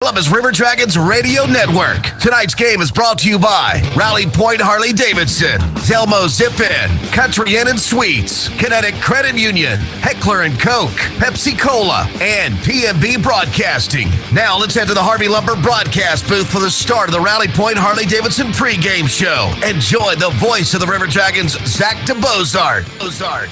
Columbus River Dragons Radio Network. Tonight's game is brought to you by Rally Point Harley-Davidson, Zelmo Zip-In, Country Inn and Suites, Kinetic Credit Union, Heckler & Koch, Pepsi Cola, and PMB Broadcasting. Now let's head to the Harvey Lumber broadcast booth for the start of the Rally Point Harley-Davidson pregame show. Enjoy the voice of the River Dragons, Zach DeBozart.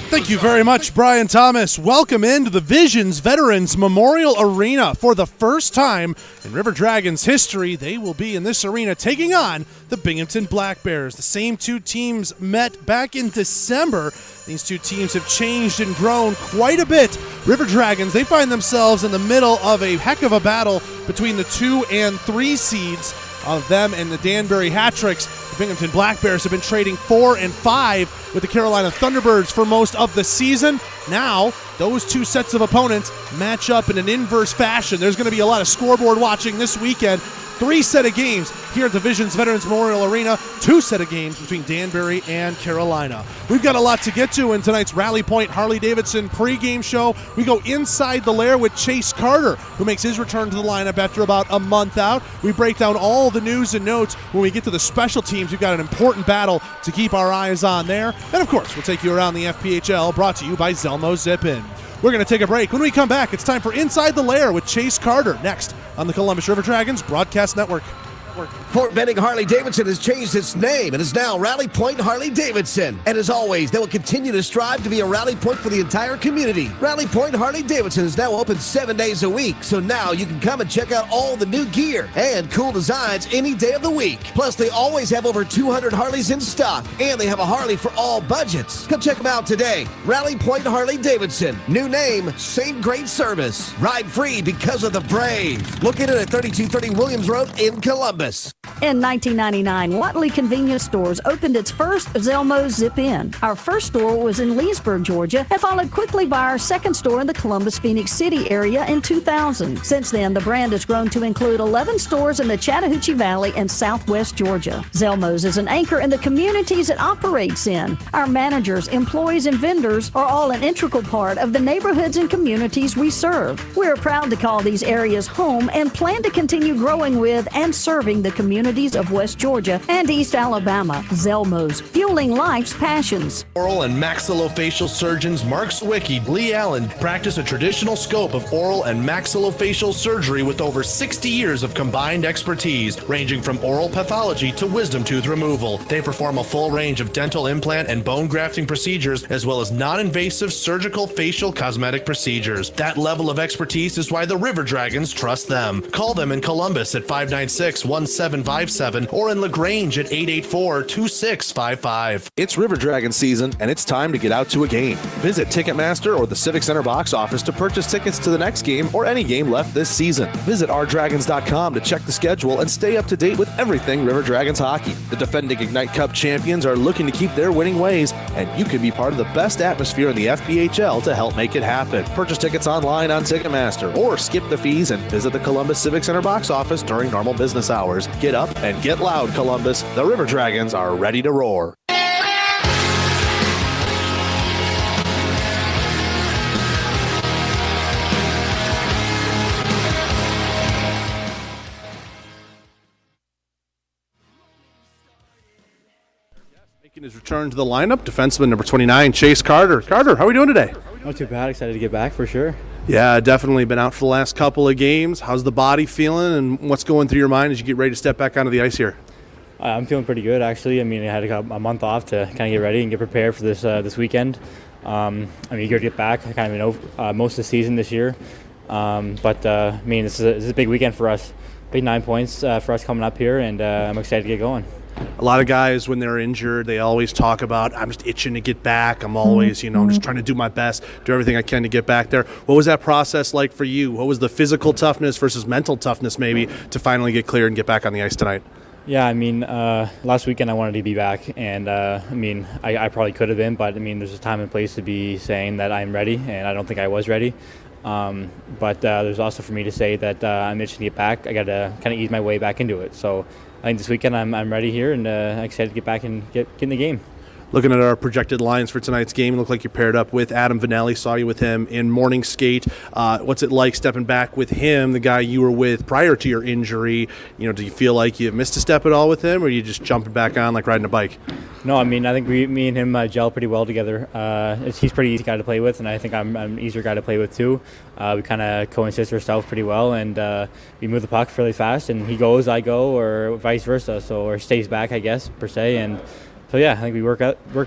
Thank you very much, Brian Thomas. Welcome into the Visions Veterans Memorial Arena. For the first time in River Dragons history, they will be in this arena taking on the Binghamton Black Bears. The same two teams met back in December. These two teams have changed and grown quite a bit. River Dragons, they find themselves in the middle of a heck of a battle between the 2 and 3 seeds of them and the Danbury Hat-Tricks. The Binghamton Black Bears have been trading 4 and 5 with the Carolina Thunderbirds for most of the season. Now, those two sets of opponents match up in an inverse fashion. There's going to be a lot of scoreboard watching this weekend. 3 set of games here at the Visions Veterans Memorial Arena. 2 set of games between Danbury and Carolina. We've got a lot to get to in tonight's Rally Point Harley-Davidson pregame show. We go inside the lair with Chase Carter, who makes his return to the lineup after about a month out. We break down all the news and notes. When we get to the special teams, we've got an important battle to keep our eyes on there. And of course, we'll take you around the FPHL, brought to you by Zelmo Zip-In. We're going to take a break. When we come back, it's time for Inside the Lair with Chase Carter, next on the Columbus River Dragons Broadcast Network. Fort Benning Harley-Davidson has changed its name and is now Rally Point Harley-Davidson. And as always, they will continue to strive to be a rally point for the entire community. Rally Point Harley-Davidson is now open 7 days a week, so now you can come and check out all the new gear and cool designs any day of the week. Plus, they always have over 200 Harleys in stock, and they have a Harley for all budgets. Come check them out today. Rally Point Harley-Davidson. New name, same great service. Ride free because of the brave. Located at 3230 Williams Road in Columbus. In 1999, Watley Convenience Stores opened its first Zelmo Zip-In. Our first store was in Leesburg, Georgia, and followed quickly by our second store in the Columbus, Phoenix City area in 2000. Since then, the brand has grown to include 11 stores in the Chattahoochee Valley and Southwest Georgia. Zelmo's is an anchor in the communities it operates in. Our managers, employees, and vendors are all an integral part of the neighborhoods and communities we serve. We're proud to call these areas home and plan to continue growing with and serving the communities of West Georgia and East Alabama. Zelmo's, fueling life's passions. Oral and maxillofacial surgeons Mark Sawicki, Lee Allen practice a traditional scope of oral and maxillofacial surgery with over 60 years of combined expertise, ranging from oral pathology to wisdom tooth removal. They perform a full range of dental implant and bone grafting procedures, as well as non-invasive surgical facial cosmetic procedures. That level of expertise is why the River Dragons trust them. Call them in Columbus at 596-1757 or in LaGrange at 884-2655. It's River Dragon season, and it's time to get out to a game. Visit Ticketmaster or the Civic Center box office to purchase tickets to the next game or any game left this season. Visit rdragons.com to check the schedule and stay up to date with everything River Dragons hockey. The defending Ignite Cup champions are looking to keep their winning ways, and you can be part of the best atmosphere in the FPHL to help make it happen. Purchase tickets online on Ticketmaster or skip the fees and visit the Columbus Civic Center box office during normal business hours. Get up and get loud, Columbus. The River Dragons are ready to roar. Making his return to the lineup, defenseman number 29, Chase Carter. Carter, how are we doing today? Not too bad. Excited to get back for sure. Yeah, definitely been out for the last couple of games. How's the body feeling, and what's going through your mind as you get ready to step back onto the ice here? I'm feeling pretty good, actually. I mean, I had a month off to kind of get ready and get prepared for this weekend. I'm eager to get back. I kind of been most of the season this year. I mean, this is a big weekend for us. Big 9 points for us coming up here, and I'm excited to get going. A lot of guys, when they're injured, they always talk about, I'm just itching to get back. I'm always, I'm just trying to do my best, do everything I can to get back there. What was that process like for you? What was the physical toughness versus mental toughness maybe to finally get cleared and get back on the ice tonight? Yeah, I mean, last weekend I wanted to be back, and I probably could have been, but I mean, there's a time and place to be saying that I'm ready, and I don't think I was ready. But there's also for me to say that I'm itching to get back. I got to kind of ease my way back into it. So I think this weekend I'm ready here and excited to get back and get in the game. Looking at our projected lines for tonight's game, it looked like you paired up with Adam Vanelli. Saw you with him in morning skate. What's it like stepping back with him, the guy you were with prior to your injury? Do you feel like you've missed a step at all with him, or are you just jumping back on like riding a bike? No, I mean, I think me and him gel pretty well together. He's a pretty easy guy to play with, and I think I'm an easier guy to play with too. We kind of coincide ourselves pretty well, and we move the puck fairly fast, and he goes, I go, or vice versa, or stays back, I guess, per se, and so yeah, I think we work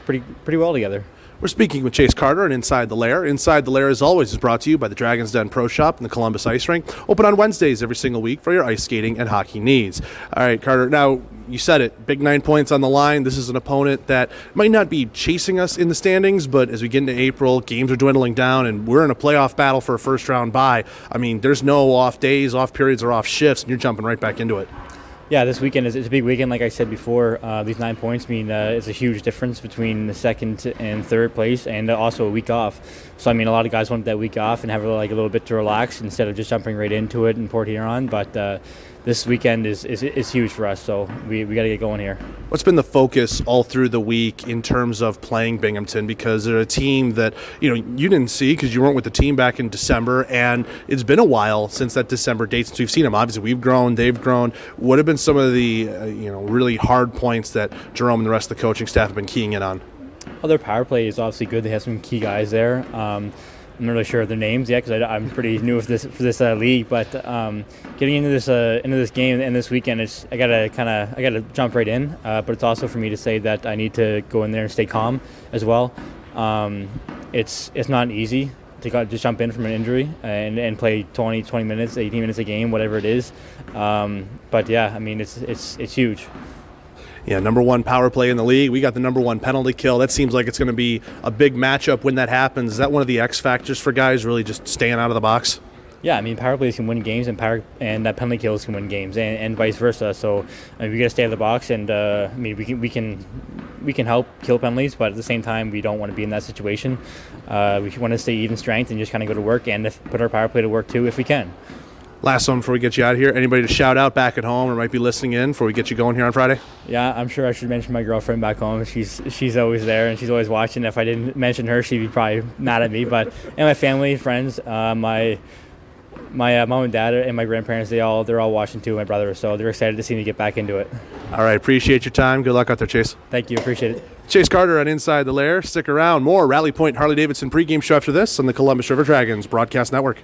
pretty well together. We're speaking with Chase Carter and Inside the Lair. Inside the Lair, as always, is brought to you by the Dragon's Den Pro Shop and the Columbus Ice Rink. Open on Wednesdays every single week for your ice skating and hockey needs. All right, Carter, now you said it, big 9 points on the line. This is an opponent that might not be chasing us in the standings, but as we get into April, games are dwindling down, and we're in a playoff battle for a first-round bye. I mean, there's no off days, off periods, or off shifts, and you're jumping right back into it. Yeah, this weekend is a big weekend. Like I said before, these 9 points mean it's a huge difference between the second and third place, and also a week off. So I mean, a lot of guys want that week off and have a little bit to relax instead of just jumping right into it in Port Huron. But this weekend is huge for us, so we got to get going here. What's been the focus all through the week in terms of playing Binghamton? Because they're a team that you didn't see because you weren't with the team back in December, and it's been a while since that December date since we've seen them. Obviously, we've grown, they've grown. What have been some of the really hard points that Jerome and the rest of the coaching staff have been keying in on? Well, their power play is obviously good. They have some key guys there. I'm not really sure of their names yet because I'm pretty new for this league. But getting into this game and this weekend, I gotta jump right in. But it's also for me to say that I need to go in there and stay calm as well. It's not easy to just jump in from an injury and play 20 minutes, 18 minutes a game, whatever it is. But yeah, I mean it's huge. Yeah, number one power play in the league. We got the number one penalty kill. That seems like it's going to be a big matchup when that happens. Is that one of the X factors for guys, really just staying out of the box? Yeah, I mean, power plays can win games, and penalty kills can win games, and vice versa. So I mean, we got to stay out of the box, and I mean, we can help kill penalties, but at the same time, we don't want to be in that situation. We want to stay even strength and just kind of go to work and put our power play to work too if we can. Last one before we get you out of here. Anybody to shout out back at home or might be listening in before we get you going here on Friday? Yeah, I'm sure I should mention my girlfriend back home. She's always there and she's always watching. If I didn't mention her, she'd be probably mad at me. But and my family, friends, my mom and dad and my grandparents, they're all watching too. My brother, so they're excited to see me get back into it. All right, appreciate your time. Good luck out there, Chase. Thank you, appreciate it. Chase Carter on Inside the Lair. Stick around. More Rally Point Harley-Davidson pregame show after this on the Columbus River Dragons Broadcast Network.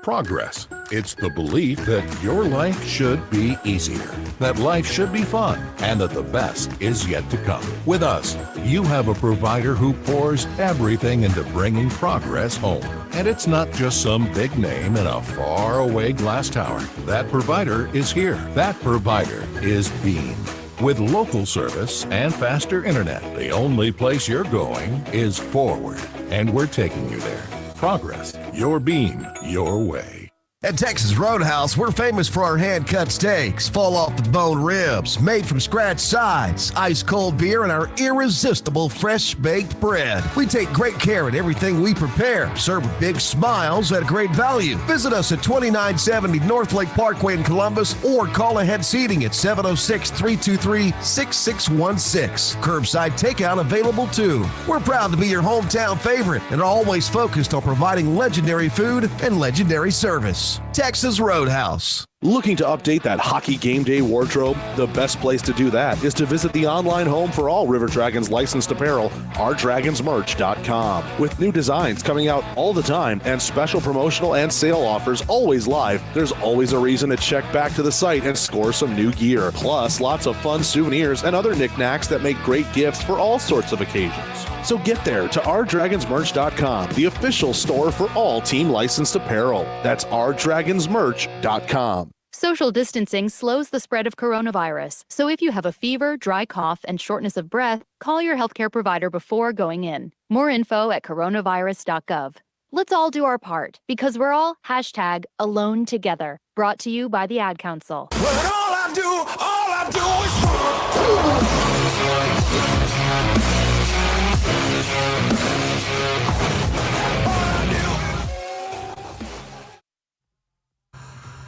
Progress. It's the belief that your life should be easier, that life should be fun, and that the best is yet to come. With us, you have a provider who pours everything into bringing progress home. And it's not just some big name in a faraway glass tower. That provider is here. That provider is Beam. With local service and faster internet, the only place you're going is forward. And we're taking you there. Progress, your Beam, your way. At Texas Roadhouse, we're famous for our hand-cut steaks, fall-off-the-bone ribs, made-from-scratch sides, ice-cold beer, and our irresistible fresh-baked bread. We take great care in everything we prepare, serve with big smiles at a great value. Visit us at 2970 North Lake Parkway in Columbus or call ahead seating at 706-323-6616. Curbside takeout available too. We're proud to be your hometown favorite and are always focused on providing legendary food and legendary service. Texas Roadhouse. Looking to update that hockey game day wardrobe? The best place to do that is to visit the online home for all River Dragons licensed apparel, ourdragonsmerch.com. With new designs coming out all the time and special promotional and sale offers always live, there's always a reason to check back to the site and score some new gear. Plus, lots of fun souvenirs and other knickknacks that make great gifts for all sorts of occasions. So get there to ourdragonsmerch.com, the official store for all team licensed apparel. That's ourdragonsmerch.com. Social distancing slows the spread of coronavirus, so if you have a fever, dry cough, and shortness of breath, call your healthcare provider before going in. More info at coronavirus.gov. Let's all do our part, because we're all #AloneTogether. Brought to you by the Ad Council. But all I do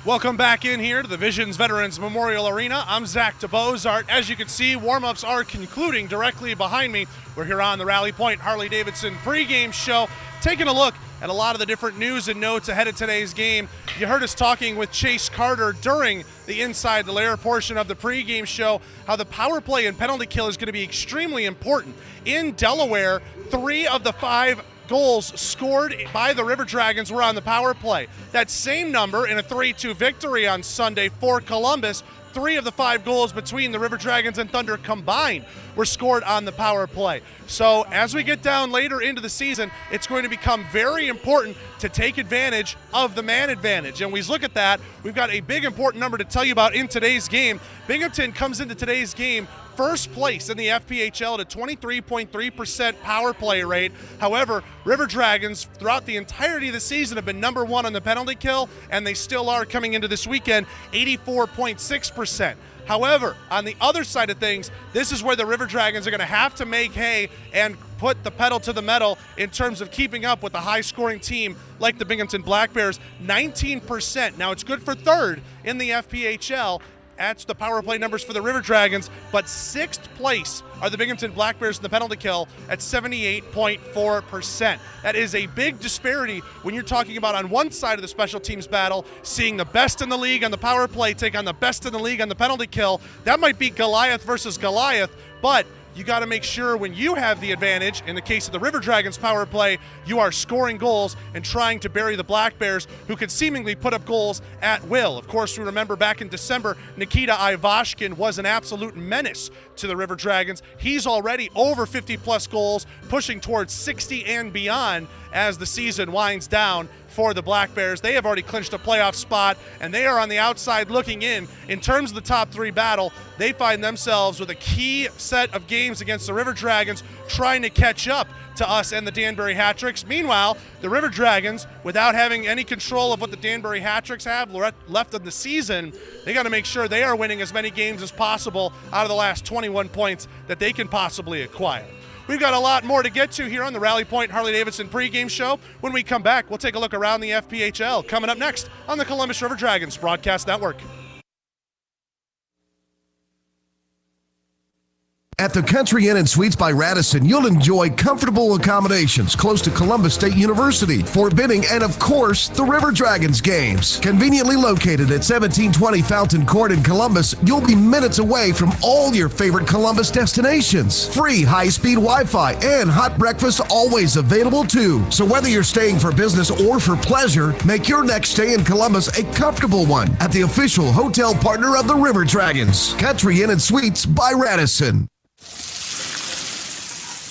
is Welcome back in here to the Visions Veterans Memorial Arena. I'm Zach DeBozart. As you can see, warm-ups are concluding directly behind me. We're here on the Rally Point Harley-Davidson pregame show, taking a look at a lot of the different news and notes ahead of today's game. You heard us talking with Chase Carter during the Inside the Lair portion of the pregame show, how the power play and penalty kill is going to be extremely important. In Delaware, 3 of the 5 goals scored by the River Dragons were on the power play. That same number in a 3-2 victory on Sunday for Columbus. 3 of the 5 goals between the River Dragons and Thunder combined were scored on the power play. So as we get down later into the season, it's going to become very important to take advantage of the man advantage. And we look at that, we've got a big important number to tell you about in today's game. Binghamton comes into today's game first place in the FPHL at a 23.3% power play rate. However, River Dragons throughout the entirety of the season have been number 1 on the penalty kill, and they still are coming into this weekend, 84.6%. However, on the other side of things, this is where the River Dragons are going to have to make hay and put the pedal to the metal in terms of keeping up with a high-scoring team like the Binghamton Black Bears, 19%. Now, it's good for third in the FPHL. That's the power play numbers for the River Dragons, but 6th place are the Binghamton Black Bears in the penalty kill at 78.4%. That is a big disparity when you're talking about on one side of the special teams battle, seeing the best in the league on the power play take on the best in the league on the penalty kill. That might be Goliath versus Goliath, but you got to make sure when you have the advantage, in the case of the River Dragons power play, you are scoring goals and trying to bury the Black Bears, who can seemingly put up goals at will. Of course, we remember back in December, Nikita Ivashkin was an absolute menace to the River Dragons. He's already over 50-plus goals, pushing towards 60 and beyond as the season winds down for the Black Bears. They have already clinched a playoff spot, and they are on the outside looking in. In terms of the top 3 battle, they find themselves with a key set of games against the River Dragons, trying to catch up to us and the Danbury Hat-Tricks. Meanwhile, the River Dragons, without having any control of what the Danbury Hat-Tricks have left in the season, they got to make sure they are winning as many games as possible out of the last 21 points that they can possibly acquire. We've got a lot more to get to here on the Rally Point Harley-Davidson pregame show. When we come back, we'll take a look around the FPHL, coming up next on the Columbus River Dragons Broadcast Network. At the Country Inn and Suites by Radisson, you'll enjoy comfortable accommodations close to Columbus State University, Fort Benning, and of course, the River Dragons games. Conveniently located at 1720 Fountain Court in Columbus, you'll be minutes away from all your favorite Columbus destinations. Free high-speed Wi-Fi and hot breakfast always available too. So whether you're staying for business or for pleasure, make your next stay in Columbus a comfortable one at the official hotel partner of the River Dragons, Country Inn and Suites by Radisson.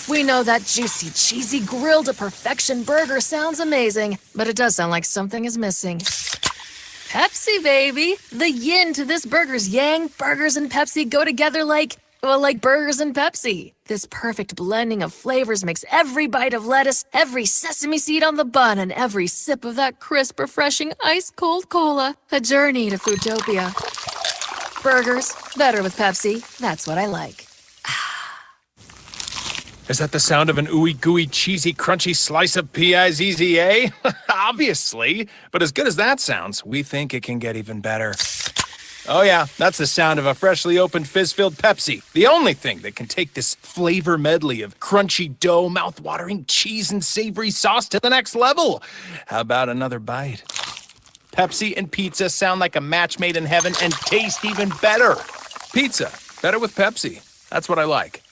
We know that juicy, cheesy, grilled to perfection burger sounds amazing, but it does sound like something is missing. Pepsi, baby! The yin to this burger's yang. Burgers and Pepsi go together like burgers and Pepsi. This perfect blending of flavors makes every bite of lettuce, every sesame seed on the bun, and every sip of that crisp, refreshing, ice-cold cola a journey to Foodtopia. Burgers, better with Pepsi. That's what I like. Is that the sound of an ooey gooey cheesy crunchy slice of P-I-Z-Z-A? Obviously, but as good as that sounds, we think it can get even better. Oh yeah, that's the sound of a freshly opened fizz-filled Pepsi. The only thing that can take this flavor medley of crunchy dough, mouth-watering cheese, and savory sauce to the next level. How about another bite? Pepsi and pizza sound like a match made in heaven and taste even better. Pizza, better with Pepsi. That's what I like.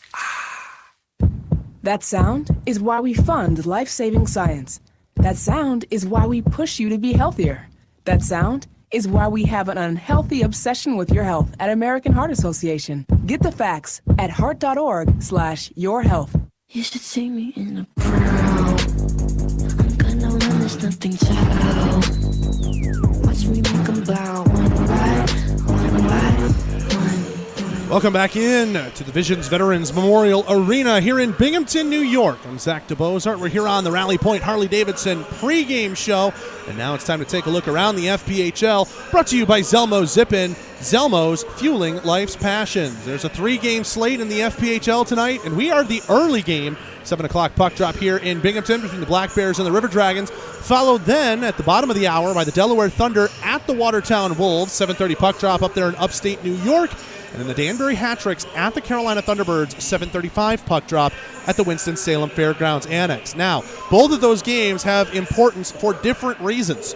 That sound is why we fund life-saving science. That sound is why we push you to be healthier. That sound is why we have an unhealthy obsession with your health at American Heart Association. Get the facts at heart.org/yourhealth. You should see me in a crowd. I'm gonna run, there's nothing to do. Watch me make them bow one by one. Welcome back in to the Visions Veterans Memorial Arena here in Binghamton, New York. I'm Zach DeBozart. We're here on the Rally Point Harley-Davidson pregame show. And now it's time to take a look around the FPHL, brought to you by Zelmo Zip-In. Zelmo's fueling life's passions. There's a 3-game slate in the FPHL tonight, and we are the early game 7 o'clock puck drop here in Binghamton between the Black Bears and the River Dragons. Followed then at the bottom of the hour by the Delaware Thunder at the Watertown Wolves. 7:30 puck drop up there in upstate New York. And then the Danbury Hat-Tricks at the Carolina Thunderbirds. 7:35 puck drop at the Winston-Salem Fairgrounds Annex. Now, both of those games have importance for different reasons.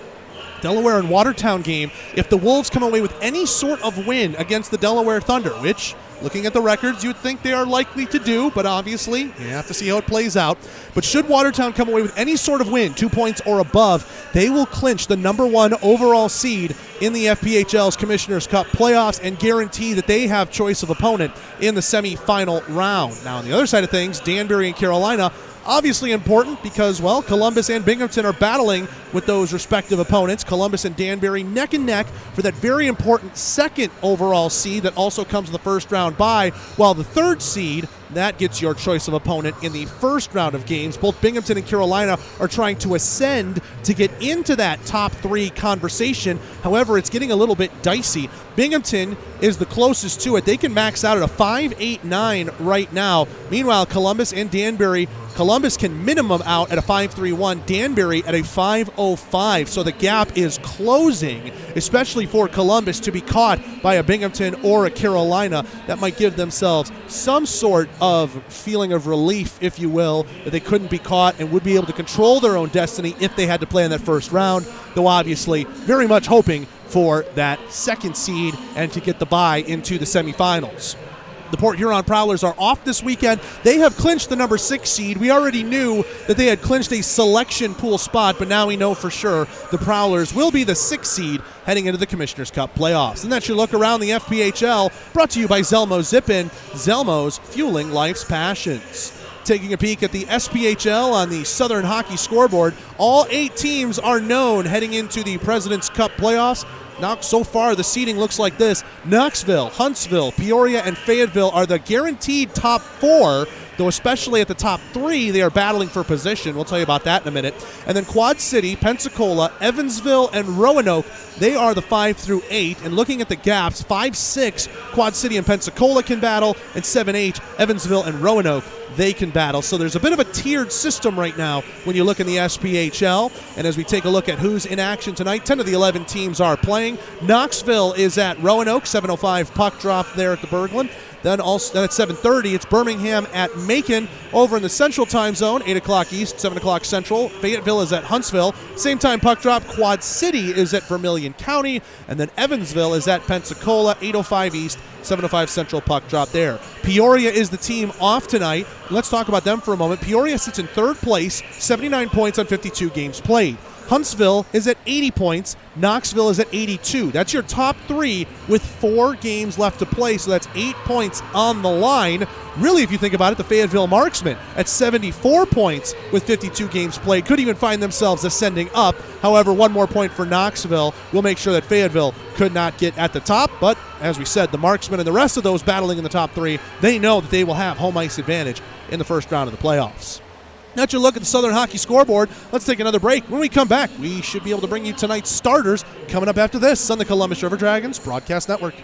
Delaware and Watertown game, if the Wolves come away with any sort of win against the Delaware Thunder, which, looking at the records, you would think they are likely to do, but obviously you have to see how it plays out. But should Watertown come away with any sort of win, 2 points or above, they will clinch the number 1 overall seed in the FPHL's Commissioner's Cup playoffs and guarantee that they have choice of opponent in the semifinal round. Now, on the other side of things, Danbury and Carolina, obviously important because, well, Columbus and Binghamton are battling with those respective opponents. Columbus and Danbury neck and neck for that very important second overall seed that also comes in the first round bye, while the third seed, that gets your choice of opponent in the first round of games. Both Binghamton and Carolina are trying to ascend to get into that top 3 conversation. However, it's getting a little bit dicey. Binghamton is the closest to it. They can max out at a 5.89 right now. Meanwhile, Columbus and Danbury, Columbus can minimum out at a 5.31, Danbury at a 5.05. So the gap is closing, especially for Columbus to be caught by a Binghamton or a Carolina. That might give themselves some sort of feeling of relief, if you will, that they couldn't be caught and would be able to control their own destiny if they had to play in that first round, though obviously very much hoping for that second seed and to get the bye into the semifinals. The Port Huron Prowlers are off this weekend. They have clinched the number 6 seed. We already knew that they had clinched a selection pool spot, but now we know for sure the Prowlers will be the 6th seed heading into the Commissioner's Cup playoffs. And that's your look around the FPHL, brought to you by Zelmo Zip-In. Zelmo's, fueling life's passions. Taking a peek at the SPHL on the Southern Hockey scoreboard, all 8 teams are known heading into the President's Cup playoffs. Now, so far, the seeding looks like this. Knoxville, Huntsville, Peoria, and Fayetteville are the guaranteed top 4, though especially at the top 3, they are battling for position. We'll tell you about that in a minute. And then Quad City, Pensacola, Evansville, and Roanoke, they are the 5 through 8. And looking at the gaps, 5-6, Quad City and Pensacola can battle, and 7-8, Evansville and Roanoke, they can battle. So there's a bit of a tiered system right now when you look in the SPHL. And as we take a look at who's in action tonight, 10 of the 11 teams are playing. Knoxville is at Roanoke, 7:05 puck drop there at the Berglund. Then at 7:30, it's Birmingham at Macon over in the Central Time Zone, 8 o'clock East, 7 o'clock Central. Fayetteville is at Huntsville. Same time puck drop, Quad City is at Vermilion County. And then Evansville is at Pensacola, 8:05 East, 7:05 Central puck drop there. Peoria is the team off tonight. Let's talk about them for a moment. Peoria sits in 3rd place, 79 points on 52 games played. Huntsville is at 80 points. Knoxville is at 82. That's your top 3 with 4 games left to play, so that's 8 points on the line. Really, if you think about it, the Fayetteville Marksmen at 74 points with 52 games played could even find themselves ascending up. However, 1 more point for Knoxville will make sure that Fayetteville could not get at the top. But as we said, the Marksmen and the rest of those battling in the top 3, they know that they will have home ice advantage in the first round of the playoffs. That's your look at the Southern Hockey scoreboard. Let's take another break. When we come back, we should be able to bring you tonight's starters coming up after this on the Columbus River Dragons Broadcast Network.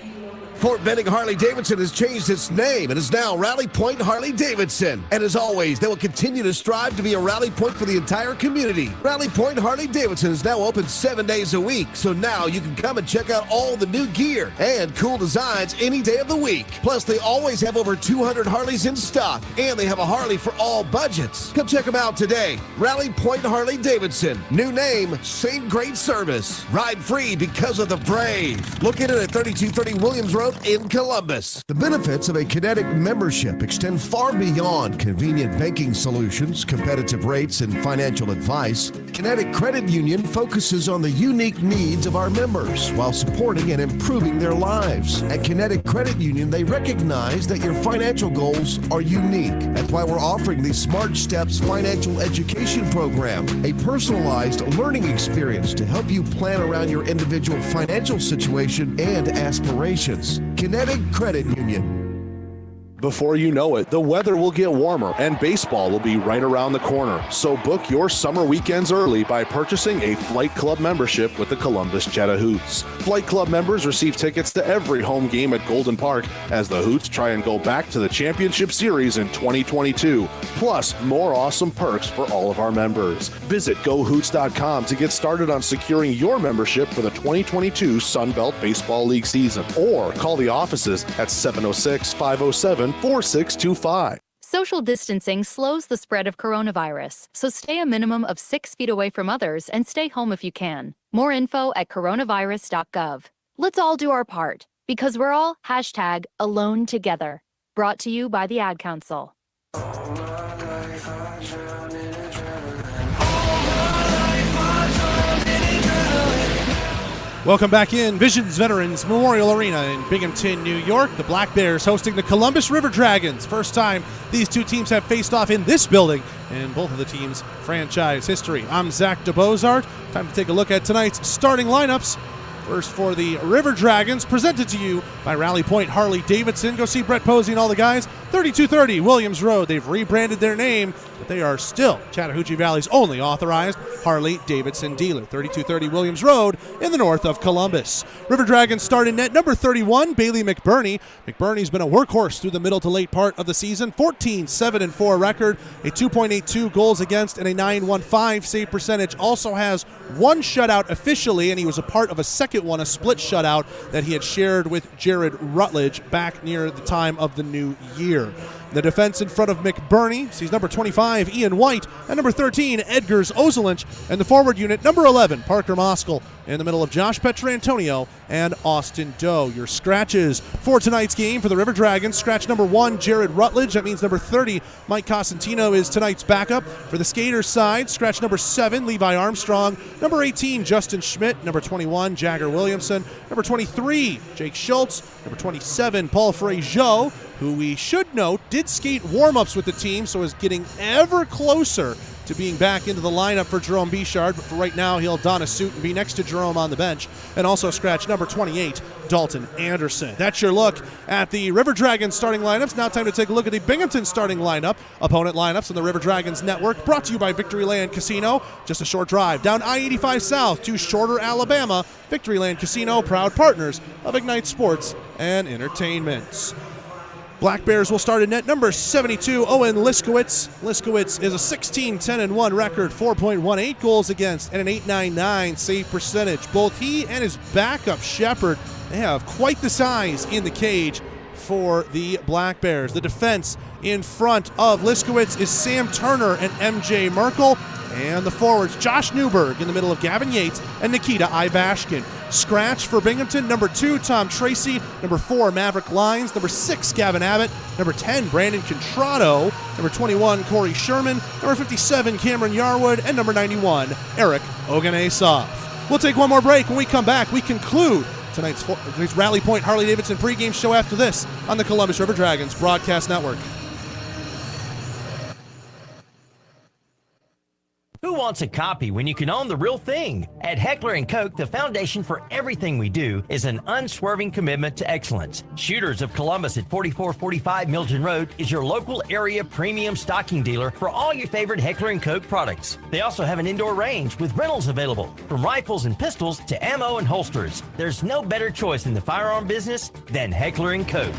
Fort Benning Harley-Davidson has changed its name and is now Rally Point Harley-Davidson. And as always, they will continue to strive to be a rally point for the entire community. Rally Point Harley-Davidson is now open 7 days a week, so now you can come and check out all the new gear and cool designs any day of the week. Plus, they always have over 200 Harleys in stock, and they have a Harley for all budgets. Come check them out today. Rally Point Harley-Davidson. New name, same great service. Ride free because of the brave. Located at 3230 Williams Road in Columbus. The benefits of a Kinetic membership extend far beyond convenient banking solutions, competitive rates, and financial advice. Kinetic Credit Union focuses on the unique needs of our members while supporting and improving their lives. At Kinetic Credit Union, they recognize that your financial goals are unique. That's why we're offering the Smart Steps Financial Education Program, a personalized learning experience to help you plan around your individual financial situation and aspirations. Kinetic Credit Union. Before you know it, the weather will get warmer and baseball will be right around the corner. So book your summer weekends early by purchasing a Flight Club membership with the Columbus Chattahoots. Flight Club members receive tickets to every home game at Golden Park as the Hoots try and go back to the championship series in 2022. Plus, more awesome perks for all of our members. Visit GoHoots.com to get started on securing your membership for the 2022 Sun Belt Baseball League season. Or call the offices at 706-507-4625. Social distancing slows the spread of coronavirus, so stay a minimum of 6 feet away from others and stay home if you can. More info at coronavirus.gov. Let's all do our part, because we're all #alone together. Brought to you by the Ad Council. Welcome back in Visions Veterans Memorial Arena in Binghamton, New York. The Black Bears hosting the Columbus River Dragons. First time these two teams have faced off in this building in both of the teams' franchise history. I'm Zach DeBozart. Time to take a look at tonight's starting lineups. First for the River Dragons, presented to you by Rally Point Harley-Davidson. Go see Brett Posey and all the guys. 3230 Williams Road. They've rebranded their name, but they are still Chattahoochee Valley's only authorized Harley-Davidson dealer. 3230 Williams Road in the north of Columbus. River Dragons start in net number 31, Bailey McBurney. McBurney's been a workhorse through the middle to late part of the season. 14-7-4 record, a 2.82 goals against, and a 9.15 save percentage. Also has one shutout officially, and he was a part of a second one, a split shutout that he had shared with Jared Rutledge back near the time of the new year. The defense in front of McBurney sees number 25, Ian White, and number 13, Edgars Ozelinch, and the forward unit, number 11, Parker Moskal, in the middle of Josh Petrantonio and Austin Doe. Your scratches for tonight's game for the River Dragons: scratch number 1, Jared Rutledge. That means number 30, Mike Cosentino, is tonight's backup. For the Skaters side, scratch number 7, Levi Armstrong. Number 18, Justin Schmidt. Number 21, Jagger Williamson. Number 23, Jake Schultz. Number 27, Paul Fraziot, who we should note did skate warm-ups with the team, so is getting ever closer to being back into the lineup for Jerome Bichard, but for right now he'll don a suit and be next to Jerome on the bench. And also scratch number 28, Dalton Anderson. That's your look at the River Dragons starting lineups. Now time to take a look at the Binghamton starting lineup. Opponent lineups on the River Dragons Network, brought to you by Victoryland Casino. Just a short drive down I-85 South to Shorter, Alabama. Victoryland Casino, proud partners of Ignite Sports and Entertainment. Black Bears will start in net number 72, Owen Liskowitz. Liskowitz is a 16-10-1 record, 4.18 goals against, and an 8.99 save percentage. Both he and his backup, Shepard, they have quite the size in the cage for the Black Bears. The defense in front of Liskowitz is Sam Turner and MJ Merkel. And the forwards, Josh Newberg in the middle of Gavin Yates and Nikita Ivashkin. Scratch for Binghamton, number 2, Tom Tracy. Number 4, Maverick Lyons. Number 6, Gavin Abbott. Number 10, Brandon Contrado. Number 21, Corey Sherman. Number 57, Cameron Yarwood. And number 91, Eric Oganesov. We'll take one more break. When we come back, we conclude tonight's Rally Point Harley-Davidson pregame show after this on the Columbus River Dragons Broadcast Network. Who wants a copy when you can own the real thing? At Heckler & Koch, the foundation for everything we do is an unswerving commitment to excellence. Shooters of Columbus at 4445 Milton Road is your local area premium stocking dealer for all your favorite Heckler & Koch products. They also have an indoor range with rentals available, from rifles and pistols to ammo and holsters. There's no better choice in the firearm business than Heckler & Koch.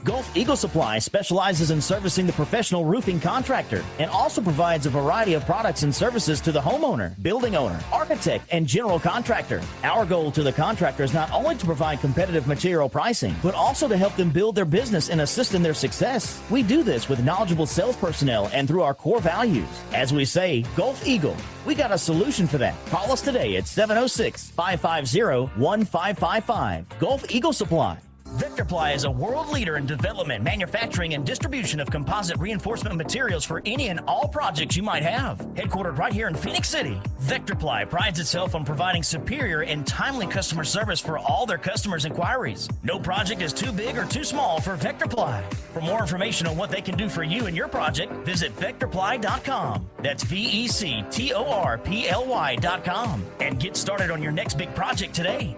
Gulf Eagle Supply specializes in servicing the professional roofing contractor and also provides a variety of products and services to the homeowner, building owner, architect, and general contractor. Our goal to the contractor is not only to provide competitive material pricing, but also to help them build their business and assist in their success. We do this with knowledgeable sales personnel and through our core values. As we say, Gulf Eagle, we got a solution for that. Call us today at 706-550-1555. Gulf Eagle Supply. Vectorply is a world leader in development, manufacturing, and distribution of composite reinforcement materials for any and all projects you might have. Headquartered right here in Phoenix City, Vectorply prides itself on providing superior and timely customer service for all their customers' inquiries. No project is too big or too small for Vectorply. For more information on what they can do for you and your project, visit Vectorply.com. That's VECTORPLY.com. And get started on your next big project today.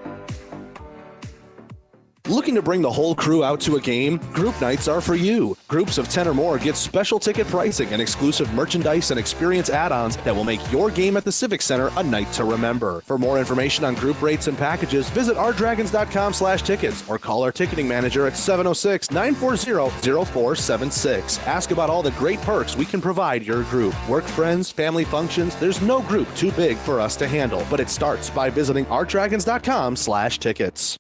Looking to bring the whole crew out to a game? Group nights are for you. Groups of 10 or more get special ticket pricing and exclusive merchandise and experience add-ons that will make your game at the Civic Center a night to remember. For more information on group rates and packages, visit ourdragons.com/tickets or call our ticketing manager at 706-940-0476. Ask about all the great perks we can provide your group. Work friends, family functions, there's no group too big for us to handle, but it starts by visiting ourdragons.com/tickets.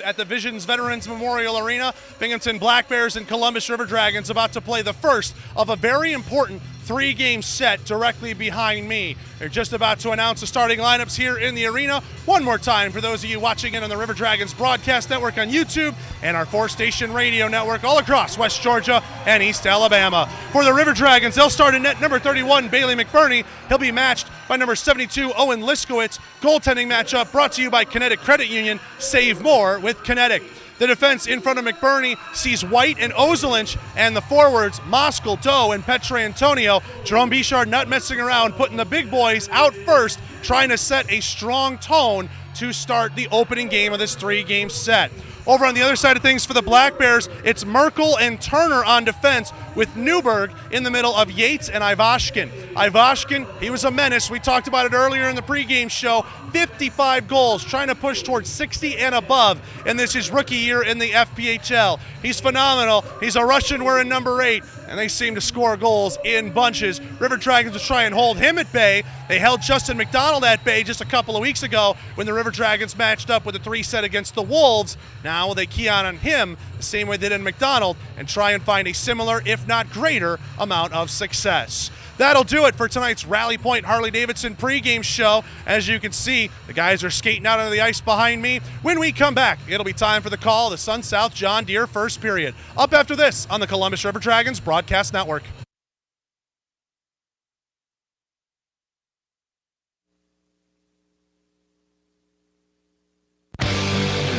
At the Visions Veterans Memorial Arena, Binghamton Black Bears and Columbus River Dragons about to play the first of a very important three-game set directly behind me. They're just about to announce the starting lineups here in the arena. One more time for those of you watching it on the River Dragons Broadcast Network on YouTube and our 4-station radio network all across West Georgia and East Alabama. For the River Dragons, they'll start in net number 31, Bailey McBurney. He'll be matched by number 72, Owen Liskowitz. Goaltending matchup brought to you by Kinetic Credit Union. Save more with Kinetic. The defense in front of McBurney sees White and Ozelinch, and the forwards, Moskal, Doe, and Petre Antonio. Jerome Bichard not messing around, putting the big boys out first, trying to set a strong tone to start the opening game of this three-game set. Over on the other side of things for the Black Bears, it's Merkel and Turner on defense with Newberg in the middle of Yates and Ivashkin. Ivashkin, he was a menace. We talked about it earlier in the pregame show. 55 goals, trying to push towards 60 and above, and this is his rookie year in the FPHL. He's phenomenal. He's a Russian wearing number 8, and they seem to score goals in bunches. River Dragons will try and hold him at bay. They held Justin McDonald at bay just a couple of weeks ago when the River Dragons matched up with a 3-set against the Wolves. Now they key on him the same way they did in McDonald and try and find a similar, if not greater, amount of success. That'll do it for tonight's Rally Point Harley-Davidson pregame show. As you can see, the guys are skating out onto the ice behind me. When we come back, it'll be time for the call of the Sun South John Deere first period. Up after this on the Columbus River Dragons Broadcast Network.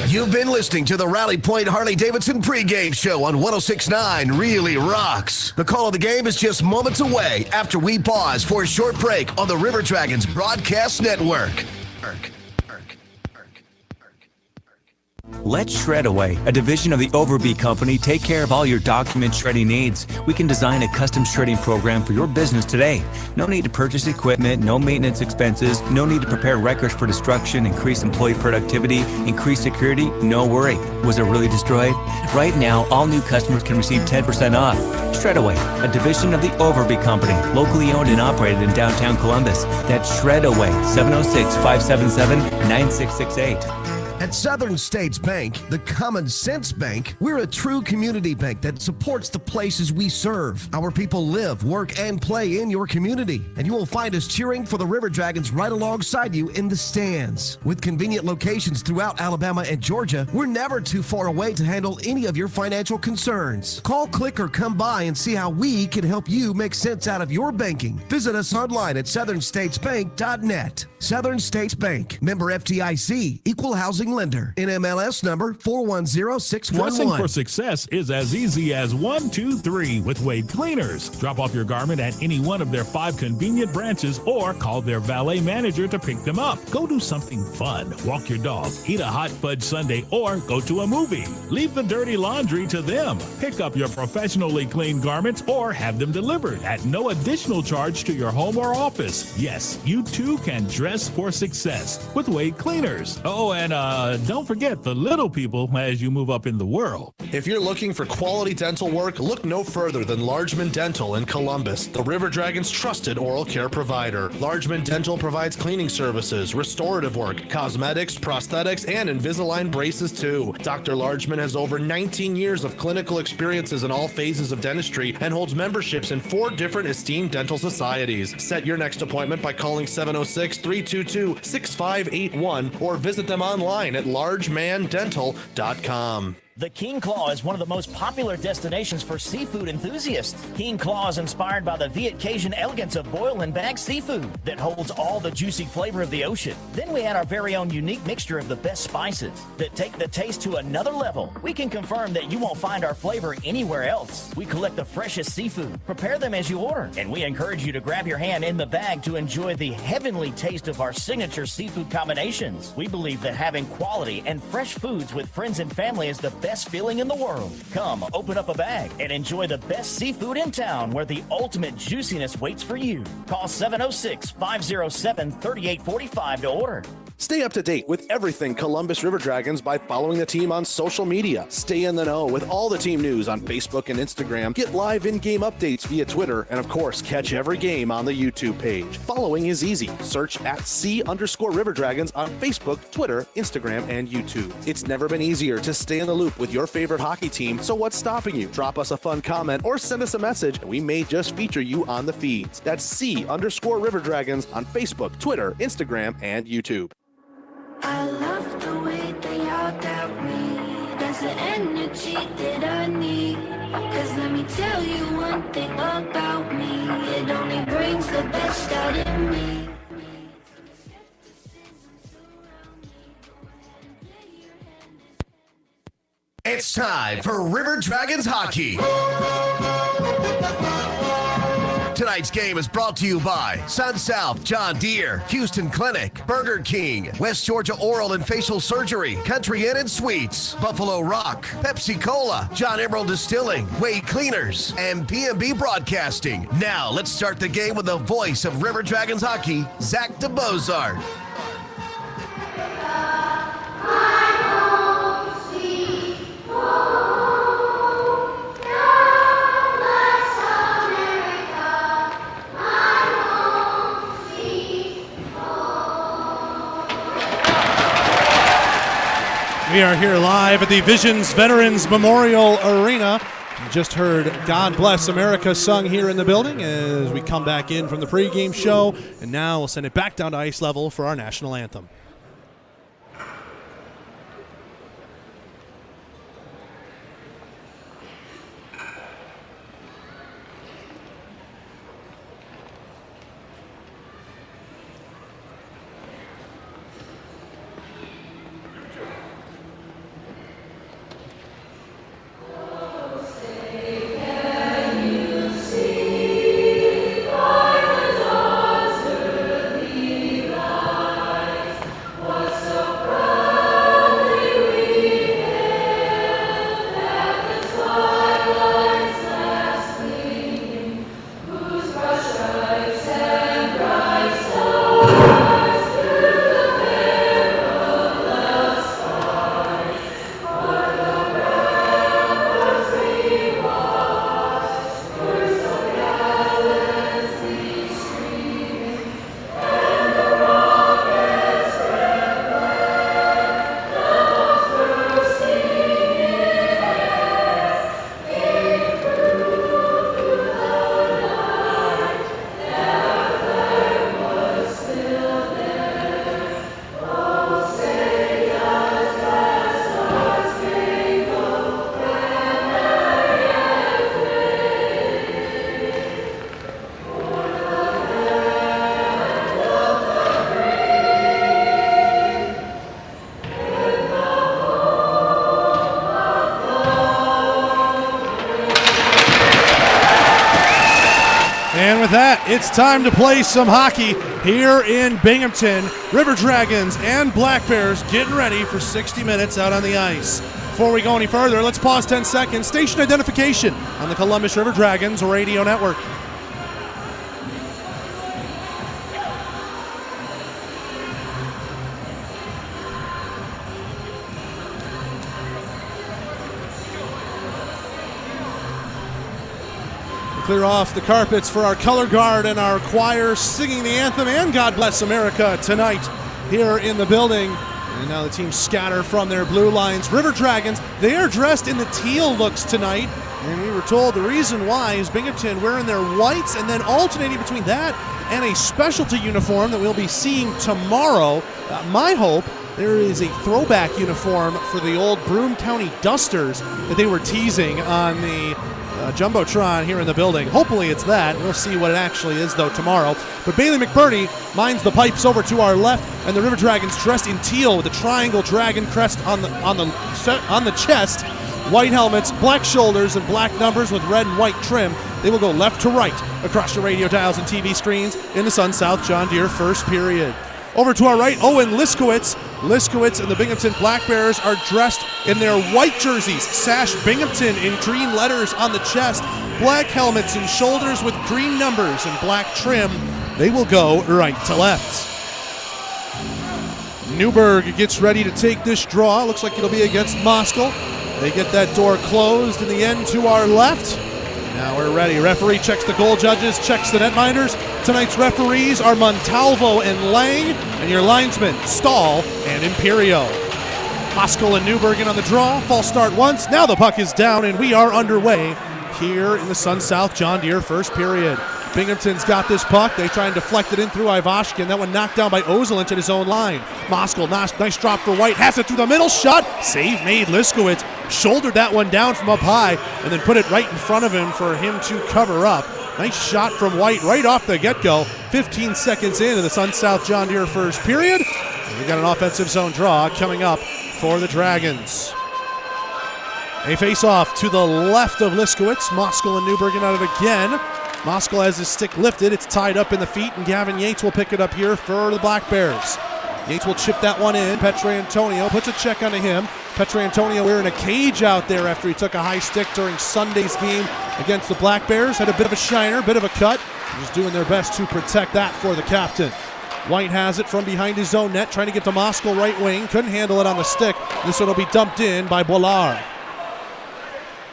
You've been listening to the Rally Point Harley-Davidson pregame show on 106.9 Really Rocks. The call of the game is just moments away after we pause for a short break on the River Dragons Broadcast Network. Let Shredaway, a division of the Overby Company, take care of all your document shredding needs. We can design a custom shredding program for your business today. No need to purchase equipment, no maintenance expenses, no need to prepare records for destruction, increase employee productivity, increase security, no worry. Was it really destroyed? Right now, all new customers can receive 10% off. Shredaway, a division of the Overby Company, locally owned and operated in downtown Columbus. That's Shredaway, 706-577-9668. At Southern States Bank, the Common Sense Bank, we're a true community bank that supports the places we serve. Our people live, work, and play in your community. And you will find us cheering for the River Dragons right alongside you in the stands. With convenient locations throughout Alabama and Georgia, we're never too far away to handle any of your financial concerns. Call, click, or come by and see how we can help you make sense out of your banking. Visit us online at southernstatesbank.net. Southern States Bank, member FDIC, equal housing lender. NMLS number 410611. Dressing for success is as easy as 1, 2, 3 with Wade Cleaners. Drop off your garment at any one of their 5 convenient branches or call their valet manager to pick them up. Go do something fun. Walk your dog, eat a hot fudge sundae, or go to a movie. Leave the dirty laundry to them. Pick up your professionally cleaned garments or have them delivered at no additional charge to your home or office. Yes, you too can dress for success with Wade Cleaners. Oh, and don't forget the little people as you move up in the world. If you're looking for quality dental work, look no further than Largeman Dental in Columbus, the River Dragons' trusted oral care provider. Largeman Dental provides cleaning services, restorative work, cosmetics, prosthetics, and Invisalign braces too. Dr. Largeman has over 19 years of clinical experiences in all phases of dentistry and holds memberships in 4 different esteemed dental societies. Set your next appointment by calling 706-322-6581 or visit them online at largemandental.com. The King Claw is one of the most popular destinations for seafood enthusiasts. King Claw is inspired by the Viet Cajun elegance of boil and bag seafood that holds all the juicy flavor of the ocean. Then we add our very own unique mixture of the best spices that take the taste to another level. We can confirm that you won't find our flavor anywhere else. We collect the freshest seafood, prepare them as you order, and we encourage you to grab your hand in the bag to enjoy the heavenly taste of our signature seafood combinations. We believe that having quality and fresh foods with friends and family is the best feeling in the world. Come, open up a bag and enjoy the best seafood in town where the ultimate juiciness waits for you. Call 706-507-3845 to order. Stay up to date with everything Columbus River Dragons by following the team on social media. Stay in the know with all the team news on Facebook and Instagram. Get live in-game updates via Twitter. And of course, catch every game on the YouTube page. Following is easy. Search at @C_River Dragons on Facebook, Twitter, Instagram, and YouTube. It's never been easier to stay in the loop with your favorite hockey team, so what's stopping you? Drop us a fun comment or send us a message, and we may just feature you on the feeds. That's C_River Dragons on Facebook, Twitter, Instagram, and YouTube. I love the way they yelled at me. That's the energy that I need. Cause let me tell you one thing about me. It only brings the best out in me. It's time for River Dragons hockey. Tonight's game is brought to you by Sun South John Deere, Houston Clinic, Burger King, West Georgia Oral and Facial Surgery, Country Inn and Suites, Buffalo Rock, Pepsi Cola, John Emerald Distilling, Wade Cleaners, and PMB Broadcasting. Now let's start the game with the voice of River Dragons hockey, Zach DeBozart. We are here live at the Visions Veterans Memorial Arena. You just heard God Bless America sung here in the building as we come back in from the pregame show. And now we'll send it back down to ice level for our national anthem. And with that, it's time to play some hockey here in Binghamton. River Dragons and Black Bears getting ready for 60 minutes out on the ice. Before we go any further, let's pause 10 seconds. Station identification on the Columbus River Dragons radio network. Clear off the carpets for our color guard and our choir singing the anthem and God Bless America tonight here in the building. And now the team scatter from their blue lines. River Dragons, they are dressed in the teal looks tonight. And we were told the reason why is Binghamton wearing their whites and then alternating between that and a specialty uniform that we'll be seeing tomorrow. My hope there is a throwback uniform for the old Broome County Dusters that they were teasing on the Jumbotron here in the building. Hopefully it's that. We'll see what it actually is, though, tomorrow. But Bailey McBurney mines the pipes over to our left, and the River Dragons dressed in teal with a triangle dragon crest on the chest, white helmets, black shoulders, and black numbers with red and white trim. They will go left to right across your radio dials and TV screens in the Sun South John Deere first period. Over to our right, Owen Liskowitz. Liskowitz and the Binghamton Black Bears are dressed in their white jerseys, sash Binghamton in green letters on the chest, black helmets and shoulders with green numbers and black trim. They will go right to left. Newburgh gets ready to take this draw. Looks like it'll be against Moskal. They get that door closed in the end to our left. Now we're ready. Referee checks the goal judges, checks the netminders. Tonight's referees are Montalvo and Lang, and your linesmen, Stahl and Imperio. Moskal and Newburgh in on the draw. False start once. Now the puck is down, and we are underway here in the Sun South John Deere first period. Binghamton's got this puck. They try and deflect it in through Ivashkin. That one knocked down by Ozelinch at his own line. Moskal, nice drop for White. Has it through the middle. Shot. Save made. Liskowitz shouldered that one down from up high and then put it right in front of him for him to cover up. Nice shot from White right off the get-go. 15 seconds into the Sun South John Deere first period. We got an offensive zone draw coming up for the Dragons. A face-off to the left of Liskowitz. Moskal and Newburgh at it again. Moskal has his stick lifted. It's tied up in the feet, and Gavin Yates will pick it up here for the Black Bears. Yates will chip that one in. Petrantonio puts a check onto him. Petrantonio wearing a cage out there after he took a high stick during Sunday's game against the Black Bears. Had a bit of a shiner, bit of a cut. Just doing their best to protect that for the captain. White has it from behind his own net, trying to get to Moskal right wing. Couldn't handle it on the stick. This one will be dumped in by Bollard.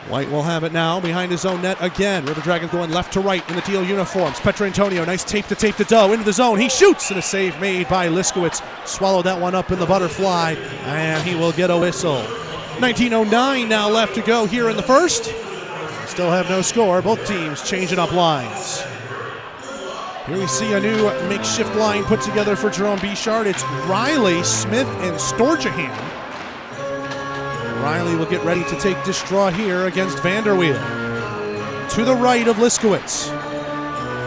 White will have it now behind his own net again. River Dragons going left to right in the teal uniforms. Petrantonio, nice tape to Doe into the zone. He shoots, and a save made by Liskowitz. Swallowed that one up in the butterfly, and he will get a whistle. 19:09 now left to go here in the first. Still have no score. Both teams changing up lines. Here we see a new makeshift line put together for Jerome Bichard. It's Riley, Smith, and Storjahan. Riley will get ready to take this draw here against Vanderweel. To the right of Liskowitz.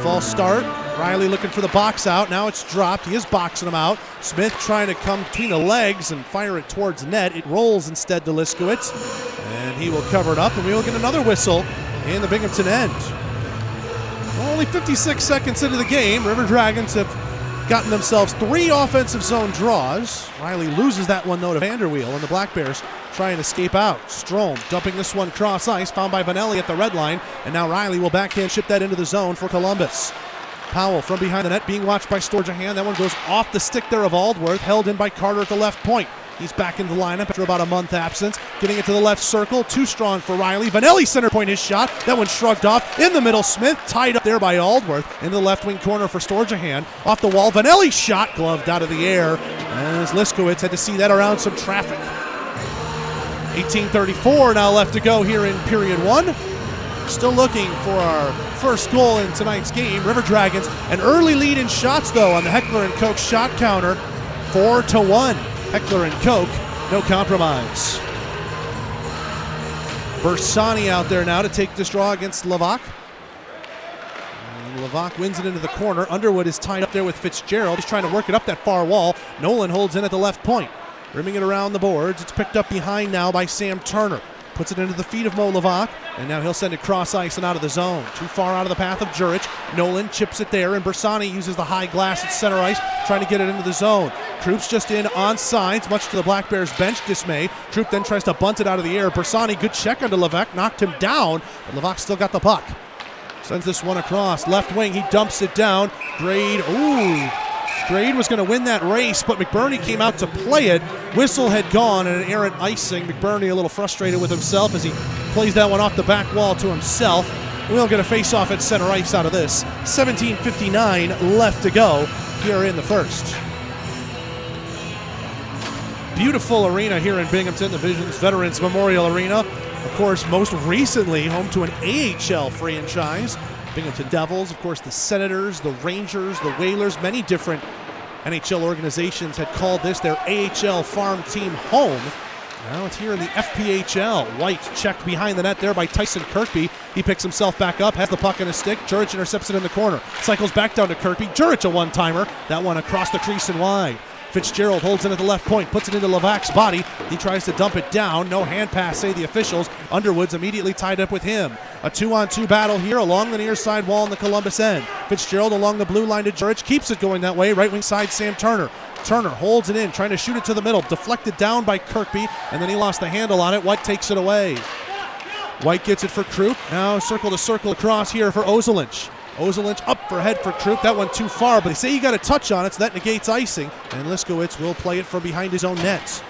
False start. Riley looking for the box out. Now it's dropped. He is boxing him out. Smith trying to come between the legs and fire it towards net. It rolls instead to Liskowitz. And he will cover it up, and we will get another whistle in the Binghamton end. Only 56 seconds into the game. River Dragons have gotten themselves 3 offensive zone draws. Riley loses that one, though, to Vanderweel, and the Black Bears try and escape out. Strome dumping this one cross ice, found by Vanelli at the red line, and now Riley will backhand ship that into the zone for Columbus. Powell from behind the net being watched by Storjahan. That one goes off the stick there of Aldworth, held in by Carter at the left point. He's back in the lineup after about a month absence. Getting it to the left circle. Too strong for Riley. Vanelli center point his shot. That one shrugged off. In the middle, Smith tied up there by Aldworth. Into the left wing corner for Storjahan. Off the wall, Vanelli shot gloved out of the air. As Liskowitz had to see that around some traffic. 18:34 now left to go here in period 1. Still looking for our first goal in tonight's game. River Dragons, an early lead in shots, though, on the Heckler & Koch shot counter. 4-1. Heckler & Koch, no compromise. Bersani out there now to take this draw against Levac. And Levac wins it into the corner. Underwood is tied up there with Fitzgerald. He's trying to work it up that far wall. Nolan holds in at the left point. Rimming it around the boards. It's picked up behind now by Sam Turner. Puts it into the feet of Mo Levac, and now he'll send it cross ice and out of the zone. Too far out of the path of Jurich. Nolan chips it there, and Bersani uses the high glass at center ice, trying to get it into the zone. Troop's just in on sides, much to the Black Bears' bench dismay. Troop then tries to bunt it out of the air. Bersani, good check onto Levac, knocked him down, but Levac still got the puck. Sends this one across. Left wing, he dumps it down. Grade was going to win that race, but McBurney came out to play it. Whistle had gone and an errant icing. McBurney a little frustrated with himself as he plays that one off the back wall to himself. We'll get a face-off at center ice out of this. 17:59 left to go here in the first. Beautiful arena here in Binghamton, the Visions Veterans Memorial Arena. Of course, most recently home to an AHL franchise. Binghamton Devils, of course, the Senators, the Rangers, the Whalers, many different NHL organizations had called this their AHL farm team home. Now it's here in the FPHL. White checked behind the net there by Tyson Kirkby. He picks himself back up, has the puck in his stick. Jurich intercepts it in the corner. Cycles back down to Kirkby. Jurich a one-timer. That one across the crease and wide. Fitzgerald holds it at the left point, puts it into Levac's body. He tries to dump it down. No hand pass, say the officials. Underwood's immediately tied up with him. A 2-on-2 battle here along the near side wall in the Columbus end. Fitzgerald along the blue line to Jurich. Keeps it going that way. Right wing side, Sam Turner. Turner holds it in, trying to shoot it to the middle. Deflected down by Kirkby, and then he lost the handle on it. White takes it away. White gets it for Krupp. Now circle to circle across here for Ozelinch. Ozelinch up for head for Krupp. That went too far, but they say you got a touch on it, so that negates icing. And Liskowitz will play it from behind his own net.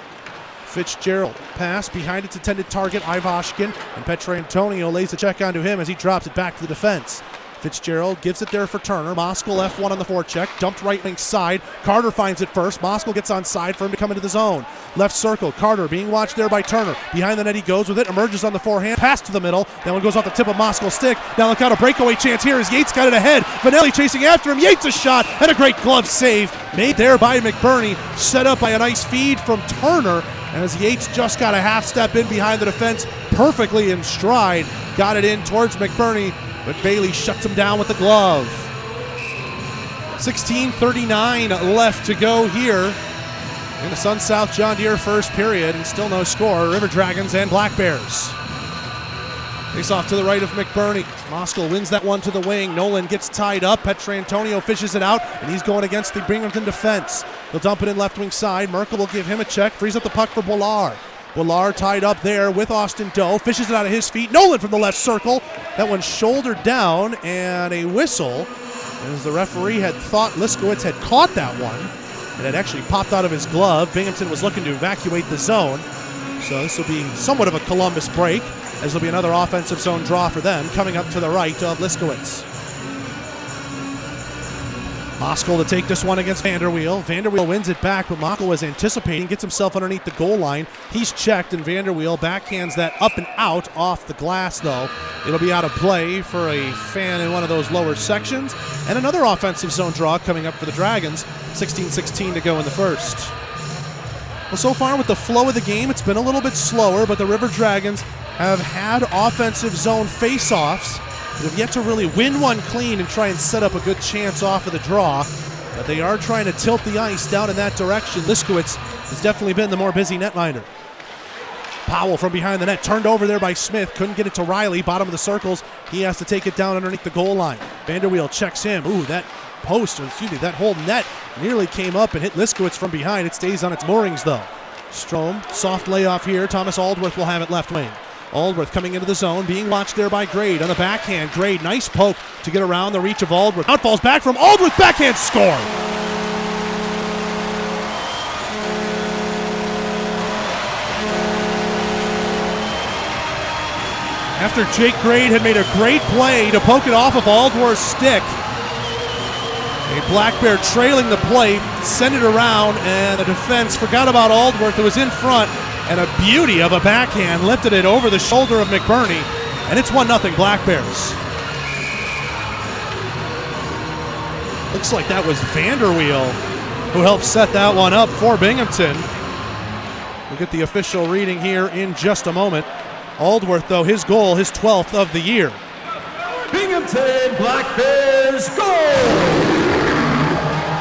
Fitzgerald pass behind its intended target, Ivashkin, and Petrantonio lays the check onto him as he drops it back to the defense. Fitzgerald gives it there for Turner. Moskal F1 on the forecheck. Dumped right wing side. Carter finds it first. Moskal gets on side for him to come into the zone. Left circle. Carter being watched there by Turner. Behind the net he goes with it. Emerges on the forehand. Pass to the middle. That one goes off the tip of Moskal's stick. Now look out, a breakaway chance here as Yates got it ahead. Vanelli chasing after him. Yates a shot and a great glove save made there by McBurney. Set up by a nice feed from Turner. As Yates just got a half step in behind the defense. Perfectly in stride. Got it in towards McBurney. But Bailey shuts him down with the glove. 16:39 left to go here in the Sun South John Deere first period, and still no score. River Dragons and Black Bears. Face off to the right of McBurney. Moskal wins that one to the wing. Nolan gets tied up. Petrantonio fishes it out, and he's going against the Binghamton defense. He'll dump it in left wing side. Merkel will give him a check. Frees up the puck for Bollard. Bollard tied up there with Austin Doe. Fishes it out of his feet. Nolan from the left circle. That one shouldered down, and a whistle. As the referee had thought Liskowitz had caught that one. It had actually popped out of his glove. Binghamton was looking to evacuate the zone. So this will be somewhat of a Columbus break, as there'll be another offensive zone draw for them coming up to the right of Liskowitz. Moskal to take this one against Vanderweel. Vanderweel wins it back, but Moskal was anticipating, gets himself underneath the goal line. He's checked, and Vanderweel backhands that up and out off the glass, though. It'll be out of play for a fan in one of those lower sections. And another offensive zone draw coming up for the Dragons. 16:16 to go in the first. Well, so far with the flow of the game, it's been a little bit slower, but the River Dragons have had offensive zone face-offs. They've yet to really win one clean and try and set up a good chance off of the draw. But they are trying to tilt the ice down in that direction. Liskowitz has definitely been the more busy netminder. Powell from behind the net, turned over there by Smith. Couldn't get it to Riley, bottom of the circles. He has to take it down underneath the goal line. Vanderweel checks him. Ooh, that that whole net nearly came up and hit Liskowitz from behind. It stays on its moorings, though. Strome, soft layoff here. Thomas Aldworth will have it left wing. Aldworth coming into the zone, being watched there by Grade on the backhand. Grade, nice poke to get around the reach of Aldworth. Out falls back from Aldworth, backhand score! After Jake Grade had made a great play to poke it off of Aldworth's stick, a Black Bear trailing the plate, sent it around, and the defense forgot about Aldworth, who was in front. And a beauty of a backhand lifted it over the shoulder of McBurney. And it's 1-0 Black Bears. Looks like that was Vanderweel who helped set that one up for Binghamton. We'll get the official reading here in just a moment. Aldworth, though, his goal, his 12th of the year. Binghamton Black Bears goal!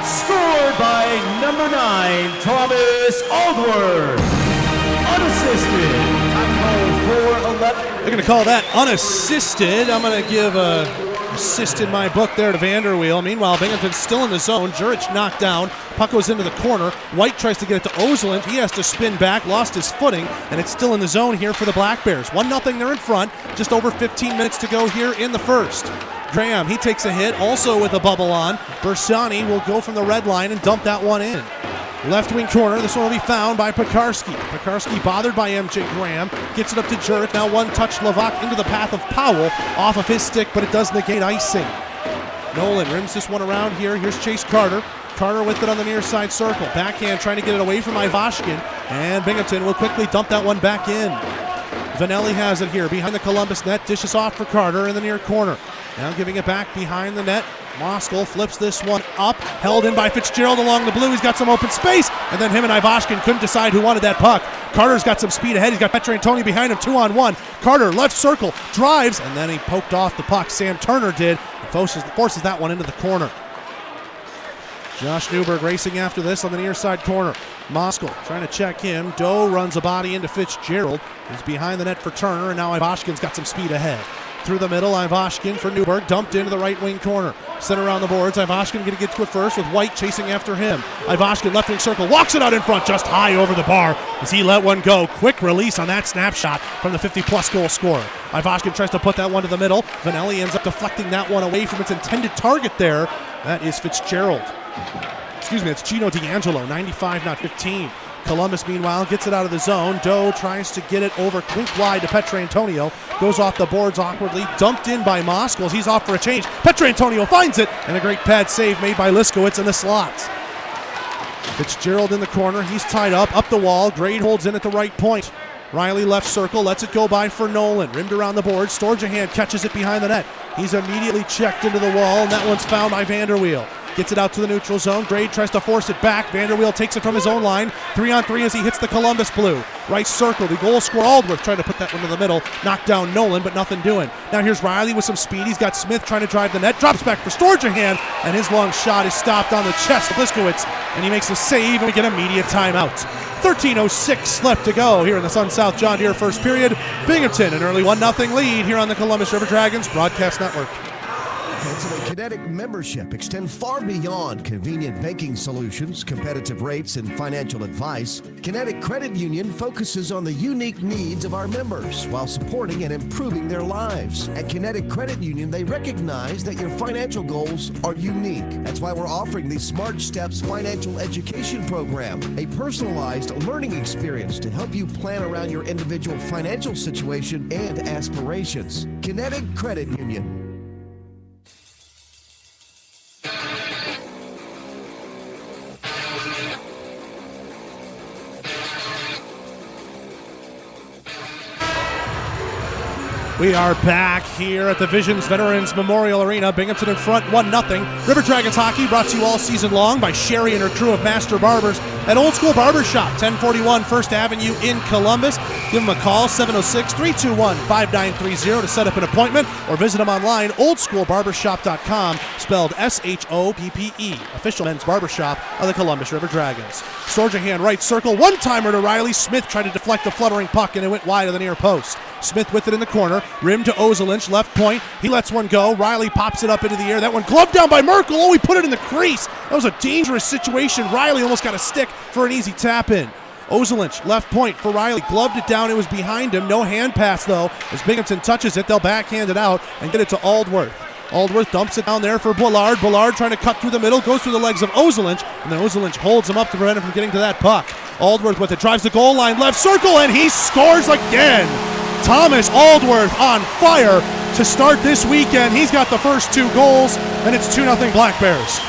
Scored by number 9, Thomas Aldworth. Unassisted. Time goal 4-11. They're going to call that unassisted. I'm going to give a assist in my book there to Vanderweel. Meanwhile, Binghamton's still in the zone. Jurich knocked down. Puck goes into the corner. White tries to get it to Ozeland. He has to spin back, lost his footing, and it's still in the zone here for the Black Bears. 1-0, they're in front. Just over 15 minutes to go here in the first. Graham, he takes a hit, also with a bubble on. Bersani will go from the red line and dump that one in. Left wing corner, this one will be found by Pekarski. Pekarski bothered by MJ Graham, gets it up to Jurich. Now one touch Levac into the path of Powell, off of his stick, but it does negate icing. Nolan rims this one around here. Here's Chase Carter. Carter with it on the near side circle. Backhand trying to get it away from Ivashkin, and Binghamton will quickly dump that one back in. Vanelli has it here behind the Columbus net, dishes off for Carter in the near corner. Now giving it back behind the net. Moskal flips this one up, held in by Fitzgerald along the blue. He's got some open space, and then him and Ivashkin couldn't decide who wanted that puck. Carter's got some speed ahead. He's got Pietrantoni behind him, 2-on-1. Carter, left circle, drives, and then he poked off the puck. Sam Turner did, and forces that one into the corner. Josh Newberg racing after this on the near side corner. Moskal trying to check him. Doe runs a body into Fitzgerald. He's behind the net for Turner, and now Ivashkin's got some speed ahead. Through the middle, Ivashkin for Newberg, dumped into the right wing corner. Center around the boards, Ivashkin going to get to it first with White chasing after him. Ivashkin left wing circle, walks it out in front, just high over the bar as he let one go. Quick release on that snapshot from the 50-plus goal scorer. Ivashkin tries to put that one to the middle. Vanelli ends up deflecting that one away from its intended target there. That is Fitzgerald. Excuse me, it's Gino D'Angelo, 95, not 15. Columbus, meanwhile, gets it out of the zone. Doe tries to get it over clink wide to Pietrantoni. Goes off the boards awkwardly. Dumped in by Moskal. He's off for a change. Pietrantoni finds it, and a great pad save made by Liskowitz in the slots. Fitzgerald in the corner. He's tied up the wall. Grade holds in at the right point. Riley left circle, lets it go by for Nolan. Rimmed around the board. Storjahan catches it behind the net. He's immediately checked into the wall, and that one's found by Vanderweel. Gets it out to the neutral zone. Grade tries to force it back. Vanderweel takes it from his own line. 3-on-3 as he hits the Columbus blue. Right circle. The goal scorer Aldworth trying to put that one to the middle. Knocked down Nolan, but nothing doing. Now here's Riley with some speed. He's got Smith trying to drive the net. Drops back for Storjahan, and his long shot is stopped on the chest of Liskowitz, and he makes a save, and we get immediate timeout. 13:06 left to go here in the Sun South John Deere first period. Binghamton an early 1-0 lead here on the Columbus River Dragons Broadcast Network. Benefits of a Kinetic membership extend far beyond convenient banking solutions, competitive rates, and financial advice. Kinetic Credit Union focuses on the unique needs of our members while supporting and improving their lives. At Kinetic Credit Union, they recognize that your financial goals are unique. That's why we're offering the Smart Steps Financial Education Program, a personalized learning experience to help you plan around your individual financial situation and aspirations. Kinetic Credit Union. We are back here at the Visions Veterans Memorial Arena. Binghamton in front, 1-0. River Dragons hockey brought to you all season long by Sherry and her crew of master barbers at Old School Barbershop, 1041 First Avenue in Columbus. Give them a call, 706-321-5930 to set up an appointment, or visit them online, oldschoolbarbershop.com, spelled S-H-O-P-P-E, official men's barbershop of the Columbus River Dragons. Storjahan right circle, one-timer to Riley. Smith tried to deflect the fluttering puck, and it went wide of the near post. Smith with it in the corner, rim to Ozelinch, left point. He lets one go. Riley pops it up into the air. That one gloved down by Merkel. Oh, he put it in the crease. That was a dangerous situation. Riley almost got a stick for an easy tap in. Ozelinch, left point for Riley, gloved it down. It was behind him. No hand pass, though. As Binghamton touches it, they'll backhand it out and get it to Aldworth. Aldworth dumps it down there for Bullard. Bullard trying to cut through the middle, goes through the legs of Ozelinch, and then Ozelinch holds him up to prevent him from getting to that puck. Aldworth with it, drives the goal line, left circle, and he scores again. Thomas Aldworth on fire to start this weekend. He's got the first two goals, and it's 2-0 Black Bears.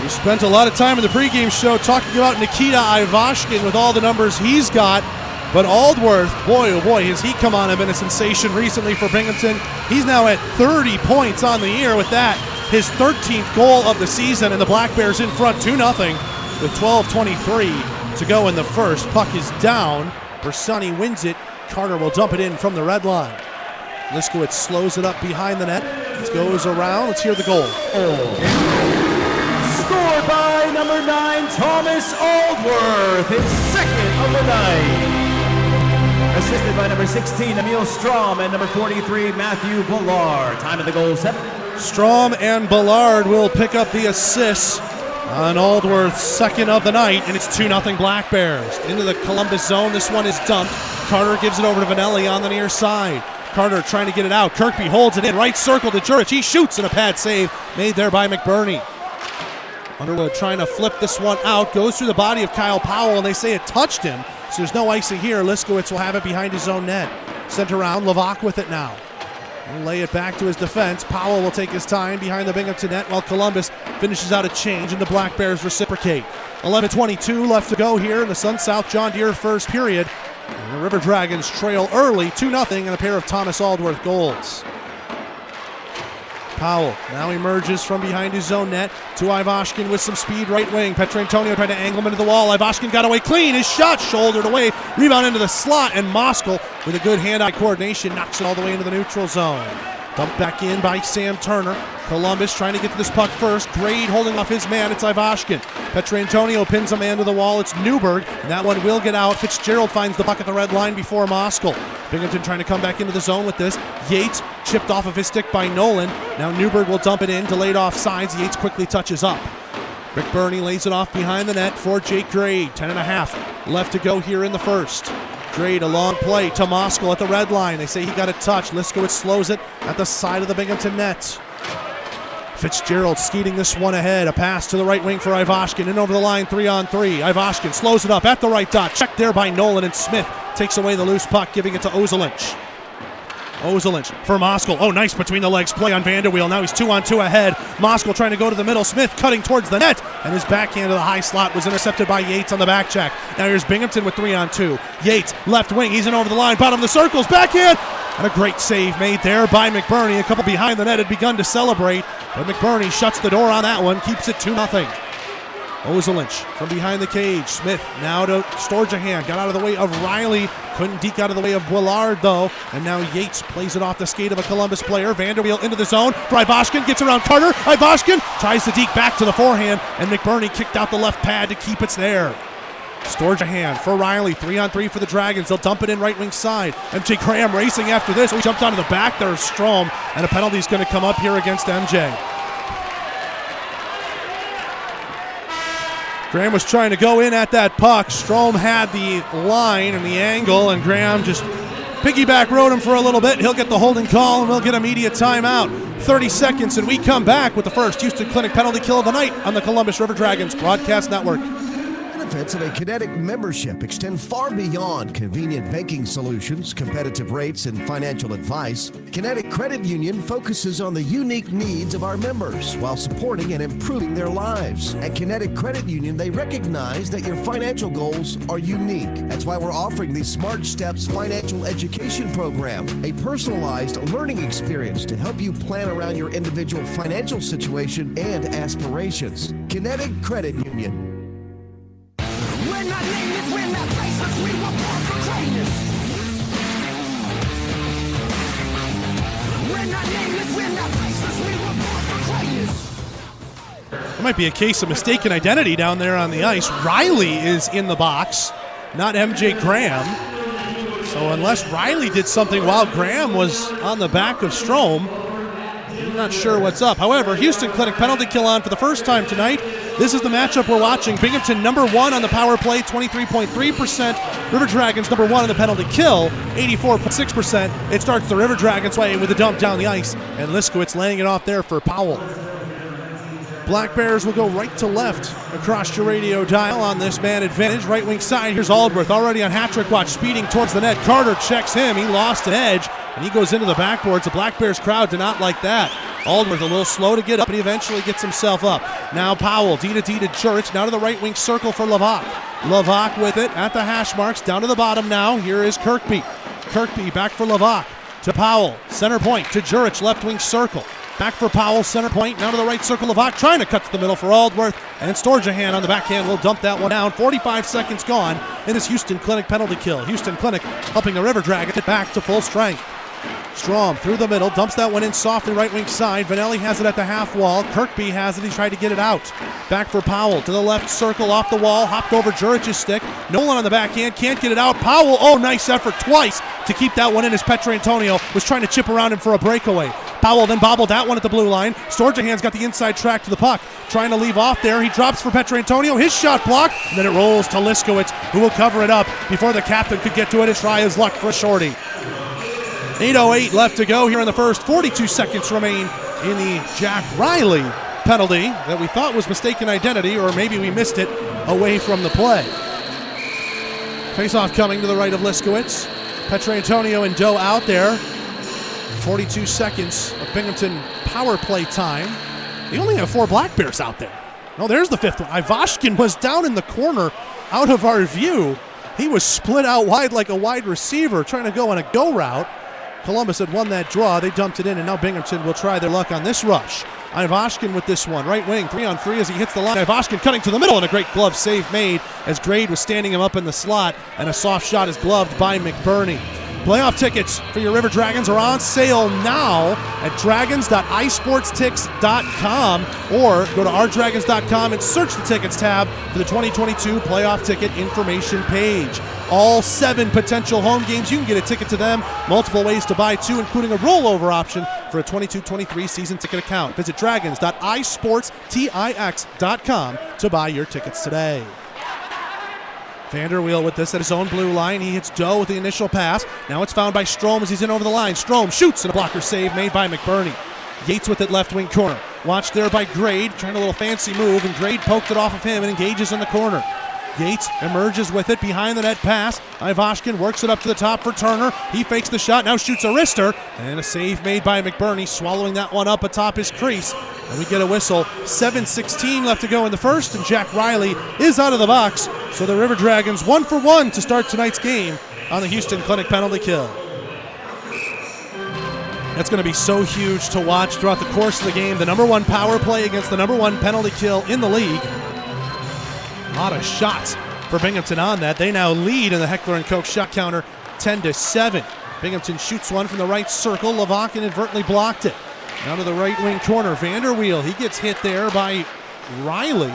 We spent a lot of time in the pregame show talking about Nikita Ivashkin with all the numbers he's got. But Aldworth, boy, oh boy, has he come on and been a sensation recently for Binghamton. He's now at 30 points on the year with that. His 13th goal of the season, and the Black Bears in front 2-0 with 12:23 to go in the first. Puck is down. Bersani wins it. Carter will dump it in from the red line. Liskowitz slows it up behind the net. It goes around. Let's hear the goal. Scored by number 9, Thomas Aldworth, his second of the night. Assisted by number 16, Emil Strom, and number 43, Matthew Bullard. Time of the goal, 7. Strom and Bullard will pick up the assists on Aldworth's second of the night, and it's 2-0 Black Bears. Into the Columbus zone, this one is dumped. Carter gives it over to Vanelli on the near side. Carter trying to get it out. Kirkby holds it in, right circle to Jurich. He shoots, and a pad save made there by McBurney. Underwood trying to flip this one out, goes through the body of Kyle Powell, and they say it touched him, so there's no icing here. Liskowitz will have it behind his own net. Sent around, Levac with it now. He'll lay it back to his defense. Powell will take his time behind the Binghamton net while Columbus finishes out a change and the Black Bears reciprocate. 11:22 left to go here in the Sun South John Deere first period. And the River Dragons trail early 2-0 and a pair of Thomas Aldworth goals. Powell now emerges from behind his own net to Ivashkin with some speed right wing. Petrantonio tried to angle him into the wall. Ivashkin got away clean. His shot shouldered away. Rebound into the slot, and Moskal with a good hand-eye coordination knocks it all the way into the neutral zone. Dumped back in by Sam Turner. Columbus trying to get to this puck first. Grade holding off his man. It's Ivashkin. Petrantonio pins a man to the wall. It's Newberg, and that one will get out. Fitzgerald finds the puck at the red line before Moskal. Binghamton trying to come back into the zone with this. Yates chipped off of his stick by Nolan. Now Newberg will dump it in, delayed off sides. Yates quickly touches up. Rick Burney lays it off behind the net for Jake Grade. 10.5 left to go here in the first. Grade, a long play to Moskal at the red line. They say he got a touch. Liskowitz slows it at the side of the Binghamton net. Fitzgerald skeeting this one ahead. A pass to the right wing for Ivashkin. In over the line, 3-on-3. Ivashkin slows it up at the right dot. Checked there by Nolan, and Smith takes away the loose puck, giving it to Ozelinch. Ozelinch for Moskal. Oh, nice between the legs play on Vanderweel. Now he's 2-on-2 ahead. Moskal trying to go to the middle. Smith cutting towards the net, and his backhand to the high slot was intercepted by Yates on the back check. Now here's Binghamton with 3-on-2. Yates, left wing. He's in over the line. Bottom of the circles. Backhand. And a great save made there by McBurney. A couple behind the net had begun to celebrate, but McBurney shuts the door on that one. Keeps it 2-0. Ozelinch from behind the cage. Smith now to Storjahan. Got out of the way of Riley. Couldn't deke out of the way of Willard, though. And now Yates plays it off the skate of a Columbus player. Vanderweel into the zone for Ivashkin. Gets around Carter. Ivashkin tries to deke back to the forehand, and McBurney kicked out the left pad to keep it there. Storjahan for Riley. 3-on-3 for the Dragons. They'll dump it in right wing side. MJ Graham racing after this. We jumped onto the back there of Strome, and a penalty's going to come up here against MJ. Graham was trying to go in at that puck. Strome had the line and the angle, and Graham just piggyback rode him for a little bit. He'll get the holding call, and we'll get immediate timeout. 30 seconds, and we come back with the first Houston Clinic penalty kill of the night on the Columbus River Dragons Broadcast Network. Benefits of a Kinetic membership extend far beyond convenient banking solutions, competitive rates, and financial advice. Kinetic Credit Union focuses on the unique needs of our members while supporting and improving their lives. At Kinetic Credit Union, they recognize that your financial goals are unique. That's why we're offering the Smart Steps Financial Education Program, a personalized learning experience to help you plan around your individual financial situation and aspirations. Kinetic Credit Union. We're not nameless, we're not faceless, we were born for greatness. We're not nameless, we're not faceless, we were born for greatness. There might be a case of mistaken identity down there on the ice. Riley is in the box, not MJ Graham. So unless Riley did something while Graham was on the back of Strome, I'm not sure what's up. However, Houston Clinic penalty kill on for the first time tonight. This is the matchup we're watching. Binghamton number 1 on the power play, 23.3%. River Dragons number 1 on the penalty kill, 84.6%. It starts the River Dragons way with a dump down the ice, and Liskowitz laying it off there for Powell. Black Bears will go right to left across your radio dial on this man advantage. Right wing side, here's Aldworth already on hat-trick watch, speeding towards the net. Carter checks him. He lost an edge, and he goes into the backboards. The Black Bears crowd did not like that. Aldworth a little slow to get up, but he eventually gets himself up. Now Powell, D to Jurich, now to the right wing circle for Levac. Levac with it at the hash marks, down to the bottom now. Here is Kirkby. Kirkby back for Levac. To Powell, center point to Jurich, left wing circle. Back for Powell, center point, now to the right circle. Levac trying to cut to the middle for Aldworth, and Storjahan on the backhand will dump that one down. 45 seconds gone in this Houston Clinic penalty kill. Houston Clinic helping the River Dragons get back to full strength. Strom through the middle, dumps that one in softly right wing side. Vanelli has it at the half wall. Kirkby has it. He tried to get it out. Back for Powell to the left circle off the wall. Hopped over Jurich's stick. Nolan on the backhand. Can't get it out. Powell, oh, nice effort twice to keep that one in as Petrantonio was trying to chip around him for a breakaway. Powell then bobbled that one at the blue line. Storjahan's got the inside track to the puck. Trying to leave off there. He drops for Petrantonio. His shot blocked. And then it rolls to Liskowitz, who will cover it up before the captain could get to it and try his luck for a shorty. 8:08 left to go here in the first. 42 seconds remain in the Jack Riley penalty that we thought was mistaken identity, or maybe we missed it away from the play. Face-off coming to the right of Liskowitz. Petrantonio and Doe out there. 42 seconds of Binghamton power play time. They only have 4 Black Bears out there. No, there's the 5th one. Ivashkin was down in the corner out of our view. He was split out wide like a wide receiver trying to go on a go route. Columbus had won that draw. They dumped it in, and now Binghamton will try their luck on this rush. Ivashkin with this one. Right wing, 3-on-3 as he hits the line. Ivashkin cutting to the middle, and a great glove save made as Grade was standing him up in the slot, and a soft shot is gloved by McBurney. Playoff tickets for your River Dragons are on sale now at dragons.isportstix.com, or go to rdragons.com and search the tickets tab for the 2022 playoff ticket information page. All 7 potential home games, you can get a ticket to them. Multiple ways to buy 2, including a rollover option for a 22-23 season ticket account. Visit dragons.isportstix.com to buy your tickets today. Vanderweel with this at his own blue line. He hits Doe with the initial pass. Now it's found by Strom as he's in over the line. Strom shoots, and a blocker save made by McBurney. Yates with it left wing corner. Watched there by Grade, trying a little fancy move, and Grade poked it off of him and engages in the corner. Yates emerges with it behind the net pass. Ivashkin works it up to the top for Turner. He fakes the shot, now shoots a wrister, and a save made by McBurney, swallowing that one up atop his crease. And we get a whistle. 7:16 left to go in the first, and Jack Riley is out of the box. So the River Dragons 1 for 1 to start tonight's game on the Houston Clinic penalty kill. That's going to be so huge to watch throughout the course of the game. The number 1 power play against the number 1 penalty kill in the league. A lot of shots for Binghamton on that. They now lead in the Heckler & Koch shot counter 10-7. Binghamton shoots one from the right circle. Levac inadvertently blocked it. Down to the right wing corner. Vanderweel, he gets hit there by Riley.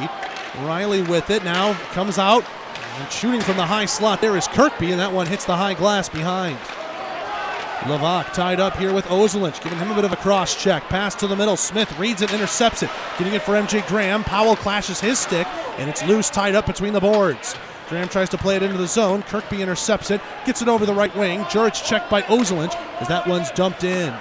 Riley with it now comes out and shooting from the high slot. There is Kirkby, and that one hits the high glass behind. Levac tied up here with Ozelinch, giving him a bit of a cross check. Pass to the middle. Smith reads it, intercepts it. Getting it for MJ Graham. Powell clashes his stick, and it's loose, tied up between the boards. Graham tries to play it into the zone. Kirkby intercepts it, gets it over the right wing. Juric checked by Ozelinch as that one's dumped in.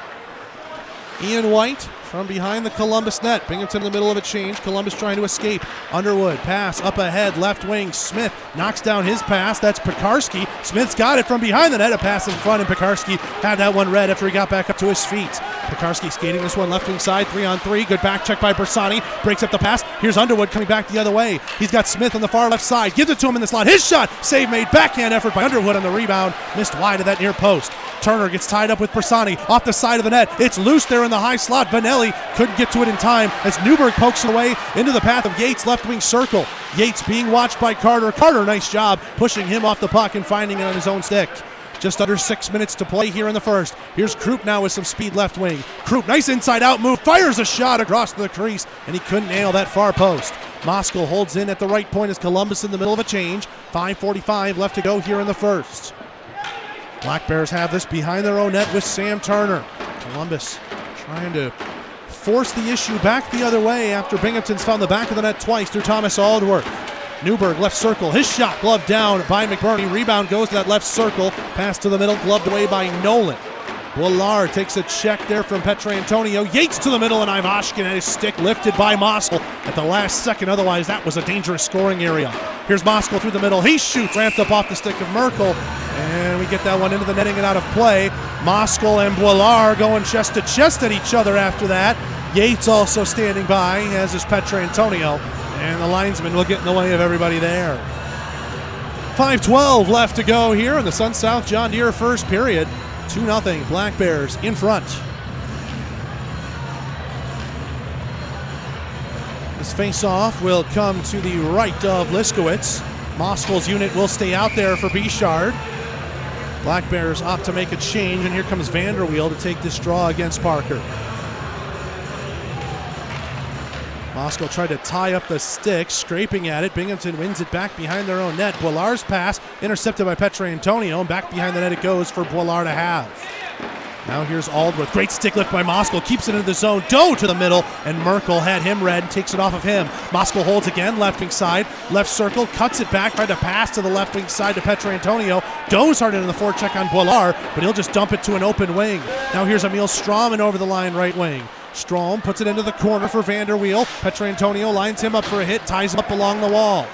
Ian White from behind the Columbus net. Binghamton in the middle of a change. Columbus trying to escape. Underwood, pass up ahead, left wing. Smith knocks down his pass. That's Pekarski. Smith's got it from behind the net. A pass in front, and Pekarski had that one read after he got back up to his feet. Pekarski skating this one left wing side, 3-on-3. Good back check by Bersani. Breaks up the pass. Here's Underwood coming back the other way. He's got Smith on the far left side. Gives it to him in the slot. His shot. Save made. Backhand effort by Underwood on the rebound. Missed wide of that near post. Turner gets tied up with Bersani off the side of the net. It's loose there in the high slot. Vanelli couldn't get to it in time as Newberg pokes it away into the path of Yates, left wing circle. Yates being watched by Carter. Carter, nice job pushing him off the puck and finding it on his own stick. Just under 6 minutes to play here in the first. Here's Krupp now with some speed left wing. Krupp, nice inside out move, fires a shot across the crease, and he couldn't nail that far post. Moskal holds in at the right point as Columbus in the middle of a change. 5:45 left to go here in the first. Black Bears have this behind their own net with Sam Turner. Columbus trying to force the issue back the other way after Binghamton's found the back of the net twice through Thomas Aldworth. Newberg, left circle. His shot gloved down by McBurney. Rebound goes to that left circle. Pass to the middle, gloved away by Nolan. Boilard takes a check there from Petrantonio. Yates to the middle, and Ivashkin at his stick lifted by Moskal at the last second. Otherwise, that was a dangerous scoring area. Here's Moskal through the middle. He shoots, ramped up off the stick of Merkel. And we get that one into the netting and out of play. Moskal and Boilard going chest to chest at each other after that. Yates also standing by, as is Petrantonio. And the linesman will get in the way of everybody there. 5:12 left to go here in the Sun South John Deere first period. 2-0 Black Bears in front. This face-off will come to the right of Liskowitz. Moskal's unit will stay out there for Bichard. Black Bears opt to make a change, and here comes Vanderweel to take this draw against Parker. Moskal tried to tie up the stick, scraping at it. Binghamton wins it back behind their own net. Boilard's pass intercepted by Petrantonio, and back behind the net it goes for Boilard to have. Now here's Aldworth. Great stick lift by Moskal. Keeps it into the zone. Doe to the middle, and Merkel had him red and takes it off of him. Moskal holds again, left wing side. Left circle, cuts it back, tried to pass to the left wing side to Petrantonio. Doe's hard into the forecheck on Boilard, but he'll just dump it to an open wing. Now here's Emil Stroman over the line right wing. Strom puts it into the corner for Vanderweel. Petrantonio lines him up for a hit, ties him up along the wall.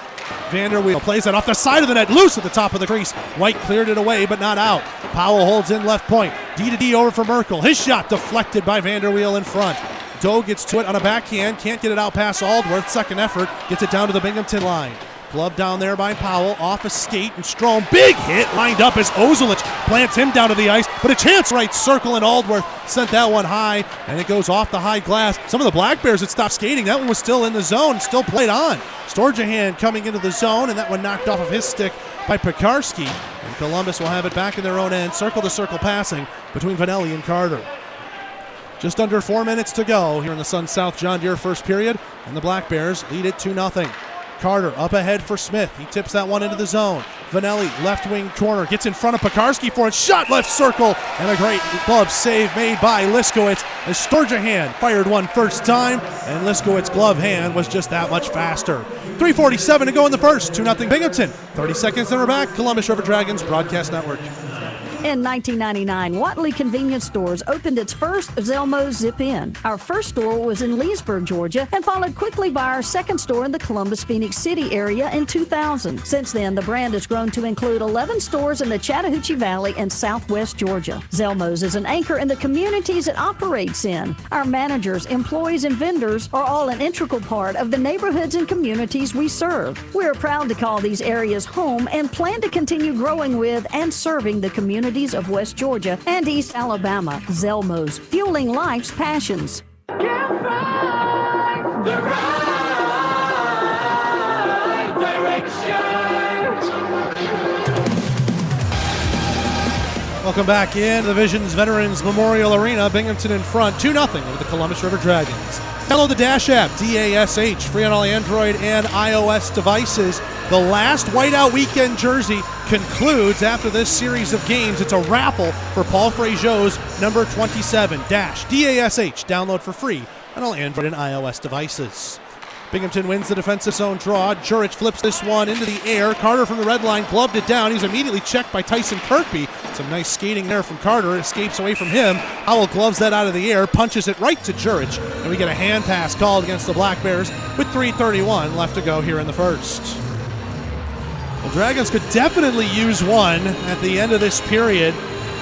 Vanderweel plays that off the side of the net, loose at the top of the crease. White cleared it away, but not out. Powell holds in left point. D to D over for Merkel. His shot deflected by Vanderweel in front. Doe gets to it on a backhand. Can't get it out past Aldworth. Second effort. Gets it down to the Binghamton line. Glove down there by Powell. Off a skate and Strome. Big hit lined up as Ozelich plants him down to the ice. But a chance right circle, and Aldworth sent that one high, and it goes off the high glass. Some of the Black Bears had stopped skating. That one was still in the zone, still played on. Storjahan coming into the zone, and that one knocked off of his stick by Pekarski. And Columbus will have it back in their own end. Circle-to-circle passing between Vanelli and Carter. Just under 4 minutes to go here in the Sun South John Deere first period, and the Black Bears lead it 2-0. Carter up ahead for Smith. He tips that one into the zone. Vanelli, left wing corner, gets in front of Pekarski for it. Shot left circle, and a great glove save made by Liskowitz as Storjahan fired one first time, and Liskowitz's glove hand was just that much faster. 3:47 to go in the first. 2-0 Binghamton. 30 seconds and we're back. Columbus River Dragons Broadcast Network. In 1999, Watley Convenience Stores opened its first Zelmo Zip-In. Our first store was in Leesburg, Georgia, and followed quickly by our second store in the Columbus, Phoenix City area in 2000. Since then, the brand has grown to include 11 stores in the Chattahoochee Valley and Southwest Georgia. Zelmo's is an anchor in the communities it operates in. Our managers, employees, and vendors are all an integral part of the neighborhoods and communities we serve. We are proud to call these areas home and plan to continue growing with and serving the communities of West Georgia and East Alabama. Zelmo's, fueling life's passions. Welcome back in the Visions Veterans Memorial Arena. Binghamton in front, 2-0 over the Columbus River Dragons. Download the Dash app, DASH, free on all Android and iOS devices. The last Whiteout Weekend jersey concludes after this series of games. It's a raffle for Paul Fraziot's number 27, Dash, DASH. Download for free on all Android and iOS devices. Binghamton wins the defensive zone draw. Jurich flips this one into the air. Carter from the red line gloved it down. He's immediately checked by Tyson Kirkby. Some nice skating there from Carter. It escapes away from him. Howell gloves that out of the air, punches it right to Jurich, and we get a hand pass called against the Black Bears with 3:31 left to go here in the first. The Dragons could definitely use one at the end of this period.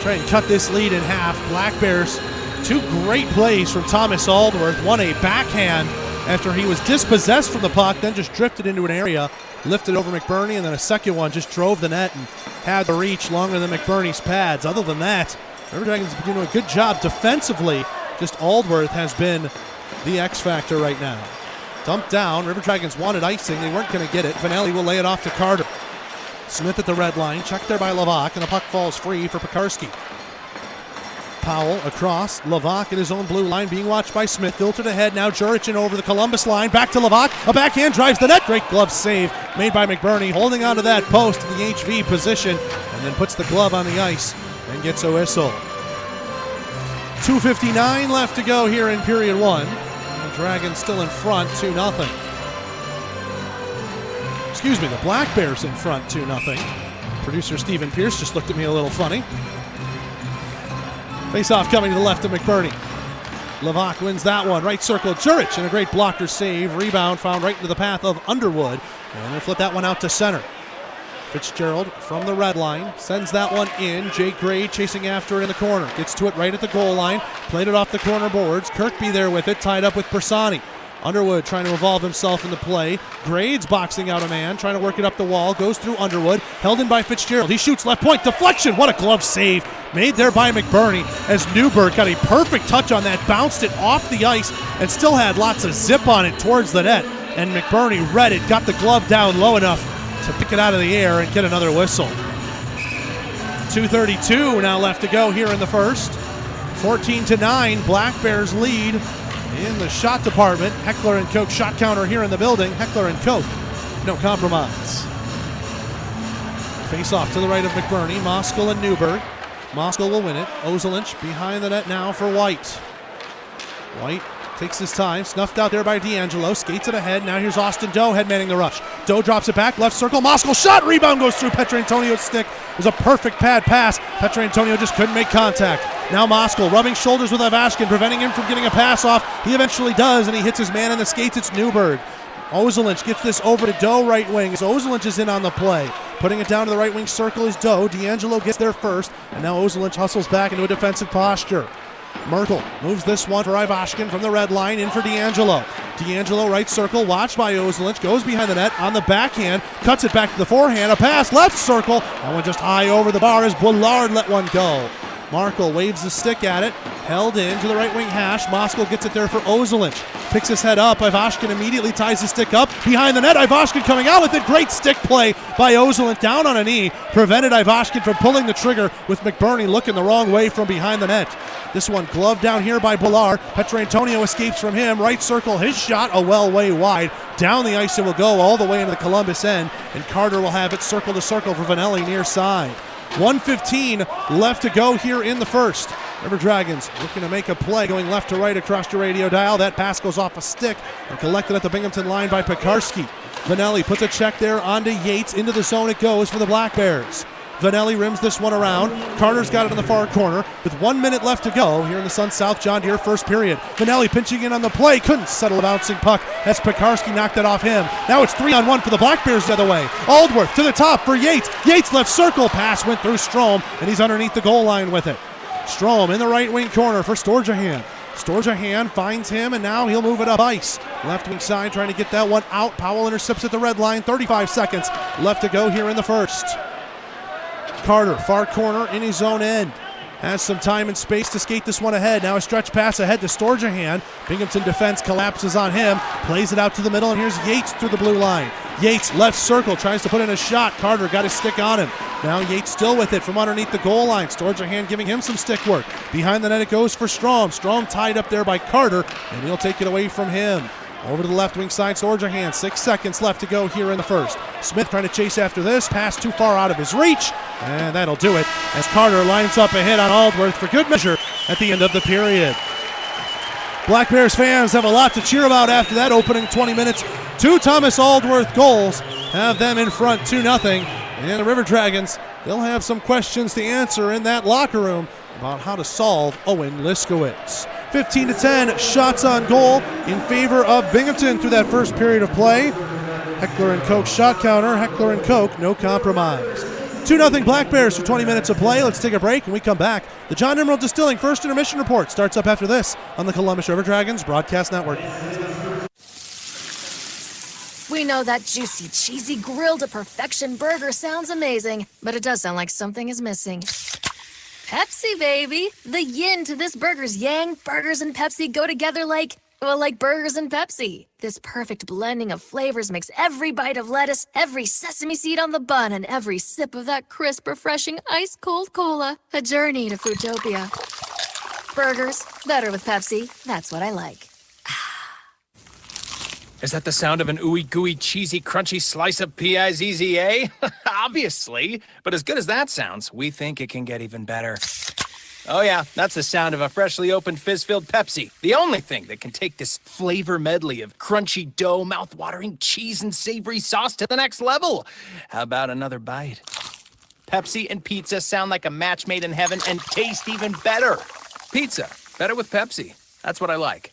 Try and cut this lead in half. Black Bears, two great plays from Thomas Aldworth. One a backhand after he was dispossessed from the puck, then just drifted into an area, lifted over McBurney, and then a second one just drove the net and had the reach longer than McBurney's pads. Other than that, River Dragons have been doing a good job defensively. Just Aldworth has been the X factor right now. Dumped down. River Dragons wanted icing. They weren't going to get it. Vanelli will lay it off to Carter. Smith at the red line. Checked there by Levac, and the puck falls free for Pekarski. Powell across. Levac at his own blue line being watched by Smith. Filtered ahead. Now Jurichin over the Columbus line. Back to Levac. A backhand drives the net. Great glove save made by McBurney. Holding onto that post in the HV position. And then puts the glove on the ice and gets a whistle. 2:59 left to go here in period one. The Dragons still in front, 2-0. Excuse me, the Black Bears in front, 2-0. Producer Stephen Pierce just looked at me a little funny. Face-off coming to the left of McBurney. Levac wins that one. Right circle, Jurich, and a great blocker save. Rebound found right into the path of Underwood. And they flip that one out to center. Fitzgerald from the red line sends that one in. Jake Gray chasing after it in the corner. Gets to it right at the goal line. Played it off the corner boards. Kirkby there with it, tied up with Bersani. Underwood trying to involve himself in the play. Grades boxing out a man, trying to work it up the wall. Goes through Underwood, held in by Fitzgerald. He shoots left point, deflection. What a glove save made there by McBurney as Newberg got a perfect touch on that, bounced it off the ice, and still had lots of zip on it towards the net. And McBurney read it, got the glove down low enough to pick it out of the air and get another whistle. 2:32 now left to go here in the first. 14-9, Black Bears lead in the shot department. Heckler and Koch shot counter here in the building. Heckler and Koch, no compromise. Face off to the right of McBurney. Moskal and Newberg. Moskal will win it. Ozelich behind the net now for White. White takes his time, snuffed out there by D'Angelo, skates it ahead. Now here's Austin Doe headmanning the rush. Doe drops it back, left circle. Moskal shot, rebound goes through Petrantonio's stick. It was a perfect pad pass. Petrantonio just couldn't make contact. Now Moskal rubbing shoulders with Ivashkin, preventing him from getting a pass off. He eventually does, and he hits his man in the skates. It's Newberg. Ozelinch gets this over to Doe right wing as Ozelinch is in on the play. Putting it down to the right wing circle is Doe. D'Angelo gets there first, and now Ozelinch hustles back into a defensive posture. Merkel moves this one for Ivashkin from the red line in for D'Angelo. D'Angelo right circle, watched by Ozelinch, goes behind the net on the backhand, cuts it back to the forehand, a pass left circle, that one just high over the bar as Bullard let one go. Markle waves the stick at it, held in to the right wing hash. Moskal gets it there for Ozelinch. Picks his head up. Ivashkin immediately ties the stick up behind the net. Ivashkin coming out with it. Great stick play by Ozelinch down on a knee. Prevented Ivashkin from pulling the trigger with McBurney looking the wrong way from behind the net. This one gloved down here by Bullard. Petrantonio escapes from him. Right circle, his shot a well way wide. Down the ice it will go all the way into the Columbus end. And Carter will have it circle to circle for Vanelli near side. 1:15 left to go here in the first. River Dragons looking to make a play, going left to right across your radio dial. That pass goes off a stick and collected at the Binghamton line by Pekarsky. Vanelli puts a check there onto Yates. Into the zone it goes for the Black Bears. Vanelli rims this one around. Carter's got it in the far corner with 1 minute left to go here in the Sun South John Deere first period. Vanelli pinching in on the play, couldn't settle a bouncing puck as Pekarsky knocked it off him. Now it's 3-on-1 for the Black Bears the other way. Aldworth to the top for Yates. Yates left circle, pass went through Strome, and he's underneath the goal line with it. Strome in the right wing corner for Storjahan. Storjahan finds him, and now he'll move it up ice. Left wing side trying to get that one out. Powell intercepts at the red line. 35 seconds left to go here in the first. Carter, far corner in his own end. Has some time and space to skate this one ahead. Now a stretch pass ahead to Storjahan. Binghamton defense collapses on him. Plays it out to the middle, and here's Yates through the blue line. Yates, left circle, tries to put in a shot. Carter got his stick on him. Now Yates still with it from underneath the goal line. Storjahan giving him some stick work. Behind the net it goes for Strome. Strome tied up there by Carter, and he'll take it away from him. Over to the left wing side, Storjahan. 6 seconds left to go here in the first. Smith trying to chase after this. Pass too far out of his reach. And that'll do it as Carter lines up a hit on Aldworth for good measure at the end of the period. Black Bears fans have a lot to cheer about after that opening 20 minutes. 2 Thomas Aldworth goals have them in front 2-0. And the River Dragons, they'll have some questions to answer in that locker room about how to solve Owen Liskowitz. 15-10 shots on goal in favor of Binghamton through that first period of play. Heckler & Koch shot counter. Heckler & Koch, no compromise. 2-0 Black Bears for 20 minutes of play. Let's take a break. When we come back, the John Emerald Distilling First Intermission Report starts up after this on the Columbus River Dragons Broadcast Network. We know that juicy, cheesy, grilled to perfection burger sounds amazing, but it does sound like something is missing. Pepsi, baby! The yin to this burger's yang. Burgers and Pepsi go together like burgers and Pepsi. This perfect blending of flavors makes every bite of lettuce, every sesame seed on the bun, and every sip of that crisp, refreshing, ice-cold cola a journey to Foodtopia. Burgers, better with Pepsi. That's what I like. Is that the sound of an ooey gooey cheesy crunchy slice of P-I-Z-Z-A? Obviously, but as good as that sounds, we think it can get even better. Oh yeah, that's the sound of a freshly opened fizz-filled Pepsi. The only thing that can take this flavor medley of crunchy dough, mouth-watering cheese, and savory sauce to the next level. How about another bite? Pepsi and pizza sound like a match made in heaven and taste even better. Pizza, better with Pepsi. That's what I like.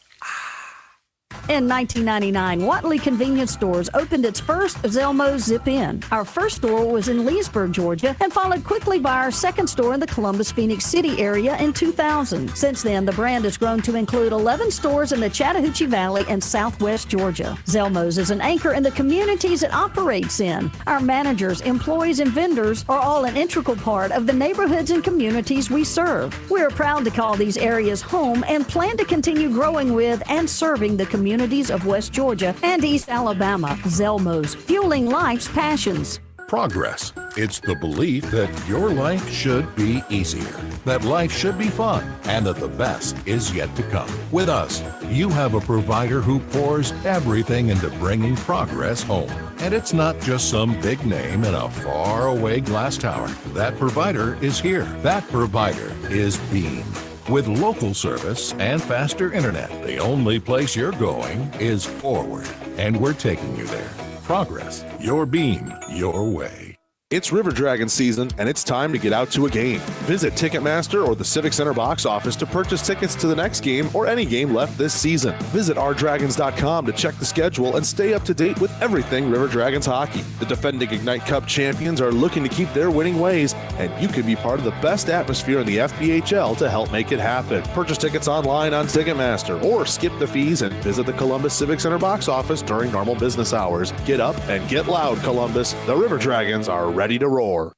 In 1999, Watley Convenience Stores opened its first Zelmo Zip-In. Our first store was in Leesburg, Georgia, and followed quickly by our second store in the Columbus, Phoenix City area in 2000. Since then, the brand has grown to include 11 stores in the Chattahoochee Valley and Southwest Georgia. Zelmo's is an anchor in the communities it operates in. Our managers, employees, and vendors are all an integral part of the neighborhoods and communities we serve. We are proud to call these areas home and plan to continue growing with and serving the communities of West Georgia and East Alabama. Zelmo's, fueling life's passions. Progress. It's the belief that your life should be easier, that life should be fun, and that the best is yet to come. With us, you have a provider who pours everything into bringing progress home. And it's not just some big name in a faraway glass tower. That provider is here. That provider is Beam. With local service and faster internet, the only place you're going is forward. And we're taking you there. Progress, your Beam, your way. It's River Dragon season, and it's time to get out to a game. Visit Ticketmaster or the Civic Center box office to purchase tickets to the next game or any game left this season. Visit rdragons.com to check the schedule and stay up to date with everything River Dragons hockey. The defending Ignite Cup champions are looking to keep their winning ways, and you can be part of the best atmosphere in the FPHL to help make it happen. Purchase tickets online on Ticketmaster or skip the fees and visit the Columbus Civic Center box office during normal business hours. Get up and get loud, Columbus. The River Dragons are ready to roar.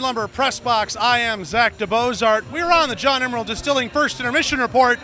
Lumber Press Box. I am Zach DeBozart. We are on the John Emerald Distilling First Intermission Report.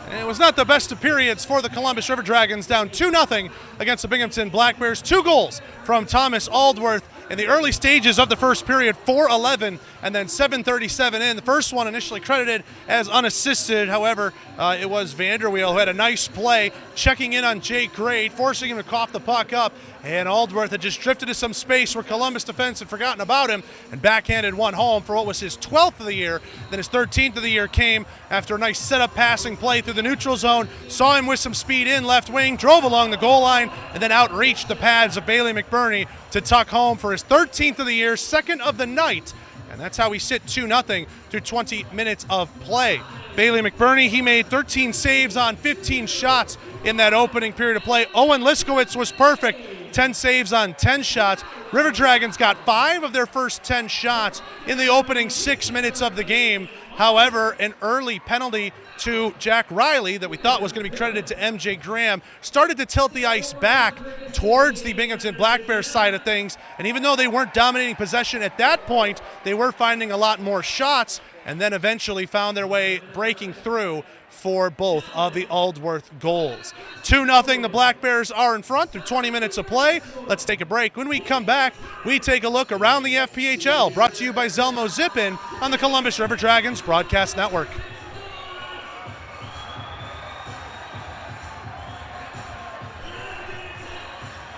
And it was not the best of periods for the Columbus River Dragons, down 2-0 against the Binghamton Black Bears. 2 goals from Thomas Aldworth in the early stages of the first period, 4:11 and then 7:37 in. The first one initially credited as unassisted. However, it was Vanderweel who had a nice play, checking in on Jake Gray, forcing him to cough the puck up. And Aldworth had just drifted to some space where Columbus defense had forgotten about him and backhanded one home for what was his 12th of the year. Then his 13th of the year came after a nice setup passing play through the neutral zone. Saw him with some speed in left wing, drove along the goal line, and then outreached the pads of Bailey McBurney to tuck home for his 13th of the year, second of the night. And that's how we sit 2-0 through 20 minutes of play. Bailey McBurney, he made 13 saves on 15 shots in that opening period of play. Owen Liskowitz was perfect, 10 saves on 10 shots. River Dragons got 5 of their first 10 shots in the opening 6 minutes of the game. However, an early penalty to Jack Riley that we thought was going to be credited to MJ Graham started to tilt the ice back towards the Binghamton Black Bears side of things. And even though they weren't dominating possession at that point, they were finding a lot more shots and then eventually found their way breaking through for both of the Aldworth goals. 2-0, the Black Bears are in front through 20 minutes of play. Let's take a break. When we come back, we take a look around the FPHL, brought to you by Zelmo Zip-In on the Columbus River Dragons Broadcast Network.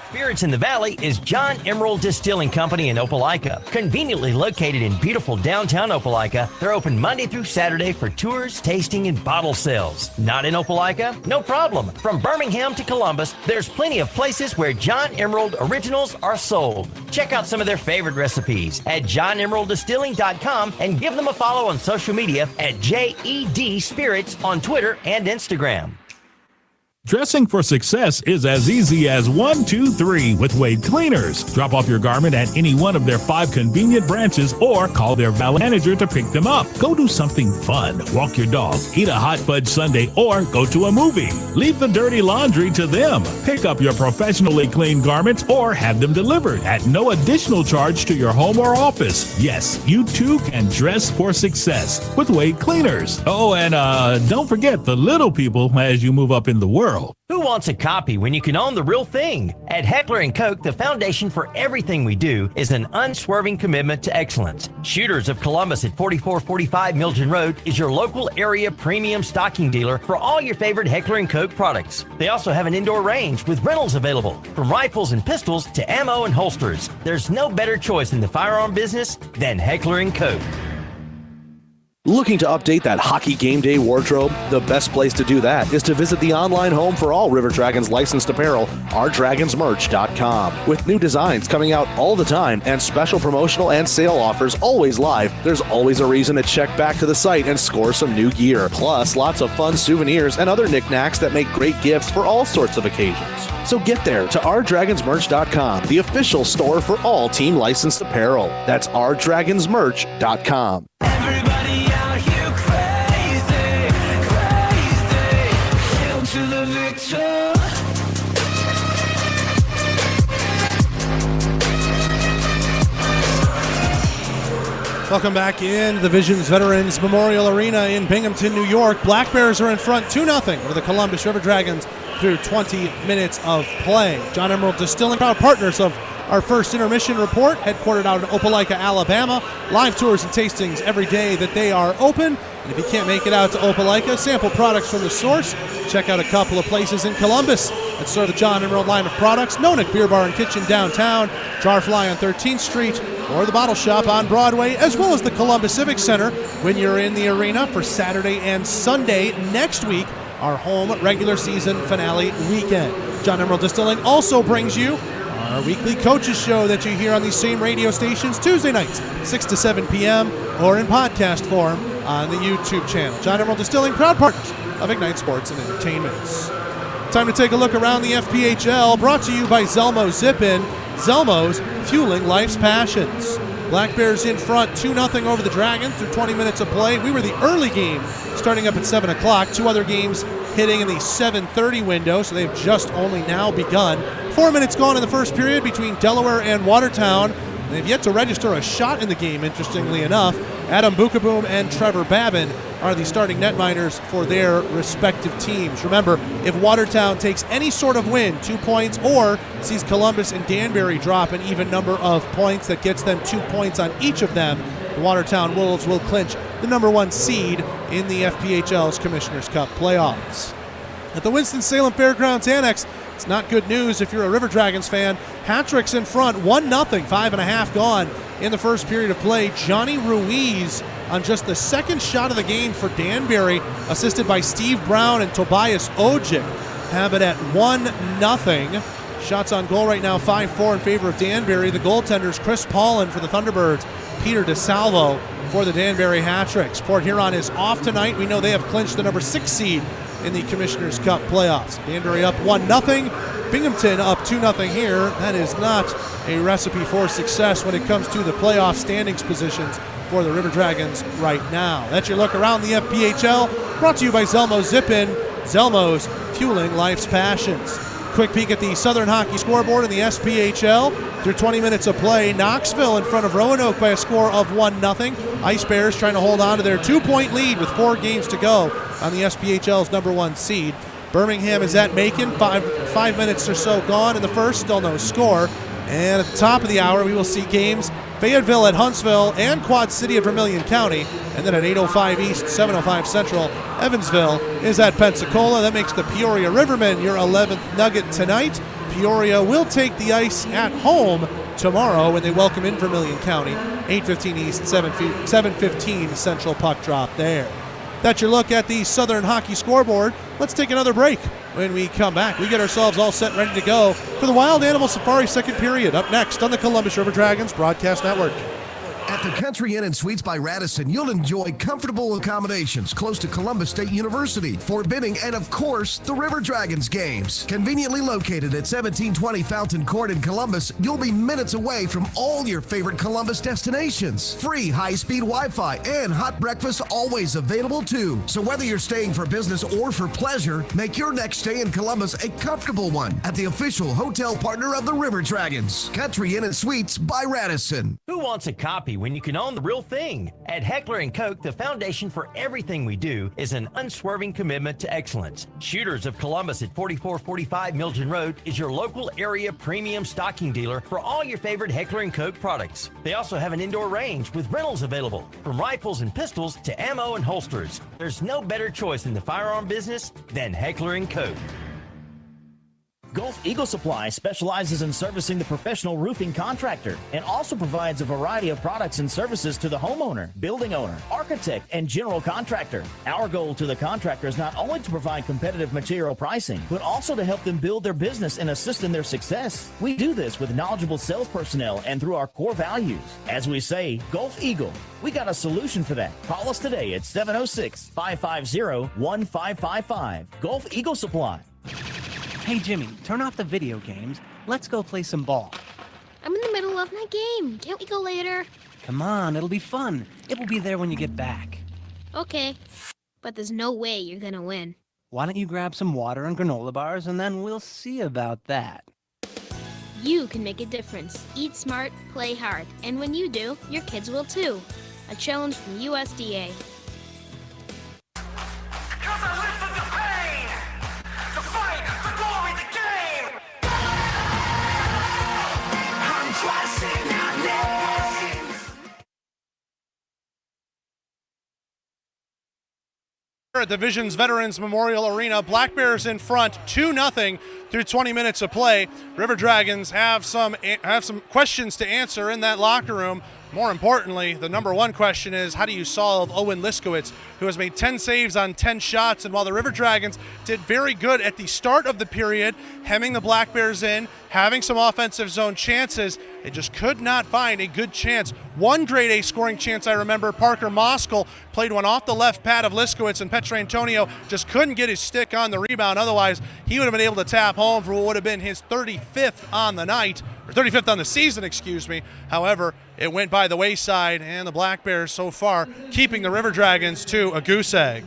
Spirits in the Valley is John Emerald Distilling Company in Opelika. Conveniently located in beautiful downtown Opelika, they're open Monday through Saturday for tours, tasting, and bottle sales. Not in Opelika? No problem. From Birmingham to Columbus, there's plenty of places where John Emerald originals are sold. Check out some of their favorite recipes at johnemeralddistilling.com and give them a follow on social media at JED Spirits on Twitter and Instagram. Dressing for success is as easy as 1, 2, 3 with Wade Cleaners. Drop off your garment at any one of their 5 convenient branches or call their valet manager to pick them up. Go do something fun. Walk your dog, eat a hot fudge sundae, or go to a movie. Leave the dirty laundry to them. Pick up your professionally cleaned garments or have them delivered at no additional charge to your home or office. Yes, you too can dress for success with Wade Cleaners. Oh, and don't forget the little people as you move up in the world. Who wants a copy when you can own the real thing? At Heckler & Koch, the foundation for everything we do is an unswerving commitment to excellence. Shooters of Columbus at 4445 Milton Road is your local area premium stocking dealer for all your favorite Heckler & Koch products. They also have an indoor range with rentals available, from rifles and pistols to ammo and holsters. There's no better choice in the firearm business than Heckler & Koch. Looking to update that hockey game day wardrobe? The best place to do that is to visit the online home for all River Dragons licensed apparel, rdragonsmerch.com. With new designs coming out all the time and special promotional and sale offers always live, there's always a reason to check back to the site and score some new gear. Plus, lots of fun souvenirs and other knickknacks that make great gifts for all sorts of occasions. So get there to rdragonsmerch.com, the official store for all team licensed apparel. That's rdragonsmerch.com. Everybody out here crazy, crazy. Hail to the victor. Welcome back in the Visions Veterans Memorial Arena in Binghamton, New York. Black Bears are in front 2-0 over the Columbus River Dragons through 20 minutes of play. John Emerald Distilling, proud partners of our first intermission report, headquartered out in Opelika, Alabama. Live tours and tastings every day that they are open. And if you can't make it out to Opelika, sample products from the source. Check out a couple of places in Columbus that serve the John Emerald line of products, Nonick Beer Bar and Kitchen downtown, Jarfly on 13th Street, or the Bottle Shop on Broadway, as well as the Columbus Civic Center when you're in the arena for Saturday and Sunday next week, our home regular season finale weekend. John Emerald Distilling also brings you our weekly coaches show that you hear on these same radio stations Tuesday nights, 6 to 7 p.m., or in podcast form on the YouTube channel. John Emerald Distilling, proud partners of Ignite Sports and Entertainment. Time to take a look around the FPHL, brought to you by Zelmo Zip-In. Zelmo's, fueling life's passions. Black Bears in front, 2-0 over the Dragons through 20 minutes of play. We were the early game, starting up at 7 o'clock. Two other games hitting in the 7:30 window, so they've just only now begun. 4 minutes gone in the first period between Delaware and Watertown. They've yet to register a shot in the game, interestingly enough. Adam Bukaboom and Trevor Babin are the starting netminders for their respective teams. Remember, if Watertown takes any sort of win, 2 points, or sees Columbus and Danbury drop an even number of points that gets them 2 points on each of them, the Watertown Wolves will clinch the number 1 seed in the FPHL's Commissioner's Cup playoffs. At the Winston-Salem Fairgrounds Annex, it's not good news if you're a River Dragons fan. Hat-tricks in front, 1-0, 5.5 gone in the first period of play. Johnny Ruiz on just the second shot of the game for Danbury, assisted by Steve Brown and Tobias Ojic, have it at 1-0. Shots on goal right now, 5-4 in favor of Danbury. The goaltenders, Chris Paulin for the Thunderbirds, Peter DeSalvo for the Danbury Hat-tricks. Port Huron is off tonight. We know they have clinched the number 6 seed in the Commissioner's Cup playoffs. Danbury up 1-0. Binghamton up 2-0 here. That is not a recipe for success when it comes to the playoff standings positions for the River Dragons right now. That's your look around the FPHL, brought to you by Zelmo Zip-In. Zelmo's, fueling life's passions. Quick peek at the Southern Hockey scoreboard in the SPHL. Through 20 minutes of play, Knoxville in front of Roanoke by a score of 1-0. Ice Bears trying to hold on to their 2-point lead with 4 games to go on the SPHL's number 1 seed. Birmingham is at Macon, five minutes or so gone in the first, still no score. And at the top of the hour, we will see games Fayetteville at Huntsville and Quad City at Vermilion County. And then at 8:05 East, 7:05 Central, Evansville is at Pensacola. That makes the Peoria Rivermen your 11th Nugget tonight. Peoria will take the ice at home tomorrow when they welcome in Vermilion County. 8:15 East, 7:15 Central puck drop there. That's your look at the Southern Hockey scoreboard. Let's take another break. When we come back, we get ourselves all set, ready to go for the Wild Animal Safari second period. Up next on the Columbus River Dragons Broadcast Network. At the Country Inn and Suites by Radisson, you'll enjoy comfortable accommodations close to Columbus State University, Fort Benning, and of course, the River Dragons games. Conveniently located at 1720 Fountain Court in Columbus, you'll be minutes away from all your favorite Columbus destinations. Free high-speed Wi-Fi and hot breakfast always available too. So whether you're staying for business or for pleasure, make your next stay in Columbus a comfortable one at the official hotel partner of the River Dragons, Country Inn and Suites by Radisson. Who wants a copy when you can own the real thing? At Heckler & Koch, the foundation for everything we do is an unswerving commitment to excellence. Shooters of Columbus at 4445 Milton Road is your local area premium stocking dealer for all your favorite Heckler & Koch products. They also have an indoor range with rentals available, from rifles and pistols to ammo and holsters. There's no better choice in the firearm business than Heckler & Koch. Gulf Eagle Supply specializes in servicing the professional roofing contractor and also provides a variety of products and services to the homeowner, building owner, architect, and general contractor. Our goal to the contractor is not only to provide competitive material pricing, but also to help them build their business and assist in their success. We do this with knowledgeable sales personnel and through our core values. As we say, Gulf Eagle, we got a solution for that. Call us today at 706-550-1555. Gulf Eagle Supply. Hey, Jimmy, turn off the video games. Let's go play some ball. I'm in the middle of my game. Can't we go later? Come on, it'll be fun. It will be there when you get back. Okay, but there's no way you're gonna win. Why don't you grab some water and granola bars, and then we'll see about that. You can make a difference. Eat smart, play hard. And when you do, your kids will too. A challenge from USDA. At the Visions Veterans Memorial Arena, Black Bears in front 2-0 through 20 minutes of play. River Dragons have some questions to answer in that locker room. More importantly, the number one question is, how do you solve Owen Liskowitz, who has made 10 saves on 10 shots? And while the River Dragons did very good at the start of the period, hemming the Black Bears in, having some offensive zone chances, they just could not find a good chance. One grade A scoring chance I remember, Parker Moskal played one off the left pad of Liskowitz, and Petrantonio just couldn't get his stick on the rebound. Otherwise, he would have been able to tap home for what would have been his 35th on the night, or 35th on the season, excuse me. However, it went by the wayside, and the Black Bears so far keeping the River Dragons to a goose egg.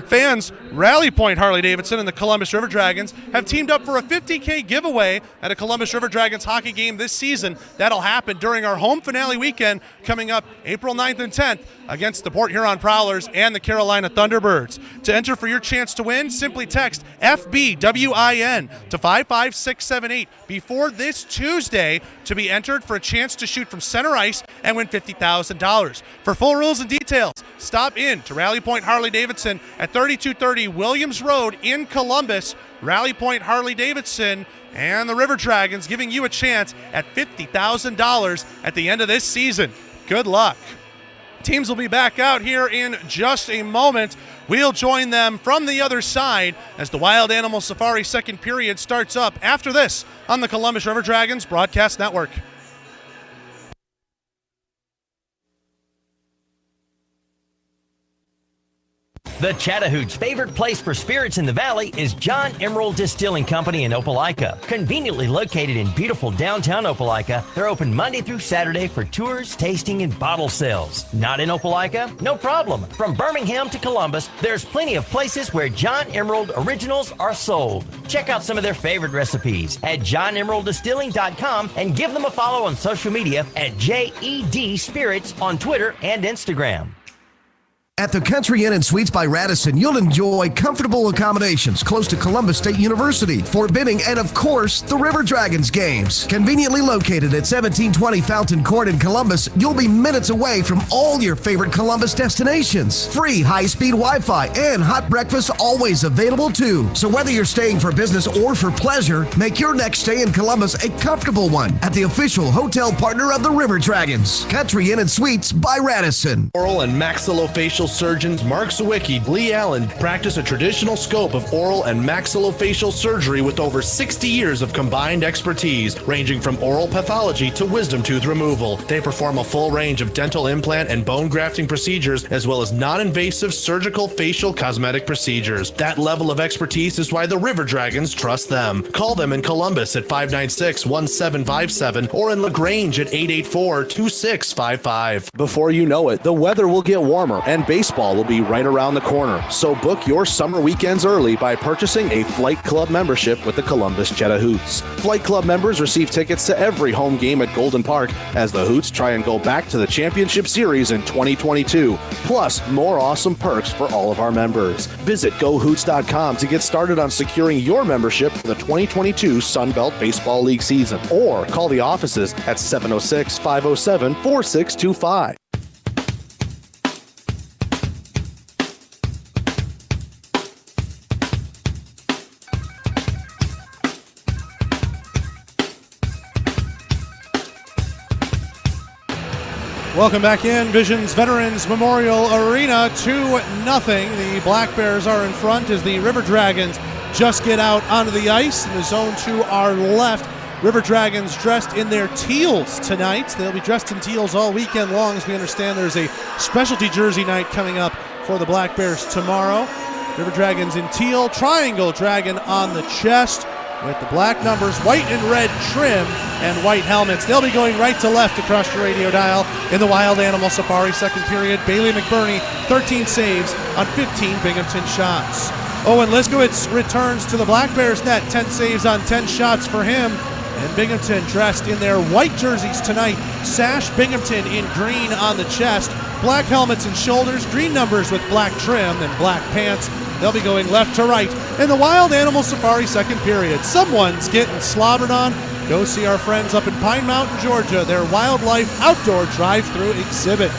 Fans, Rally Point Harley-Davidson and the Columbus River Dragons have teamed up for a $50K giveaway at a Columbus River Dragons hockey game this season. That'll happen during our home finale weekend coming up April 9th and 10th against the Port Huron Prowlers and the Carolina Thunderbirds. To enter for your chance to win, simply text FBWIN to 55678 before this Tuesday to be entered for a chance to shoot from center ice and win $50,000. For full rules and details, stop in to Rally Point Harley-Davidson at 3230 Williams Road in Columbus. Rally Point Harley-Davidson and the River Dragons giving you a chance at $50,000 at the end of this season. Good luck. Teams will be back out here in just a moment. We'll join them from the other side as the Wild Animal Safari second period starts up after this on the Columbus River Dragons Broadcast Network. The Chattahooch's favorite place for spirits in the valley is John Emerald Distilling Company in Opelika. Conveniently located in beautiful downtown Opelika, they're open Monday through Saturday for tours, tasting, and bottle sales. Not in Opelika? No problem. From Birmingham to Columbus, there's plenty of places where John Emerald originals are sold. Check out some of their favorite recipes at johnemeralddistilling.com and give them a follow on social media at JED Spirits on Twitter and Instagram. At the Country Inn and Suites by Radisson, you'll enjoy comfortable accommodations close to Columbus State University, Fort Benning, and of course, the River Dragons games. Conveniently located at 1720 Fountain Court in Columbus, you'll be minutes away from all your favorite Columbus destinations. Free high-speed Wi-Fi and hot breakfast always available too. So whether you're staying for business or for pleasure, make your next stay in Columbus a comfortable one at the official hotel partner of the River Dragons, Country Inn and Suites by Radisson. Oral and maxillofacial surgeons Mark Sawicki, Lee Allen practice a traditional scope of oral and maxillofacial surgery with over 60 years of combined expertise, ranging from oral pathology to wisdom tooth removal. They perform a full range of dental implant and bone grafting procedures, as well as non-invasive surgical facial cosmetic procedures. That level of expertise is why the River Dragons trust them. Call them in Columbus at 596-1757 or in LaGrange at 884-2655. Before you know it, the weather will get warmer and baseball will be right around the corner. So book your summer weekends early by purchasing a Flight Club membership with the Columbus Chattahoots. Flight Club members receive tickets to every home game at Golden Park as the Hoots try and go back to the championship series in 2022. Plus, more awesome perks for all of our members. Visit GoHoots.com to get started on securing your membership for the 2022 Sun Belt Baseball League season, or call the offices at 706-507-4625. Welcome back in Visions Veterans Memorial Arena, 2-0. The Black Bears are in front as the River Dragons just get out onto the ice in the zone to our left. River Dragons dressed in their teals tonight. They'll be dressed in teals all weekend long, as we understand there's a specialty jersey night coming up for the Black Bears tomorrow. River Dragons in teal, triangle dragon on the chest, with the black numbers, white and red trim, and white helmets. They'll be going right to left across your radio dial in the Wild Animal Safari second period. Bailey McBurney, 13 saves on 15 Binghamton shots. Owen Liskowitz returns to the Black Bears net, 10 saves on 10 shots for him. And Binghamton dressed in their white jerseys tonight. Sash Binghamton in green on the chest, black helmets and shoulders, green numbers with black trim and black pants. They'll be going left to right in the Wild Animal Safari second period. Someone's getting slobbered on. Go see our friends up in Pine Mountain, Georgia, their wildlife outdoor drive-through exhibit.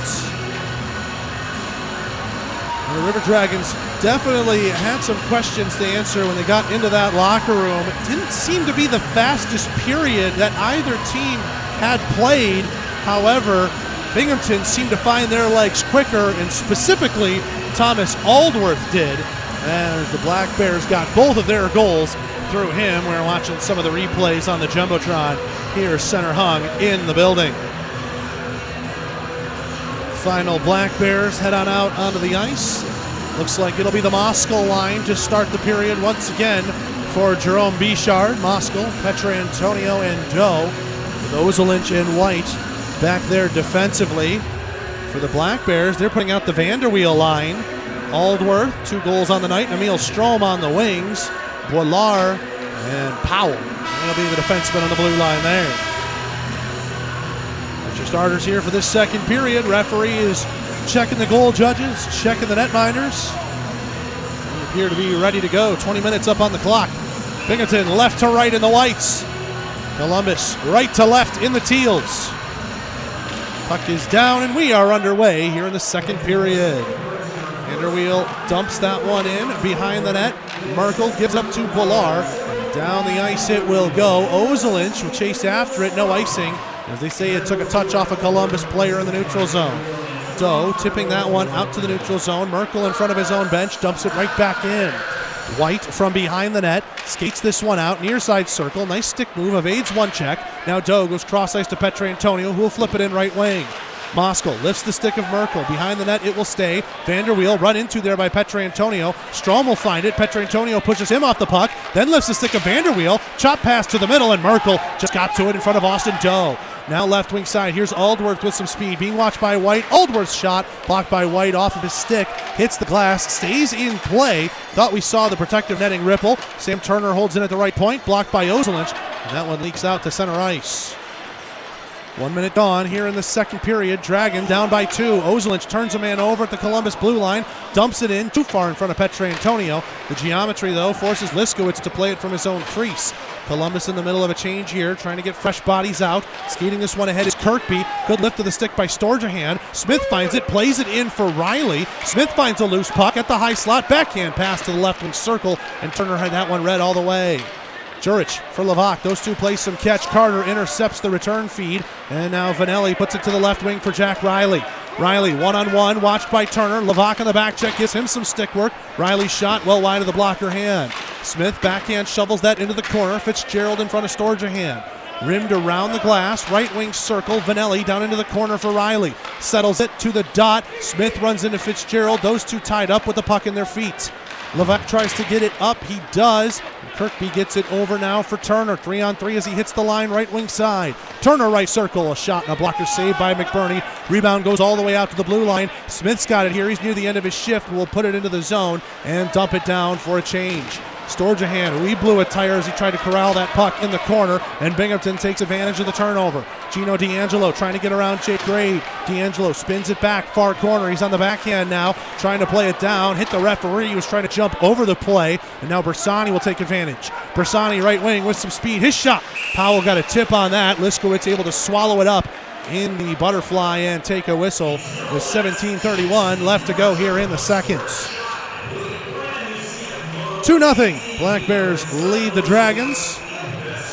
The River Dragons definitely had some questions to answer when they got into that locker room. It didn't seem to be the fastest period that either team had played. However, Binghamton seemed to find their legs quicker, and specifically Thomas Aldworth did, as the Black Bears got both of their goals through him. We're watching some of the replays on the Jumbotron here, center hung in the building. Final Black Bears head on out onto the ice. Looks like it'll be the Moskal line to start the period once again for Jerome Bichard. Moskal, Petrantonio, and Doe, with Ozelinch and White back there defensively. For the Black Bears, they're putting out the Vanderweel line. Aldworth, 2 goals on the night. Emil Strom on the wings. Boilar and Powell. That'll be the defenseman on the blue line there. There's your starters here for this second period. Referee is checking the goal judges, checking the netminders. They appear to be ready to go. 20 minutes up on the clock. Binghamton left to right in the whites. Columbus right to left in the teals. Puck is down, and we are underway here in the second period. Vanderweel dumps that one in behind the net. Merkel gives up to Boilar. Down the ice it will go. Ozelinch will chase after it. No icing. As they say, it took a touch off a Columbus player in the neutral zone. Doe tipping that one out to the neutral zone. Merkel in front of his own bench dumps it right back in. White from behind the net skates this one out, near side circle. Nice stick move, evades one check. Now Doe goes cross ice to Petrantonio, who will flip it in right wing. Moskal lifts the stick of Merkel. Behind the net, it will stay. Vanderweel run into there by Petrantonio. Strom will find it. Petrantonio pushes him off the puck, then lifts the stick of Vanderweel. Chop pass to the middle, and Merkel just got to it in front of Austin Doe. Now left wing side. Here's Aldworth with some speed. Being watched by White. Aldworth's shot blocked by White off of his stick. Hits the glass. Stays in play. Thought we saw the protective netting ripple. Sam Turner holds in at the right point. Blocked by Ozelinch. And that one leaks out to center ice. 1 minute gone here in the second period. Dragon down by 2. Ozelinch turns a man over at the Columbus blue line. Dumps it in too far in front of Petrantonio. The geometry, though, forces Liskowitz to play it from his own crease. Columbus in the middle of a change here, trying to get fresh bodies out. Skating this one ahead is Kirkby. Good lift of the stick by Storjahan. Smith finds it, plays it in for Riley. Smith finds a loose puck at the high slot. Backhand pass to the left wing circle, and Turner had that one read all the way. Jurich for Levac. Those two play some catch. Carter intercepts the return feed. And now Vanelli puts it to the left wing for Jack Riley. Riley one-on-one, watched by Turner. Levac on the back check gives him some stick work. Riley's shot well wide of the blocker hand. Smith backhand shovels that into the corner. Fitzgerald in front of Storjahan. Rimmed around the glass, right wing circle. Vanelli down into the corner for Riley. Settles it to the dot. Smith runs into Fitzgerald. Those two tied up with the puck in their feet. Levac tries to get it up. He does. Kirkby gets it over now for Turner. 3-on-3 as he hits the line right wing side. Turner right circle. A shot and a blocker saved by McBurney. Rebound goes all the way out to the blue line. Smith's got it here. He's near the end of his shift. Will put it into the zone and dump it down for a change. Storjahan re-blew a tire as he tried to corral that puck in the corner, and Binghamton takes advantage of the turnover. Gino D'Angelo trying to get around Jake Grade. D'Angelo spins it back, far corner. He's on the backhand now, trying to play it down. Hit the referee. He was trying to jump over the play, and now Bersani will take advantage. Bersani right wing with some speed. His shot. Powell got a tip on that. Liskowitz able to swallow it up in the butterfly and take a whistle with 17:31 left to go here in the second. 2-0. Black Bears lead the Dragons.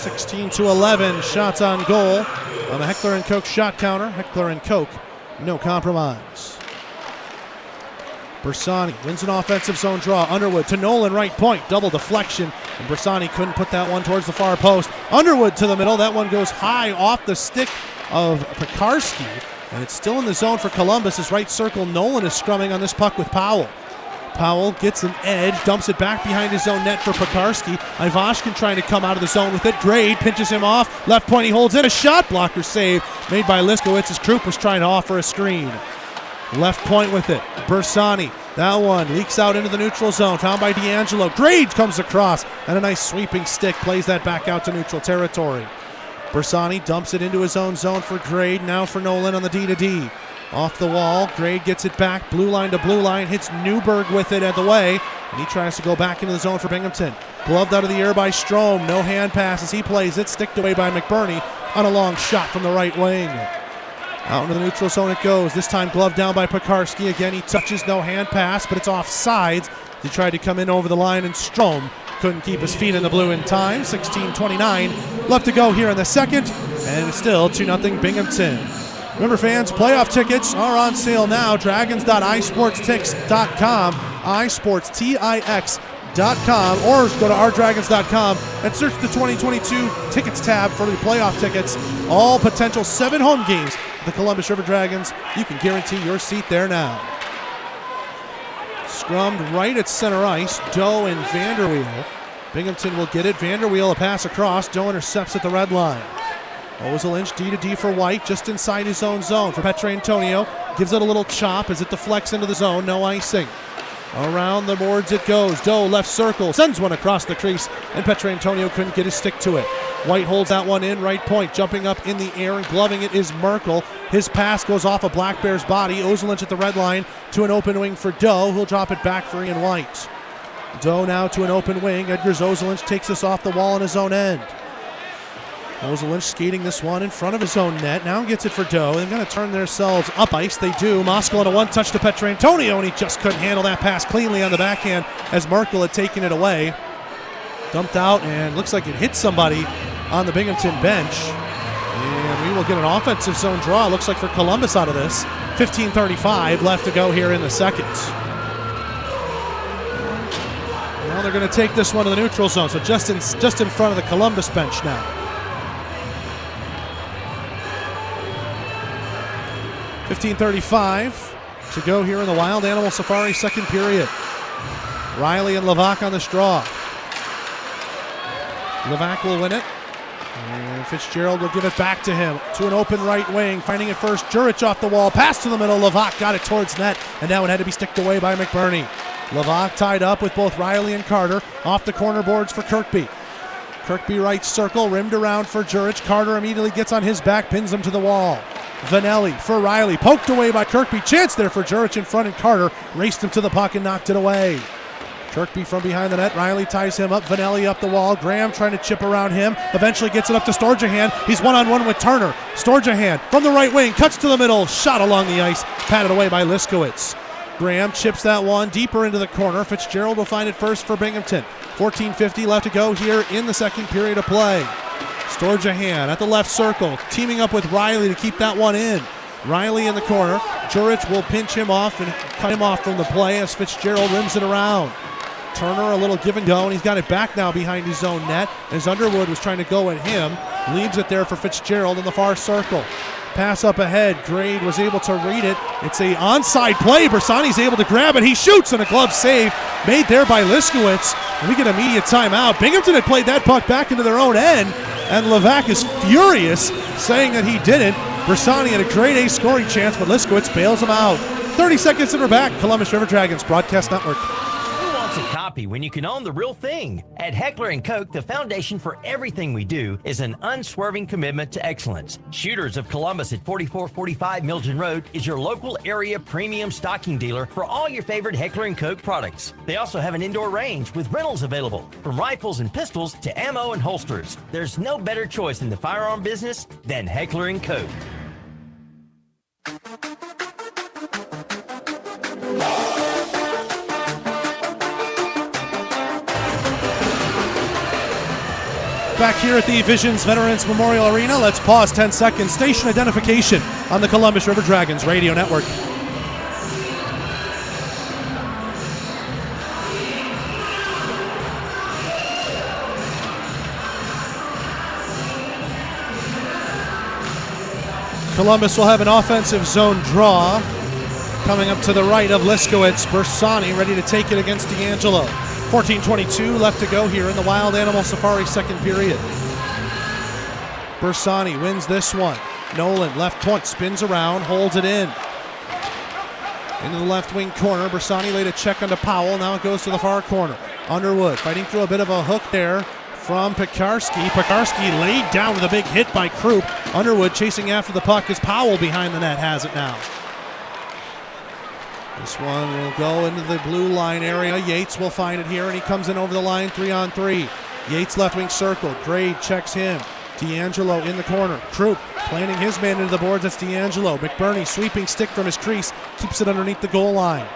16-11 shots on goal on the Heckler & Koch shot counter. Heckler & Koch, no compromise. Bersani wins an offensive zone draw. Underwood to Nolan, right point. Double deflection, and Bersani couldn't put that one towards the far post. Underwood to the middle. That one goes high off the stick of Pekarski, and it's still in the zone for Columbus. His right circle, Nolan is scrumming on this puck with Powell. Powell gets an edge, dumps it back behind his own net for Pekarski. Ivashkin trying to come out of the zone with it. Grade pinches him off. Left point, he holds in. A shot blocker save made by Liskowitz as Krupp was trying to offer a screen. Left point with it. Bersani. That one leaks out into the neutral zone. Found by D'Angelo. Grade comes across, and a nice sweeping stick plays that back out to neutral territory. Bersani dumps it into his own zone for Grade. Now for Nolan on the D-to-D. Off the wall, Grade gets it back, blue line to blue line, hits Newberg with it at the way, and he tries to go back into the zone for Binghamton. Gloved out of the air by Strom, no hand pass as he plays it, sticked away by McBurney on a long shot from the right wing. Out into the neutral zone it goes. This time gloved down by Pekarski. Again, he touches, no hand pass, but it's offsides. He tried to come in over the line, and Strom couldn't keep his feet in the blue in time. 16:29 left to go here in the second, and it's still 2-0 Binghamton. Remember, fans, playoff tickets are on sale now. Dragons.isportstix.com, iSportsTix.com, or go to rdragons.com and search the 2022 tickets tab for the playoff tickets. All potential 7 home games of the Columbus River Dragons. You can guarantee your seat there now. Scrummed right at center ice. Doe and Vanderweel. Binghamton will get it. Vanderweel a pass across. Doe intercepts at the red line. Ozelinch D to D for White, just inside his own zone for Petrantonio. Gives it a little chop as it deflects into the zone. No icing. Around the boards it goes. Doe left circle. Sends one across the crease, and Petrantonio couldn't get his stick to it. White holds that one in, right point. Jumping up in the air and gloving it is Merkel. His pass goes off of Black Bear's body. Ozelinch at the red line to an open wing for Doe. He'll drop it back for Ian White. Doe now to an open wing. Edgar Ozelinch takes this off the wall on his own end. Ozelinch skating this one in front of his own net. Now gets it for Doe. They're going to turn themselves up ice. They do. Moskal on a one-touch to Petrantonio, and he just couldn't handle that pass cleanly on the backhand as Merkel had taken it away. Dumped out, and looks like it hit somebody on the Binghamton bench. And we will get an offensive zone draw, looks like, for Columbus out of this. 15:35 left to go here in the second. Now they're going to take this one to the neutral zone, so just in front of the Columbus bench now. 15:35 to go here in the Wild Animal Safari second period. Riley and Levac on the straw. Levac will win it, and Fitzgerald will give it back to him to an open right wing. Finding it first, Jurich off the wall, pass to the middle. Levac got it towards net, and now it had to be sticked away by McBurney. Levac tied up with both Riley and Carter off the corner boards for Kirkby. Kirkby right circle, rimmed around for Jurich. Carter immediately gets on his back, pins him to the wall. Vanelli for Riley, poked away by Kirkby. Chance there for Jurich in front, and Carter raced him to the puck and knocked it away. Kirkby from behind the net. Riley ties him up. Vanelli up the wall. Graham trying to chip around him. Eventually gets it up to Storjahan. He's one-on-one with Turner. Storjahan from the right wing, cuts to the middle, shot along the ice, patted away by Liskowitz. Graham chips that one deeper into the corner. Fitzgerald will find it first for Binghamton. 14:50 left to go here in the second period of play. Storjahan at the left circle, teaming up with Riley to keep that one in. Riley in the corner. Jurich will pinch him off and cut him off from the play as Fitzgerald rims it around. Turner a little give and go, and he's got it back now behind his own net as Underwood was trying to go at him. Leaves it there for Fitzgerald in the far circle. Pass up ahead. Grade was able to read it. It's a onside play. Bersani's able to grab it. He shoots, and a glove save made there by Liskowitz. And we get an immediate timeout. Binghamton had played that puck back into their own end, and Levac is furious, saying that he didn't. Bersani had a grade A scoring chance, but Liskowitz bails him out. 30 seconds and we're back. Columbus River Dragons Broadcast Network. A copy when you can own the real thing. At Heckler & Koch, the foundation for everything we do is an unswerving commitment to excellence. Shooters of Columbus at 4445 Milton Road is your local area premium stocking dealer for all your favorite Heckler & Koch products. They also have an indoor range with rentals available, from rifles and pistols to ammo and holsters. There's no better choice in the firearm business than Heckler & Koch. Back here at the Visions Veterans Memorial Arena, let's pause 10 seconds. Station identification on the Columbus River Dragons Radio Network. Columbus will have an offensive zone draw coming up to the right of Liskowitz. Bersani ready to take it against D'Angelo. 14:22 left to go here in the Wild Animal Safari second period. Bersani wins this one. Nolan, left point, spins around, holds it in. Into the left wing corner. Bersani laid a check onto Powell. Now it goes to the far corner. Underwood fighting through a bit of a hook there from Pekarski. Pekarski laid down with a big hit by Krupp. Underwood chasing after the puck as Powell behind the net has it now. This one will go into the blue line area. Yates will find it here, and he comes in over the line 3-on-3. Yates left wing circle. Grade checks him. D'Angelo in the corner. Croup planting his man into the boards. That's D'Angelo. McBurney sweeping stick from his crease. Keeps it underneath the goal line.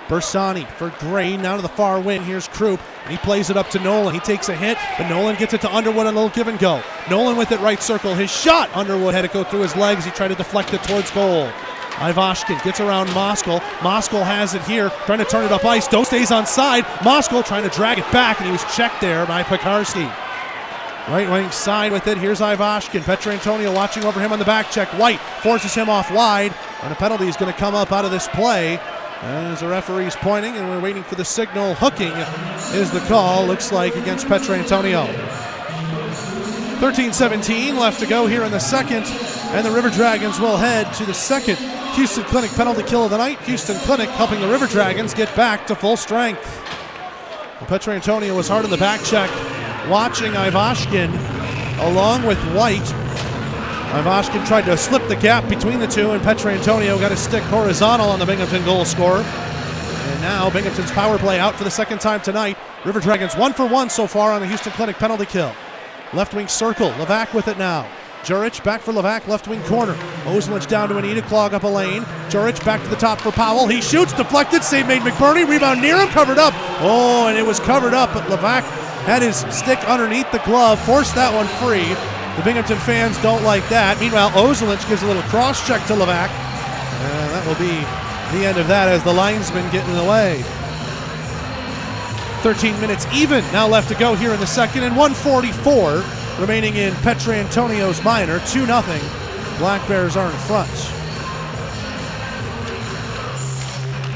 Bersani for Gray. Now to the far wing. Here's Croup. And he plays it up to Nolan. He takes a hit, but Nolan gets it to Underwood on a little give and go. Nolan with it right circle. His shot. Underwood had it go through his legs. He tried to deflect it towards goal. Ivashkin gets around Moskal. Moskal has it here, trying to turn it up ice. Doe stays on side. Moskal trying to drag it back, and he was checked there by Pekarski. Right wing side with it. Here's Ivashkin. Petrantonio watching over him on the back check. White forces him off wide, and a penalty is going to come up out of this play. As the referee's pointing, and we're waiting for the signal. Hooking is the call, looks like, against Petrantonio. 13-17 left to go here in the second, and the River Dragons will head to the second Houston Clinic penalty kill of the night. Houston Clinic helping the River Dragons get back to full strength. Petrantonio was hard on the back check, watching Ivashkin along with White. Ivashkin tried to slip the gap between the two, and Petrantonio got a stick horizontal on the Binghamton goal scorer. And now Binghamton's power play out for the second time tonight. River Dragons 1 for 1 so far on the Houston Clinic penalty kill. Left wing circle, Levac with it now. Juric back for Levac, left wing corner. Ozelich down to Anita, clog up a lane. Juric back to the top for Powell. He shoots, deflected, save made McBurney. Rebound near him, covered up. Oh, and it was covered up, but Levac had his stick underneath the glove, forced that one free. The Binghamton fans don't like that. Meanwhile, Ozelich gives a little cross check to Levac. And that will be the end of that as the linesman getting in the way. 13 minutes even now left to go here in the second, and 1:44 remaining in Petrantonio's minor. 2-0. Black Bears are in front.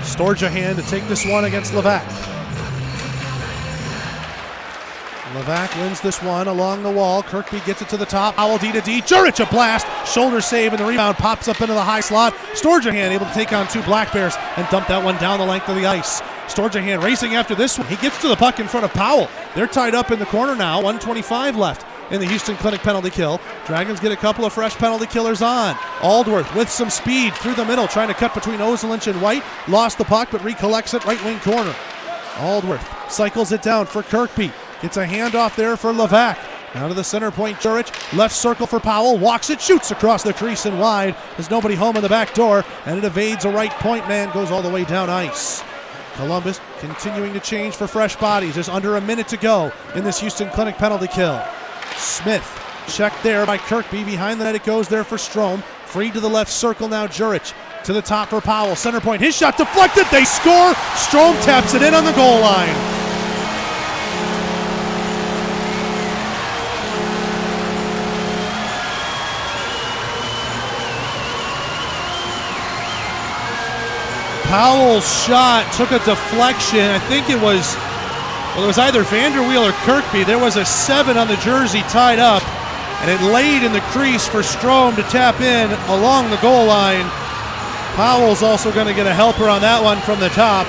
Storjahan to take this one against Levac. Levac wins this one along the wall. Kirkby gets it to the top. Powell D to D. Juric a blast. Shoulder save, and the rebound pops up into the high slot. Storjahan able to take on two Black Bears and dump that one down the length of the ice. Storjahan racing after this one. He gets to the puck in front of Powell. They're tied up in the corner now. 1:25 left in the Houston Clinic penalty kill. Dragons get a couple of fresh penalty killers on. Aldworth with some speed through the middle, trying to cut between Ozelich and White. Lost the puck, but recollects it right wing corner. Aldworth cycles it down for Kirkby. Gets a handoff there for Levac. Now to the center point, Juric. Left circle for Powell. Walks it, shoots across the crease and wide. There's nobody home in the back door, and it evades a right point man. Goes all the way down ice. Columbus continuing to change for fresh bodies. There's under a minute to go in this Houston Clinic penalty kill. Smith checked there by Kirkby. Behind the net it goes there for Strome. Free to the left circle now, Juric. To the top for Powell. Center point. His shot deflected. They score. Strome taps it in on the goal line. Powell's shot took a deflection. I think it was either Vanderweel or Kirkby. There was a 7 on the jersey tied up, and it laid in the crease for Strome to tap in along the goal line. Powell's also going to get a helper on that one from the top.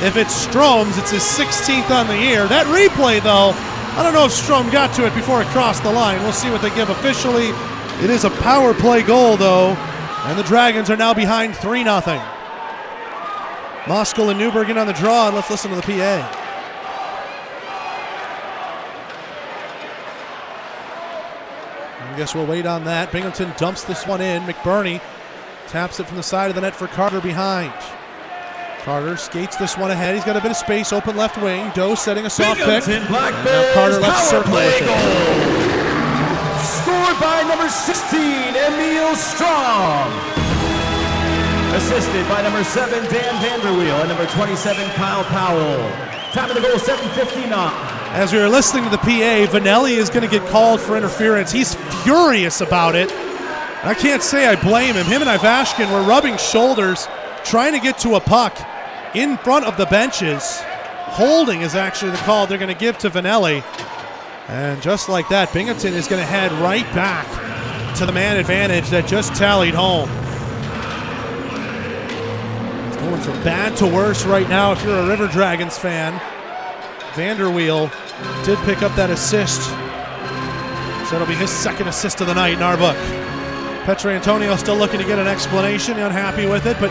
If it's Strome's, it's his 16th on the year. That replay, though, I don't know if Strome got to it before it crossed the line. We'll see what they give officially. It is a power play goal, though, and the Dragons are now behind 3-0. Moskal and Newberg in on the draw, and let's listen to the PA. I guess we'll wait on that. Binghamton dumps this one in. McBurney taps it from the side of the net for Carter behind. Carter skates this one ahead. He's got a bit of space, open left wing. Doe setting a soft pick. Now Carter left circle with it. Scored by number 16, Emil Strong. Assisted by number 7, Dan Vanderweel, and number 27, Kyle Powell. Time of the goal, 7:59. As we were listening to the PA, Vanelli is going to get called for interference. He's furious about it. I can't say I blame him. Him and Ivashkin were rubbing shoulders, trying to get to a puck in front of the benches. Holding is actually the call they're going to give to Vanelli. And just like that, Binghamton is going to head right back to the man advantage that just tallied home. Going from bad to worse right now if you're a River Dragons fan. Vanderweel did pick up that assist. So it'll be his second assist of the night in our book. Petrantonio still looking to get an explanation, unhappy with it, but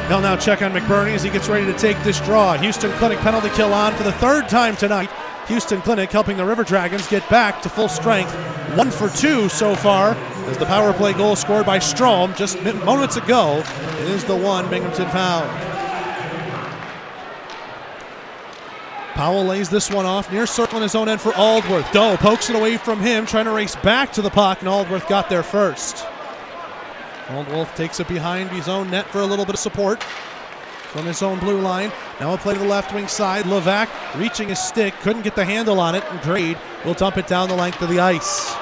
he'll now check on McBurney as he gets ready to take this draw. Houston Clinic penalty kill on for the third time tonight Houston Clinic helping the River Dragons get back to full strength. 1 for 2 so far as the power play goal scored by Strom just moments ago. It is the one Binghamton found. Powell lays this one off near circle in his own end for Aldworth. Doe pokes it away from him, trying to race back to the puck, and Aldworth got there first. Aldworth takes it behind his own net for a little bit of support from his own blue line. Now a play to the left wing side. Levac reaching his stick, couldn't get the handle on it, and Grade will dump it down the length of the ice.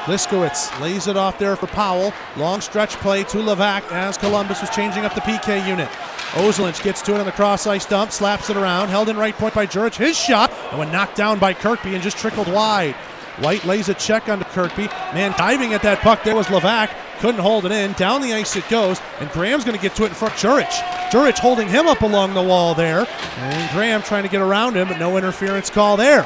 Liskowitz lays it off there for Powell. Long stretch play to Levac as Columbus was changing up the PK unit. Ozelinch gets to it on the cross ice dump, slaps it around, held in right point by Jurich. His shot, and when knocked down by Kirkby and just trickled wide. White lays a check onto Kirkby. Man diving at that puck there was Levac. Couldn't hold it in. Down the ice it goes, and Graham's going to get to it in front of Jurich. Jurich holding him up along the wall there, and Graham trying to get around him, but no interference call there.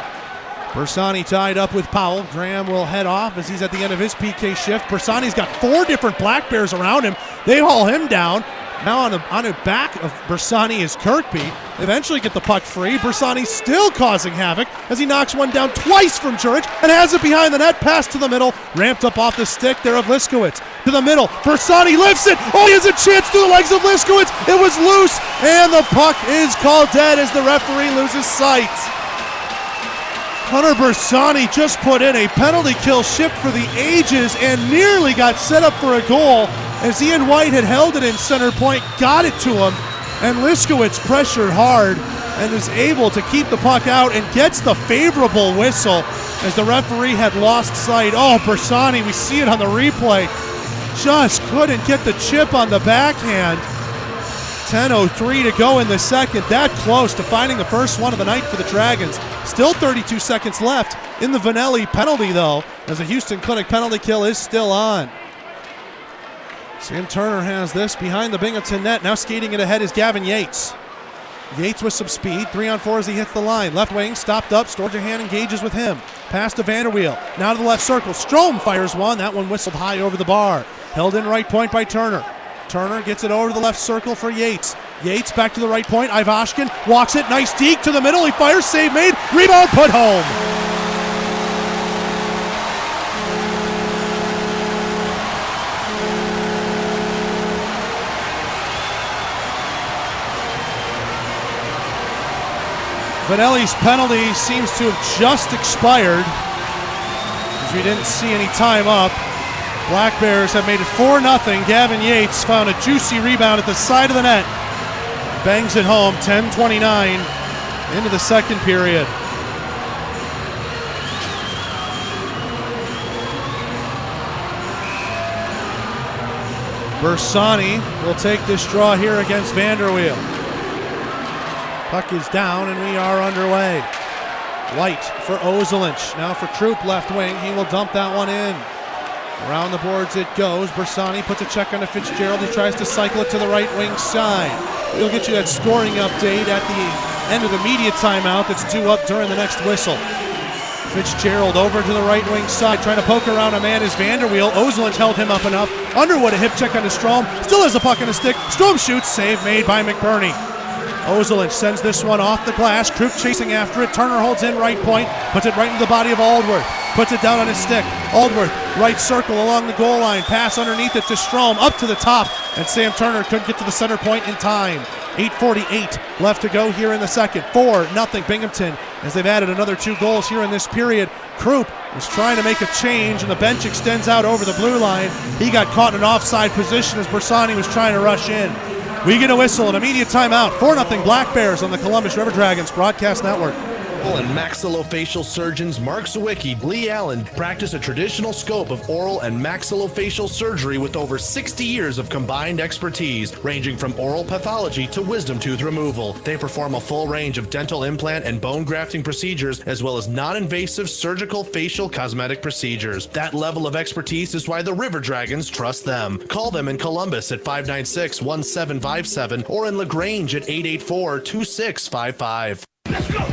Bersani tied up with Powell. Graham will head off as he's at the end of his PK shift. Bersani's got 4 different Black Bears around him. They haul him down. Now on the back of Bersani is Kirkby. They eventually get the puck free. Bersani still causing havoc as he knocks one down twice from Jurich and has it behind the net. Pass to the middle. Ramped up off the stick there of Liskowitz. To the middle. Bersani lifts it. Oh, he has a chance through the legs of Liskowitz. It was loose, and the puck is called dead as the referee loses sight. Hunter Bersani just put in a penalty kill shift for the ages and nearly got set up for a goal as Ian White had held it in center point, got it to him, and Liskowitz pressured hard and is able to keep the puck out and gets the favorable whistle as the referee had lost sight. Oh, Bersani, we see it on the replay, just couldn't get the chip on the backhand. 10:03 to go in the second. That close to finding the first one of the night for the Dragons. Still 32 seconds left in the Vanelli penalty, though, as the Houston Clinic penalty kill is still on. Sam Turner has this behind the Binghamton net. Now skating it ahead is Gavin Yates. Yates with some speed. 3-on-4 as he hits the line. Left wing stopped up. Storjahan engages with him. Pass to Vanderweel. Now to the left circle. Strom fires one. That one whistled high over the bar. Held in right point by Turner. Turner gets it over to the left circle for Yates. Yates back to the right point. Ivashkin walks it. Nice deke to the middle. He fires. Save made. Rebound put home. Vanelli's penalty seems to have just expired as we didn't see any time up. Black Bears have made it 4-0. Gavin Yates found a juicy rebound at the side of the net. Bangs it home, 10:29 into the second period. Bersani will take this draw here against Vanderweel. Puck is down and we are underway. White for Ozelinch. Now for Troop left wing. He will dump that one in. Around the boards it goes. Bersani puts a check on to Fitzgerald. He tries to cycle it to the right wing side. We'll get you that scoring update at the end of the media timeout that's due up during the next whistle. Fitzgerald over to the right wing side, trying to poke around a man is Vanderweel. Ozelinch held him up enough. Underwood a hip check on to Strom. Still has a puck on his stick. Strom shoots. Save made by McBurney. Ozelinch sends this one off the glass. Troop chasing after it. Turner holds in right point. Puts it right into the body of Aldworth. Puts it down on his stick. Aldworth, right circle along the goal line. Pass underneath it to Strom, up to the top. And Sam Turner couldn't get to the center point in time. 8:48 left to go here in the second. 4-0 Binghamton as they've added another 2 goals here in this period. Krupp was trying to make a change and the bench extends out over the blue line. He got caught in an offside position as Bersani was trying to rush in. We get a whistle, an immediate timeout. 4-0 Black Bears on the Columbus River Dragons Broadcast Network. And maxillofacial surgeons Mark Sawicki, Lee Allen practice a traditional scope of oral and maxillofacial surgery with over 60 years of combined expertise, ranging from oral pathology to wisdom tooth removal. They perform a full range of dental implant and bone grafting procedures, as well as non-invasive surgical facial cosmetic procedures. That level of expertise is why the River Dragons trust them. Call them in Columbus at 596-1757 or in LaGrange at 884-2655. Let's go!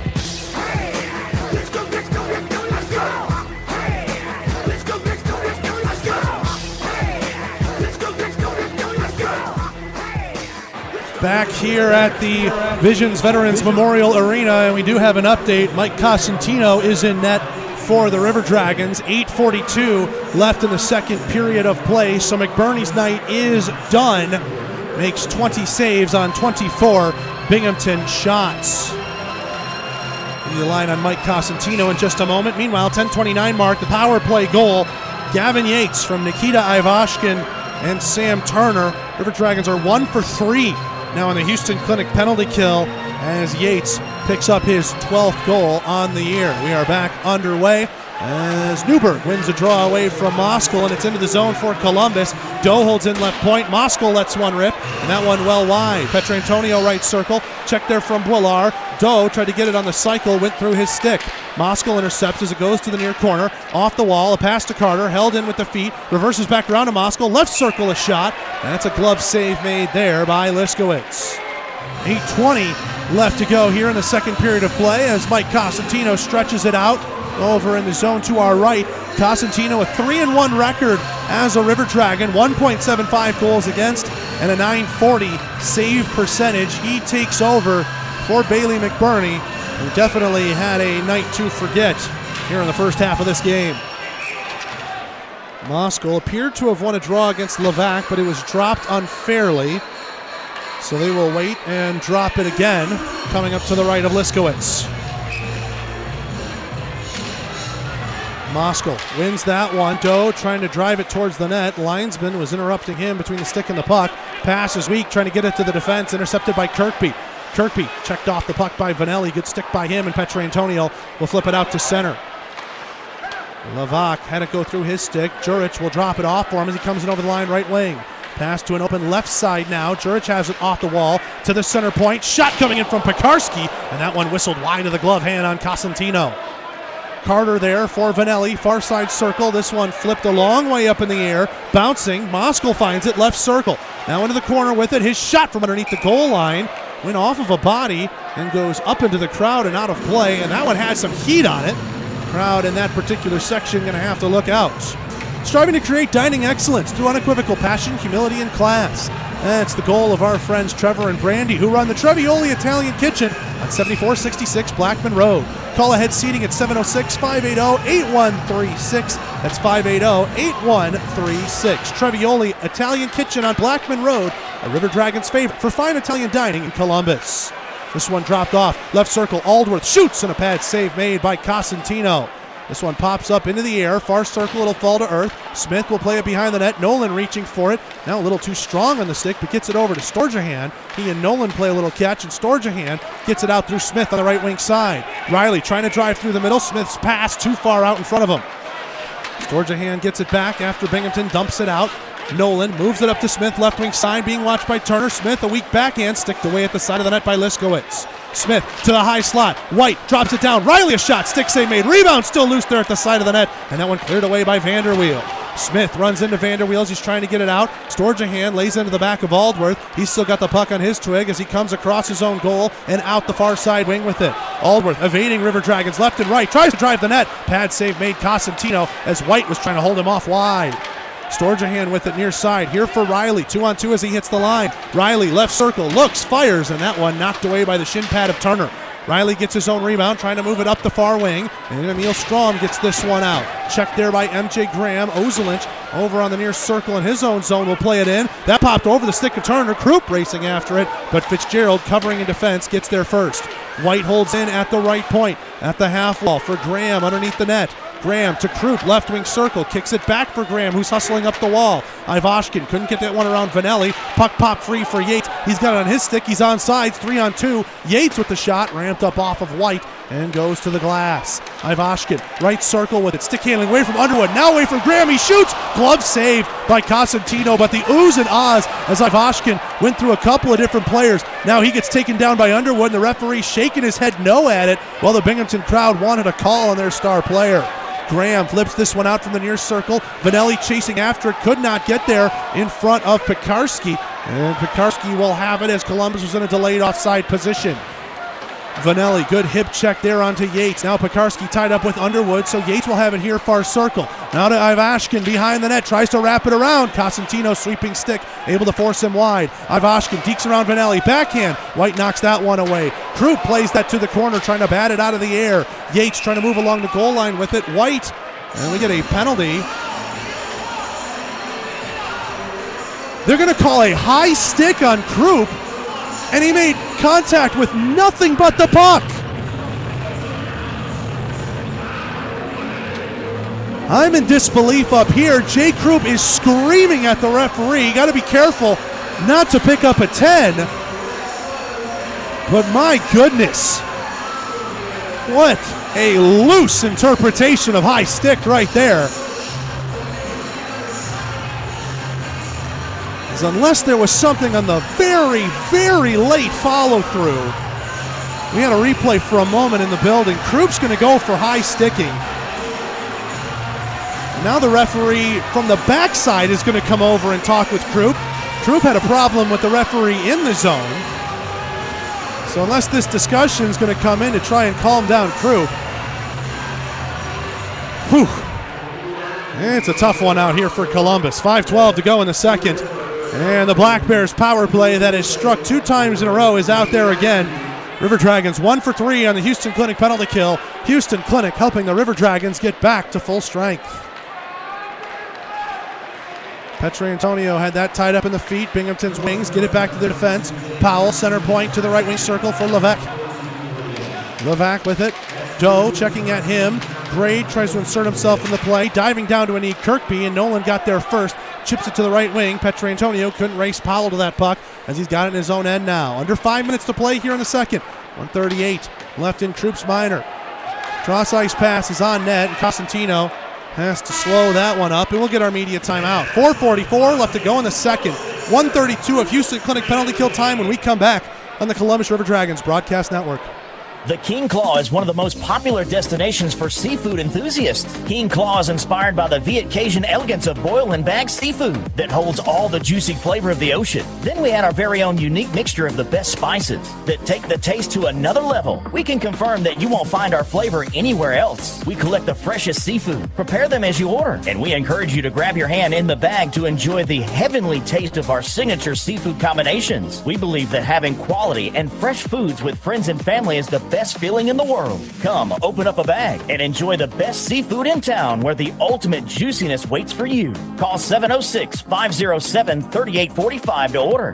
Back here at the Visions Veterans Memorial Arena, and we do have an update. Mike Cosentino is in net for the River Dragons. 8:42 left in the second period of play, so McBurney's night is done. Makes 20 saves on 24 Binghamton shots. The line on Mike Cosentino in just a moment. Meanwhile, 10:29 mark, the power play goal. Gavin Yates from Nikita Ivashkin and Sam Turner. River Dragons are 1 for 3 now in the Houston Clinic penalty kill as Yates picks up his 12th goal on the year. We are back underway as Newberg wins a draw away from Moskal, and it's into the zone for Columbus. Doe holds in left point. Moskal lets one rip, and that one well wide. Petrantonio right circle. Check there from Bouillard. Doe tried to get it on the cycle, went through his stick. Moskal intercepts as it goes to the near corner. Off the wall, a pass to Carter, held in with the feet, reverses back around to Moskal. Left circle a shot. That's a glove save made there by Liskowitz. 8:20 left to go here in the second period of play as Mike Cosentino stretches it out over in the zone to our right. Cosentino, a 3-1 record as a River Dragon, 1.75 goals against and a .940 save percentage. He takes over for Bailey McBurney, who definitely had a night to forget here in the first half of this game. Moskal appeared to have won a draw against Levac, but it was dropped unfairly. So they will wait and drop it again, coming up to the right of Liskowitz. Moskal wins that one. Doe trying to drive it towards the net. Linesman was interrupting him between the stick and the puck. Pass is weak, trying to get it to the defense. Intercepted by Kirkby. Kirkby checked off the puck by Vanelli. Good stick by him, and Petrantonio will flip it out to center. Levac had it go through his stick. Juric will drop it off for him as he comes in over the line right wing. Pass to an open left side now. Juric has it off the wall to the center point. Shot coming in from Pekarsky, and that one whistled wide of the glove hand on Cosentino. Carter there for Vanelli, far side circle. This one flipped a long way up in the air, bouncing. Moskal finds it, left circle. Now into the corner with it. His shot from underneath the goal line went off of a body and goes up into the crowd and out of play, and that one had some heat on it. Crowd in that particular section going to have to look out. Striving to create dining excellence through unequivocal passion, humility, and class. That's the goal of our friends Trevor and Brandy, who run the Trevioli Italian Kitchen on 7466 Blackman Road. Call ahead seating at 706-580-8136. That's 580-8136. Trevioli Italian Kitchen on Blackman Road, a River Dragons favorite for fine Italian dining in Columbus. This one dropped off. Left circle, Aldworth shoots, and a pad save made by Cosentino. This one pops up into the air. Far circle, it'll fall to earth. Smith will play it behind the net. Nolan reaching for it. Now a little too strong on the stick, but gets it over to Storjahan. He and Nolan play a little catch, and Storjahan gets it out through Smith on the right wing side. Riley trying to drive through the middle. Smith's pass too far out in front of him. Storjahan gets it back after Binghamton dumps it out. Nolan moves it up to Smith, left wing side, being watched by Turner. Smith, a weak backhand, sticked away at the side of the net by Liskowitz. Smith to the high slot. White drops it down. Riley a shot. Stick save made. Rebound still loose there at the side of the net. And that one cleared away by Vanderweel. Smith runs into Vanderweel as he's trying to get it out. Storjahan lays into the back of Aldworth. He's still got the puck on his twig as he comes across his own goal and out the far side wing with it. Aldworth evading River Dragons left and right. Tries to drive the net. Pad save made Cosentino as White was trying to hold him off wide. Storjahan with it near side. Here for Riley. 2-on-2 as he hits the line. Riley left circle. Looks. Fires. And that one knocked away by the shin pad of Turner. Riley gets his own rebound, trying to move it up the far wing. And Emil Strom gets this one out. Checked there by MJ Graham. Ozelinch over on the near circle in his own zone will play it in. That popped over the stick of Turner. Krupp racing after it. But Fitzgerald covering in defense gets there first. White holds in at the right point. At the half wall for Graham underneath the net. Graham to Krupp, left wing circle, kicks it back for Graham, who's hustling up the wall. Ivashkin couldn't get that one around Vanelli. Puck pop free for Yates. He's got it on his stick. He's on sides, 3-on-2. Yates with the shot, ramped up off of White and goes to the glass. Ivashkin, right circle with it. Stick handling away from Underwood. Now away from Graham. He shoots. Glove saved by Cosentino, but the oohs and ahs as Ivashkin went through a couple of different players. Now he gets taken down by Underwood, and the referee shaking his head no at it, while the Binghamton crowd wanted a call on their star player. Graham flips this one out from the near circle. Vanelli chasing after it, could not get there in front of Pekarsky. And Pekarsky will have it as Columbus was in a delayed offside position. Vanelli, good hip check there onto Yates. Now Pekarski tied up with Underwood, so Yates will have it here far circle. Now to Ivashkin behind the net, tries to wrap it around. Cosentino sweeping stick, able to force him wide. Ivashkin dekes around Vanelli, backhand. White knocks that one away. Krupp plays that to the corner, trying to bat it out of the air. Yates trying to move along the goal line with it. White, and we get a penalty. They're going to call a high stick on Krupp, and he made contact with nothing but the puck. I'm in disbelief up here. Jay Krupp is screaming at the referee. Got to be careful not to pick up a 10. But my goodness, what a loose interpretation of high stick right there. Unless there was something on the very, very late follow-through. We had a replay for a moment in the building. Krupp's going to go for high sticking. Now the referee from the backside is going to come over and talk with Krupp. Krupp had a problem with the referee in the zone. So unless this discussion is going to come in to try and calm down Krupp. Whew. It's a tough one out here for Columbus. 5:12 to go in the second. And the Black Bears power play that has struck 2 times in a row is out there again. River Dragons 1 for 3 on the Houston Clinic penalty kill. Houston Clinic helping the River Dragons get back to full strength. Petrantonio had that tied up in the feet. Binghamton's wings get it back to the defense. Powell center point to the right wing circle for Levesque. Levac with it. Doe checking at him. Grade tries to insert himself in the play. Diving down to a knee, Kirkby, and Nolan got there first. Chips it to the right wing. Petrantonio couldn't race Powell to that puck as he's got it in his own end now. Under 5 minutes to play here in the second. 1:38 left in Krupp's minor. Cross ice pass is on net, and Cosentino has to slow that one up, and we'll get our media timeout. 4:44 left to go in the second. 1:32 of Houston Clinic penalty kill time when we come back on the Columbus River Dragons Broadcast Network. The King Claw is one of the most popular destinations for seafood enthusiasts. King Claw is inspired by the Viet Cajun elegance of boil and bag seafood that holds all the juicy flavor of the ocean. Then we add our very own unique mixture of the best spices that take the taste to another level. We can confirm that you won't find our flavor anywhere else. We collect the freshest seafood, prepare them as you order, and we encourage you to grab your hand in the bag to enjoy the heavenly taste of our signature seafood combinations. We believe that having quality and fresh foods with friends and family is the best feeling in the world. Come, open up a bag and enjoy the best seafood in town where the ultimate juiciness waits for you. Call 706-507-3845 to order.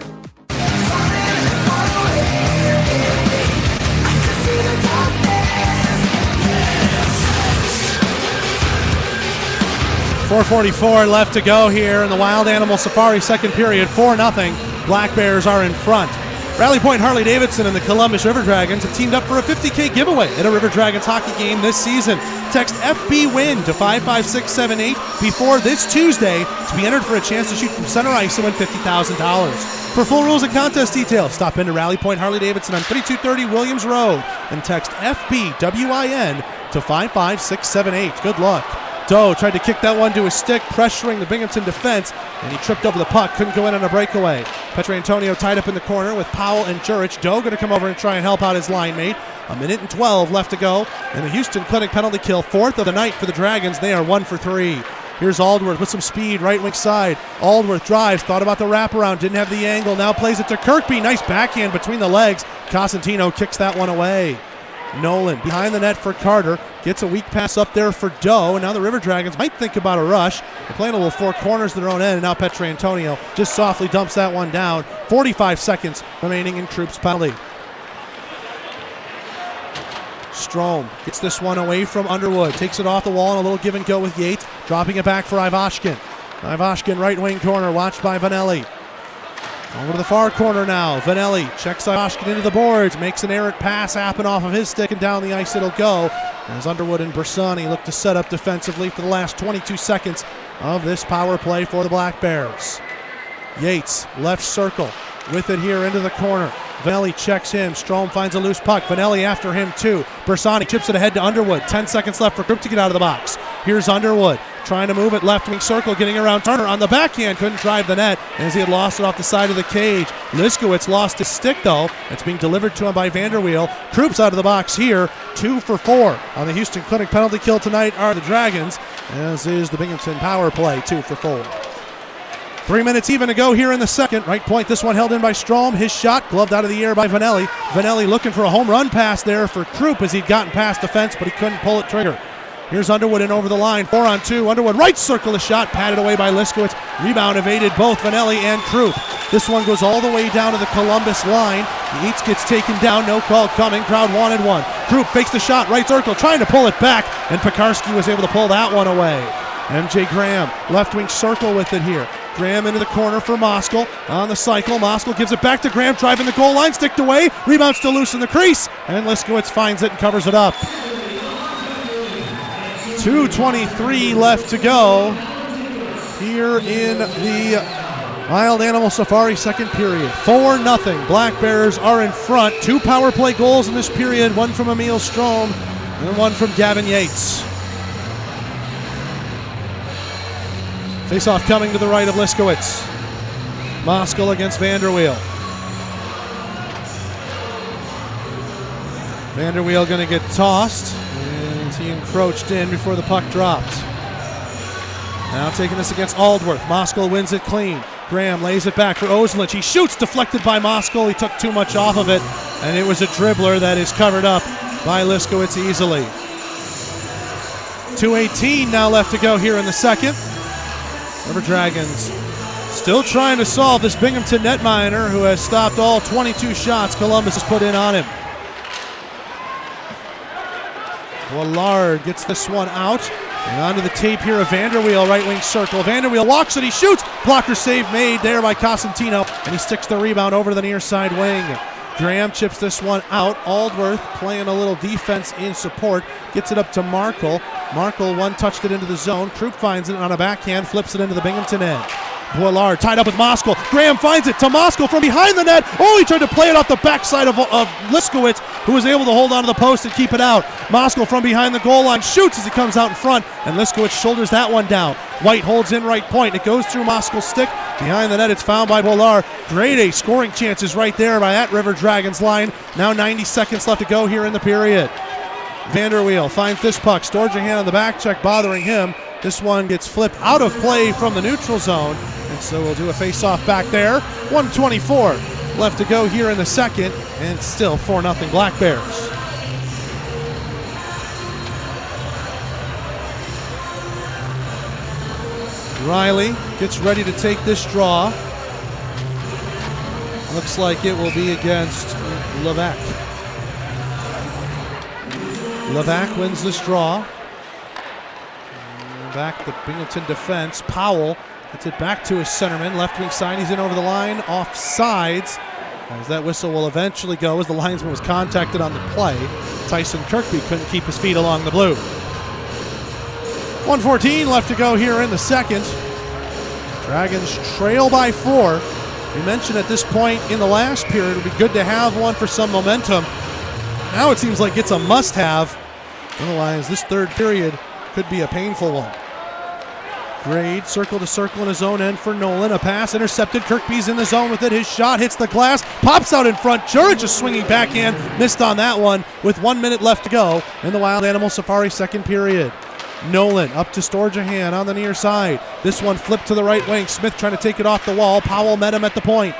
.444 left to go here in the Wild Animal Safari second period. 4-0. Black Bears are in front. Rally Point Harley-Davidson and the Columbus River Dragons have teamed up for a $50K giveaway at a River Dragons hockey game this season. Text FB-WIN to 55678 before this Tuesday to be entered for a chance to shoot from center ice and win $50,000. For full rules and contest details, stop into Rally Point Harley-Davidson on 3230 Williams Road and text FB-WIN to 55678. Good luck. Doe tried to kick that one to his stick, pressuring the Binghamton defense, and he tripped over the puck, couldn't go in on a breakaway. Petrantonio tied up in the corner with Powell and Jurich. Doe going to come over and try and help out his line mate. 1:12 left to go, and the Houston Clinic penalty kill, 4th of the night for the Dragons. They are 1 for 3. Here's Aldworth with some speed, right wing side. Aldworth drives, thought about the wraparound, didn't have the angle, now plays it to Kirkby. Nice backhand between the legs. Cosentino kicks that one away. Nolan behind the net for Carter, gets a weak pass up there for Doe, and now the River Dragons might think about a rush. They're playing a little 4 corners to their own end, and now Petrantonio just softly dumps that one down. 45 seconds remaining in Krupp's penalty. Strome gets this one away from Underwood, takes it off the wall and a little give and go with Yates, dropping it back for Ivashkin. Ivashkin right wing corner, watched by Vanelli. Over to the far corner now. Vanelli checks Ivashkin into the boards, makes an errant pass happen off of his stick, and down the ice it'll go. As Underwood and Bersani look to set up defensively for the last 22 seconds of this power play for the Black Bears. Yates, left circle, with it here into the corner. Vanelli checks him. Strome finds a loose puck. Vanelli after him too. Bersani chips it ahead to Underwood. 10 seconds left for Krupp to get out of the box. Here's Underwood. trying to move it left wing circle, getting around Turner on the backhand, couldn't drive the net as he had lost it off the side of the cage. Liskowitz lost his stick though. It's being delivered to him by Vanderweel. Krupp's out of the box here, 2 for 4 on the Houston Clinic penalty kill tonight are the Dragons, as is the Binghamton power play, 2 for 4. 3 minutes even to go here in the second. Right point, this one held in by Strom. His shot gloved out of the air by Vanelli. Vanelli looking for a home run pass there for Krupp as he'd gotten past the fence, but he couldn't pull it trigger. Here's Underwood in over the line, 4-on-2. Underwood right circle the shot, patted away by Liskowitz. Rebound evaded both Vanelli and Krupp. This one goes all the way down to the Columbus line. Yates gets taken down, no call coming. Crowd wanted one. Krupp fakes the shot, right circle, trying to pull it back, and Pekarski was able to pull that one away. MJ Graham, left wing circle with it here. Graham into the corner for Moskal on the cycle. Moskal gives it back to Graham, driving the goal line, sticked away. Rebound still loose in the crease, and Liskowitz finds it and covers it up. 2:23 left to go here in the Wild Animal Safari second period. 4-0. Black Bears are in front. 2 power play goals in this period, one from Emil Strom and one from Gavin Yates. Face-off coming to the right of Liskowitz. Moskal against Vanderweel. Vanderweel going to get tossed, and he encroached in before the puck dropped. Now taking this against Aldworth. Moskal wins it clean. Graham lays it back for Ozelich. He shoots, deflected by Moskal. He took too much off of it, and it was a dribbler that is covered up by Liskowitz easily. 2:18 now left to go here in the second. River Dragons still trying to solve this Binghamton netminer who has stopped all 22 shots Columbus has put in on him. Wallard gets this one out. And onto the tape here of Vanderweel, right wing circle. Vanderweel walks it, he shoots. Blocker save made there by Cosentino, and he sticks the rebound over to the near side wing. Graham chips this one out. Aldworth playing a little defense in support. Gets it up to Markle. Markle one-touched it into the zone. Krupp finds it on a backhand, flips it into the Binghamton end. Boilard tied up with Moskal. Graham finds it to Moskal from behind the net. Oh, he tried to play it off the backside of Liskowitz, who was able to hold on to the post and keep it out. Moskal from behind the goal line shoots as he comes out in front, and Liskowitz shoulders that one down. White holds in right point. It goes through Moskal's stick. Behind the net, it's found by Boilard. Grade A scoring chances right there by that River Dragons line. Now 90 seconds left to go here in the period. Vanderweel finds this puck. Storjahan on the back check bothering him. This one gets flipped out of play from the neutral zone, and so we'll do a face-off back there. 1:24 left to go here in the second, and still 4-0 Black Bears. Riley gets ready to take this draw. Looks like it will be against Levac. Levac wins this draw. Back the Binghamton defense. Powell gets it back to his centerman. Left wing side. He's in over the line. Offsides. As that whistle will eventually go as the linesman was contacted on the play. Tyson Kirkby couldn't keep his feet along the blue. 1:14 left to go here in the second. Dragons trail by 4. We mentioned at this point in the last period it would be good to have one for some momentum. Now it seems like it's a must-have. Otherwise, this third period could be a painful one. Grade circle to circle in his own end for Nolan. A pass intercepted. Kirkby's in the zone with it. His shot hits the glass. Pops out in front. Jurich just swinging backhand. Missed on that one with 1 minute left to go in the Wild Animal Safari second period. Nolan up to Storjahan on the near side. This one flipped to the right wing. Smith trying to take it off the wall. Powell met him at the point.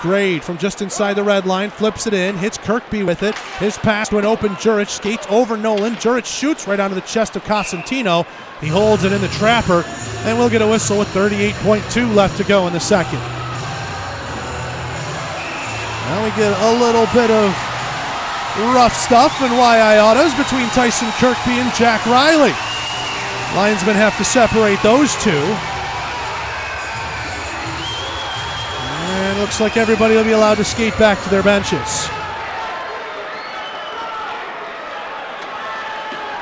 Grade from just inside the red line, flips it in, hits Kirkby with it. His pass to an open Jurich, skates over Nolan. Jurich shoots right onto the chest of Cosentino. He holds it in the trapper, and we'll get a whistle with 38.2 left to go in the second. Now we get a little bit of rough stuff and Y-I-autos between Tyson Kirkby and Jack Riley. Linesmen have to separate those two. And looks like everybody will be allowed to skate back to their benches.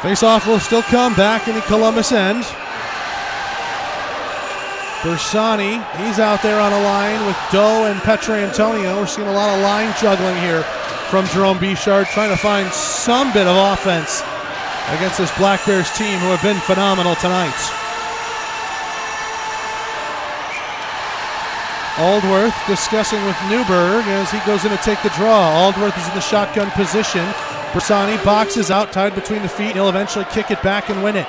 Face-off will still come back in the Columbus end. Bersani, he's out there on a line with Doe and Petrantonio. We're seeing a lot of line juggling here from Jerome Bichard, trying to find some bit of offense against this Black Bears team who have been phenomenal tonight. Aldworth discussing with Newberg as he goes in to take the draw. Aldworth is in the shotgun position. Bersani boxes out, tied between the feet. He'll eventually kick it back and win it.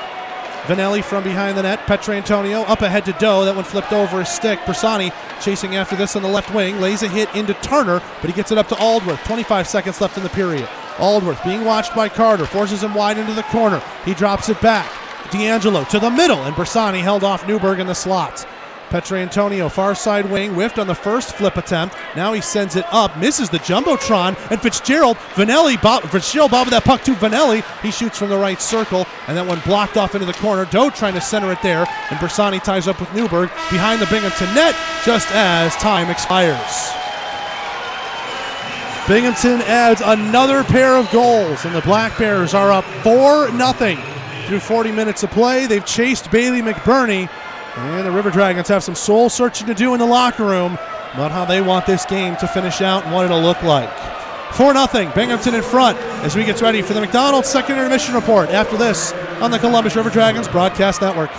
Vanelli from behind the net. Petrantonio up ahead to Doe. That one flipped over his stick. Bersani chasing after this on the left wing. Lays a hit into Turner, but he gets it up to Aldworth. 25 seconds left in the period. Aldworth being watched by Carter. Forces him wide into the corner. He drops it back. D'Angelo to the middle, and Bersani held off Newberg in the slot. Petrantonio, far side wing, whiffed on the first flip attempt. Now he sends it up, misses the Jumbotron, and Fitzgerald bobbing that puck to Vanelli. He shoots from the right circle, and that one blocked off into the corner. Doe trying to center it there, and Bersani ties up with Newberg behind the Binghamton net just as time expires. Binghamton adds another pair of goals, and the Black Bears are up 4-0 through 40 minutes of play. They've chased Bailey McBurney, and the River Dragons have some soul searching to do in the locker room about how they want this game to finish out and what it'll look like. 4-0, Binghamton in front as we get ready for the McDonald's second intermission report after this on the Columbus River Dragons Broadcast Network.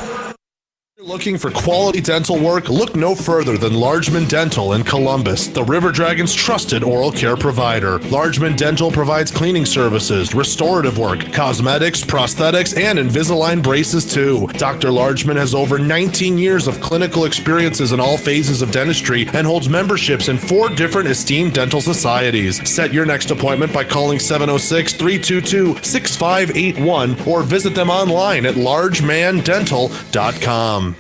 Looking for quality dental work? Look no further than Largeman Dental in Columbus, the River Dragons' trusted oral care provider. Largeman Dental provides cleaning services, restorative work, cosmetics, prosthetics, and Invisalign braces too. Dr. Largeman has over 19 years of clinical experiences in all phases of dentistry and holds memberships in 4 different esteemed dental societies. Set your next appointment by calling 706-322-6581 or visit them online at largemandental.com.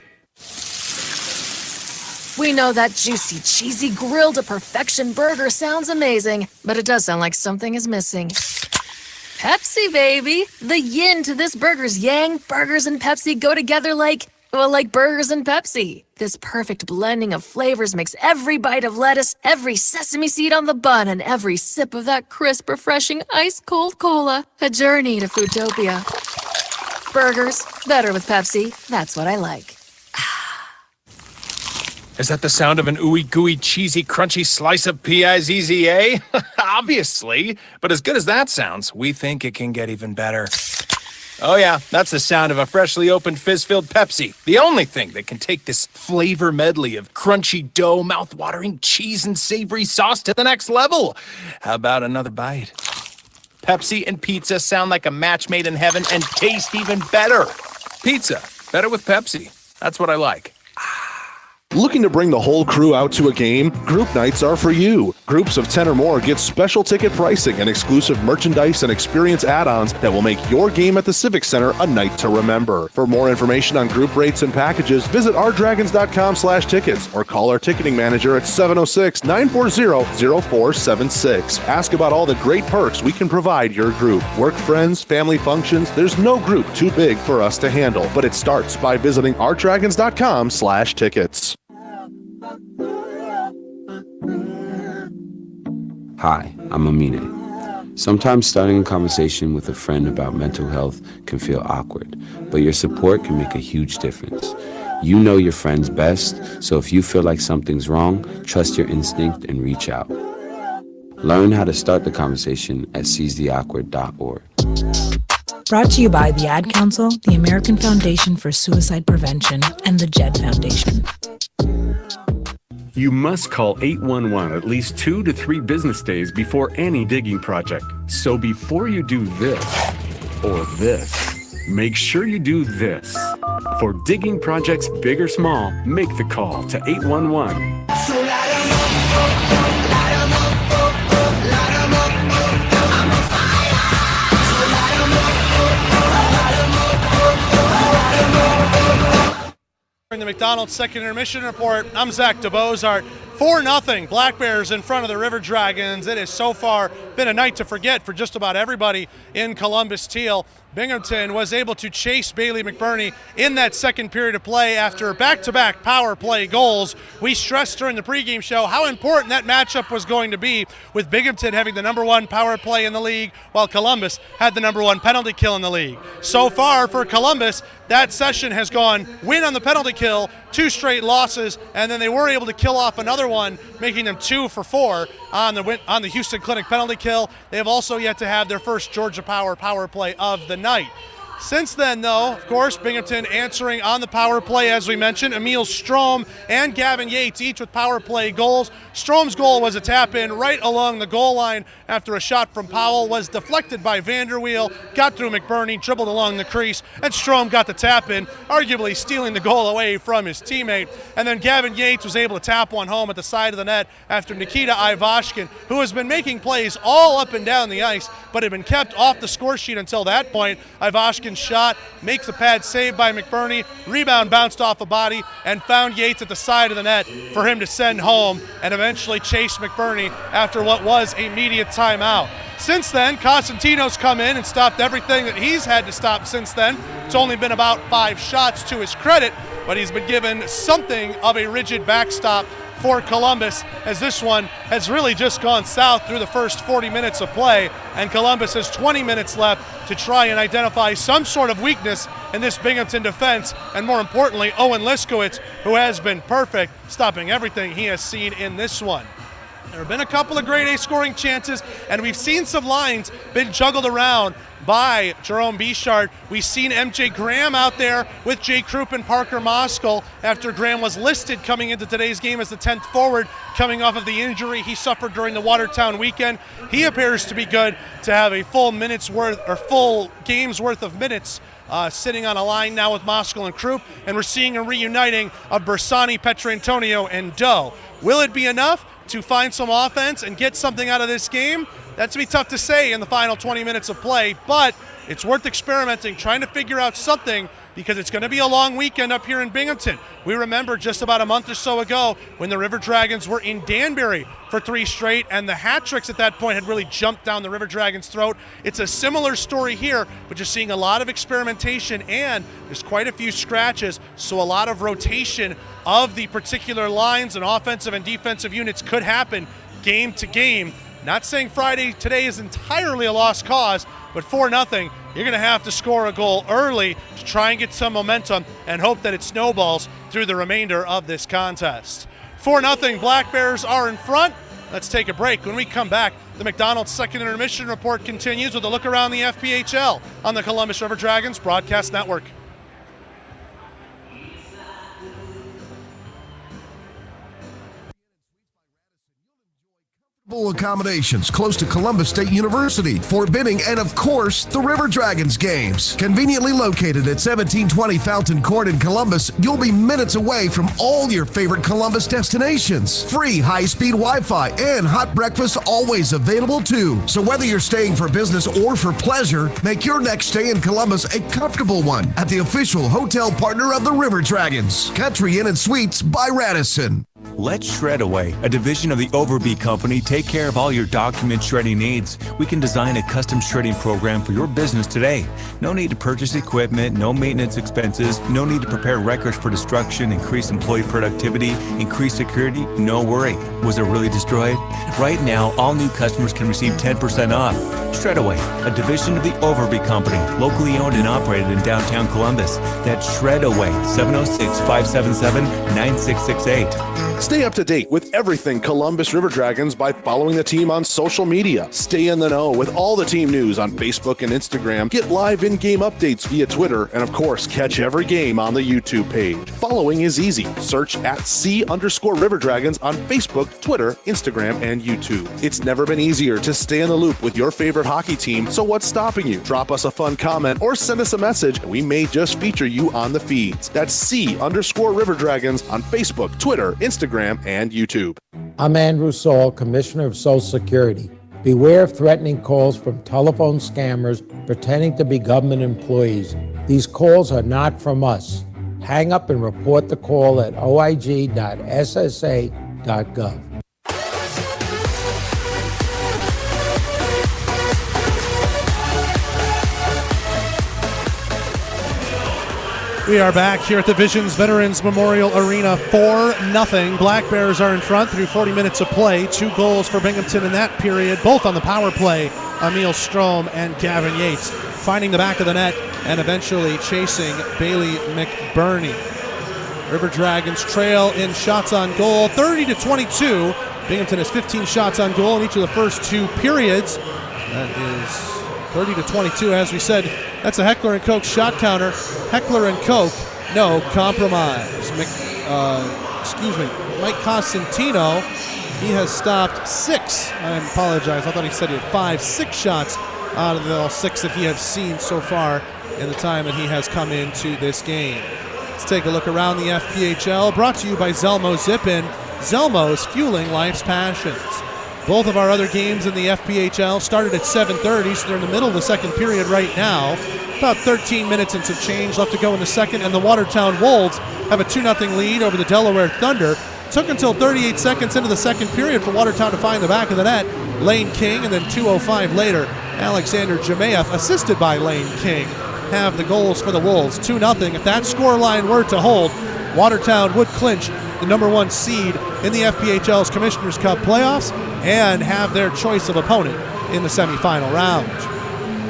We know that juicy, cheesy, grilled to perfection burger sounds amazing, but it does sound like something is missing. Pepsi, baby! The yin to this burger's yang. Burgers and Pepsi go together like burgers and Pepsi. This perfect blending of flavors makes every bite of lettuce, every sesame seed on the bun, and every sip of that crisp, refreshing, ice-cold cola a journey to Foodtopia. Burgers, better with Pepsi. That's what I like. Is that the sound of an ooey gooey cheesy crunchy slice of P-I-Z-Z-A? Obviously, but as good as that sounds, we think it can get even better. Oh yeah, that's the sound of a freshly opened fizz-filled Pepsi. The only thing that can take this flavor medley of crunchy dough, mouth-watering cheese, and savory sauce to the next level. How about another bite? Pepsi and pizza sound like a match made in heaven and taste even better. Pizza, better with Pepsi. That's what I like. Looking to bring the whole crew out to a game? Group nights are for you. Groups of 10 or more get special ticket pricing and exclusive merchandise and experience add-ons that will make your game at the Civic Center a night to remember. For more information on group rates and packages, visit ourdragons.com/tickets or call our ticketing manager at 706-940-0476. Ask about all the great perks we can provide your group. Work friends, family functions, there's no group too big for us to handle, but it starts by visiting ourdragons.com/tickets. Hi, I'm Amine. Sometimes starting a conversation with a friend about mental health can feel awkward, but your support can make a huge difference. You know your friends best, so if you feel like something's wrong, trust your instinct and reach out. Learn how to start the conversation at seizetheawkward.org. Brought to you by the Ad Council, the American Foundation for Suicide Prevention, and the JED Foundation. You must call 811 at least 2 to 3 business days before any digging project. So before you do this or this, make sure you do this. For digging projects big or small, make the call to 811. In the McDonald's second intermission report, I'm Zach DeBozart. 4-0 Black Bears in front of the River Dragons. It has so far been a night to forget for just about everybody in Columbus Teal. Binghamton was able to chase Bailey McBurney in that second period of play after back-to-back power play goals. We stressed during the pregame show how important that matchup was going to be, with Binghamton having the #1 power play in the league while Columbus had the #1 penalty kill in the league. So far for Columbus, that session has gone win on the penalty kill, 2 straight losses, and then they were able to kill off another one, making them 2 for 4 on the Houston Clinic penalty kill. They have also yet to have their first Georgia Power play of the night. Since then, though, of course, Binghamton answering on the power play, as we mentioned. Emil Strom and Gavin Yates, each with power play goals. Strom's goal was a tap-in right along the goal line after a shot from Powell was deflected by Vanderweel, got through McBurney, dribbled along the crease, and Strom got the tap-in, arguably stealing the goal away from his teammate. And then Gavin Yates was able to tap one home at the side of the net after Nikita Ivashkin, who has been making plays all up and down the ice, but had been kept off the score sheet until that point. Ivashkin shot, makes the pad save by McBurney, rebound bounced off a body, and found Yates at the side of the net for him to send home and eventually chase McBurney after what was a media timeout. Since then, Costantino's come in and stopped everything that he's had to stop since then. It's only been about 5 shots to his credit, but he's been given something of a rigid backstop for Columbus, as this one has really just gone south through the first 40 minutes of play, and Columbus has 20 minutes left to try and identify some sort of weakness in this Binghamton defense, and more importantly, Owen Liskowitz, who has been perfect, stopping everything he has seen in this one. There have been a couple of grade A scoring chances, and we've seen some lines been juggled around by Jerome Bichard. We've seen MJ Graham out there with Jay Krupp and Parker Moskal after Graham was listed coming into today's game as the 10th forward, coming off of the injury he suffered during the Watertown weekend. He appears to be good to have a full game's worth of minutes sitting on a line now with Moskal and Krupp, and we're seeing a reuniting of Bersani, Petrantonio, and Doe. Will it be enough to find some offense and get something out of this game? That's going to be tough to say in the final 20 minutes of play, but it's worth experimenting, trying to figure out something, because it's going to be a long weekend up here in Binghamton. We remember just about a month or so ago when the River Dragons were in Danbury for 3 straight, and the hat tricks at that point had really jumped down the River Dragons' throat. It's a similar story here, but you're seeing a lot of experimentation, and there's quite a few scratches, so a lot of rotation of the particular lines and offensive and defensive units could happen game to game. Not saying Friday today is entirely a lost cause, but 4-0, you're going to have to score a goal early to try and get some momentum and hope that it snowballs through the remainder of this contest. 4-0, Black Bears are in front. Let's take a break. When we come back, the McDonald's second intermission report continues with a look around the FPHL on the Columbus River Dragons Broadcast Network. Accommodations close to Columbus State University, Fort Benning, and of course, the River Dragons games. Conveniently located at 1720 Fountain Court in Columbus, you'll be minutes away from all your favorite Columbus destinations. Free high-speed Wi-Fi and hot breakfast always available too. So whether you're staying for business or for pleasure, make your next stay in Columbus a comfortable one at the official hotel partner of the River Dragons, Country Inn and Suites by Radisson. Let Shredaway, a division of the Overby Company, take care of all your document shredding needs. We can design a custom shredding program for your business today. No need to purchase equipment, no maintenance expenses, no need to prepare records for destruction, increase employee productivity, increase security. No worry. Was it really destroyed? Right now, all new customers can receive 10% off. Shredaway, a division of the Overby Company, locally owned and operated in downtown Columbus. That's Shredaway, 706-577-9668. Stay up to date with everything Columbus River Dragons by following the team on social media. Stay in the know with all the team news on Facebook and Instagram. Get live in-game updates via Twitter. And of course, catch every game on the YouTube page. Following is easy. Search at @C_River Dragons on Facebook, Twitter, Instagram, and YouTube. It's never been easier to stay in the loop with your favorite hockey team, so what's stopping you? Drop us a fun comment or send us a message, and we may just feature you on the feeds. That's @C_River Dragons on Facebook, Twitter, Instagram, and YouTube. I'm Andrew Saul, Commissioner of Social Security. Beware of threatening calls from telephone scammers pretending to be government employees. These calls are not from us. Hang up and report the call at oig.ssa.gov. We are back here at the Visions Veterans Memorial Arena. 4-0. Black Bears are in front through 40 minutes of play. 2 goals for Binghamton in that period, both on the power play. Emil Strom and Gavin Yates finding the back of the net and eventually chasing Bailey McBurney. River Dragons trail in shots on goal, 30-22. Binghamton has 15 shots on goal in each of the first 2 periods. That is 30-22. As we said, that's a Heckler & Koch shot counter. Heckler & Koch, no compromise. Mike Costantino, he has stopped 6. I apologize. I thought he said he had 6 shots out of the 6 that he has seen so far in the time that he has come into this game. Let's take a look around the FPHL, brought to you by Zelmo Zip-In. Zelmo's fueling life's passions. Both of our other games in the FPHL started at 7:30, so they're in the middle of the second period right now. About 13 minutes and some change left to go in the second, and the Watertown Wolves have a 2-0 lead over the Delaware Thunder. Took until 38 seconds into the second period for Watertown to find the back of the net. Lane King, and then 2:05 later, Alexander Jemayev, assisted by Lane King, have the goals for the Wolves. 2-0. If that scoreline were to hold, Watertown would clinch the number 1 seed in the FPHL's Commissioners Cup playoffs and have their choice of opponent in the semifinal round.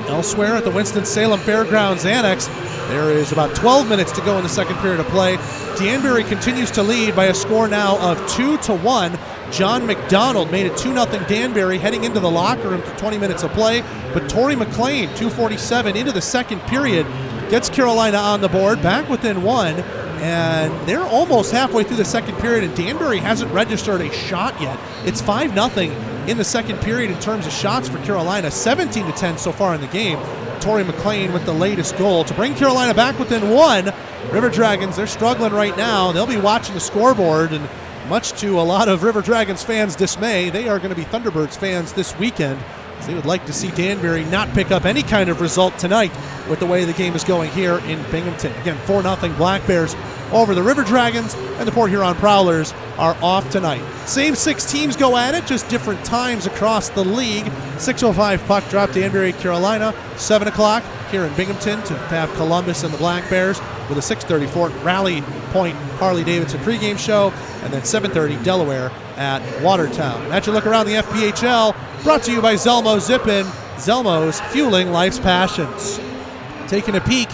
Elsewhere at the Winston-Salem Fairgrounds Annex, there is about 12 minutes to go in the second period of play. Danbury continues to lead by a score now of 2-1. John McDonald made it 2-0 Danbury heading into the locker room to 20 minutes of play, but Torrey McLean, 2:47 into the second period, gets Carolina on the board, back within 1. And they're almost halfway through the second period, and Danbury hasn't registered a shot yet. It's 5-0 in the second period in terms of shots for Carolina, 17-10 so far in the game. Torrey McLean with the latest goal to bring Carolina back within 1. River Dragons, they're struggling right now. They'll be watching the scoreboard, and much to a lot of River Dragons fans' dismay, they are going to be Thunderbirds fans this weekend, as they would like to see Danbury not pick up any kind of result tonight with the way the game is going here in Binghamton. Again, 4-0 Black Bears over the River Dragons, and the Port Huron Prowlers are off tonight. Same 6 teams go at it, just different times across the league. 6:05 puck drop, Danbury, Carolina. 7 o'clock here in Binghamton to have Columbus and the Black Bears with a 6:34 Rally Point Harley-Davidson pregame show, and then 7:30 Delaware at Watertown. That's your look around the FPHL, brought to you by Zelmo Zip-In. Zelmo's fueling life's passions. Taking a peek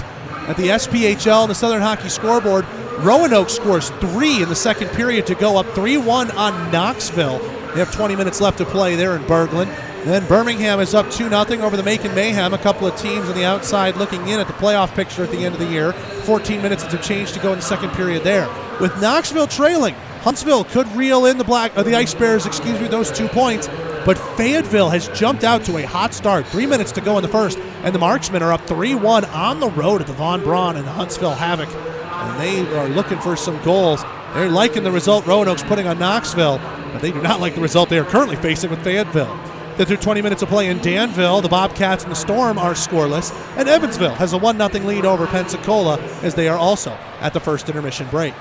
at the SPHL and the Southern Hockey scoreboard, Roanoke scores 3 in the second period to go up 3-1 on Knoxville. They have 20 minutes left to play there in Berglund. Then Birmingham is up 2-0 over the Macon Mayhem. A couple of teams on the outside looking in at the playoff picture at the end of the year. 14 minutes to change to go in the second period there. With Knoxville trailing, Huntsville could reel in the Ice Bears, those 2 points. But Fayetteville has jumped out to a hot start. 3 minutes to go in the first, and the Marksmen are up 3-1 on the road at the Von Braun and the Huntsville Havoc. And they are looking for some goals. They're liking the result Roanoke's putting on Knoxville, but they do not like the result they are currently facing with Fayetteville. Then through 20 minutes of play in Danville, the Bobcats and the Storm are scoreless, and Evansville has a 1-0 lead over Pensacola as they are also at the first intermission break.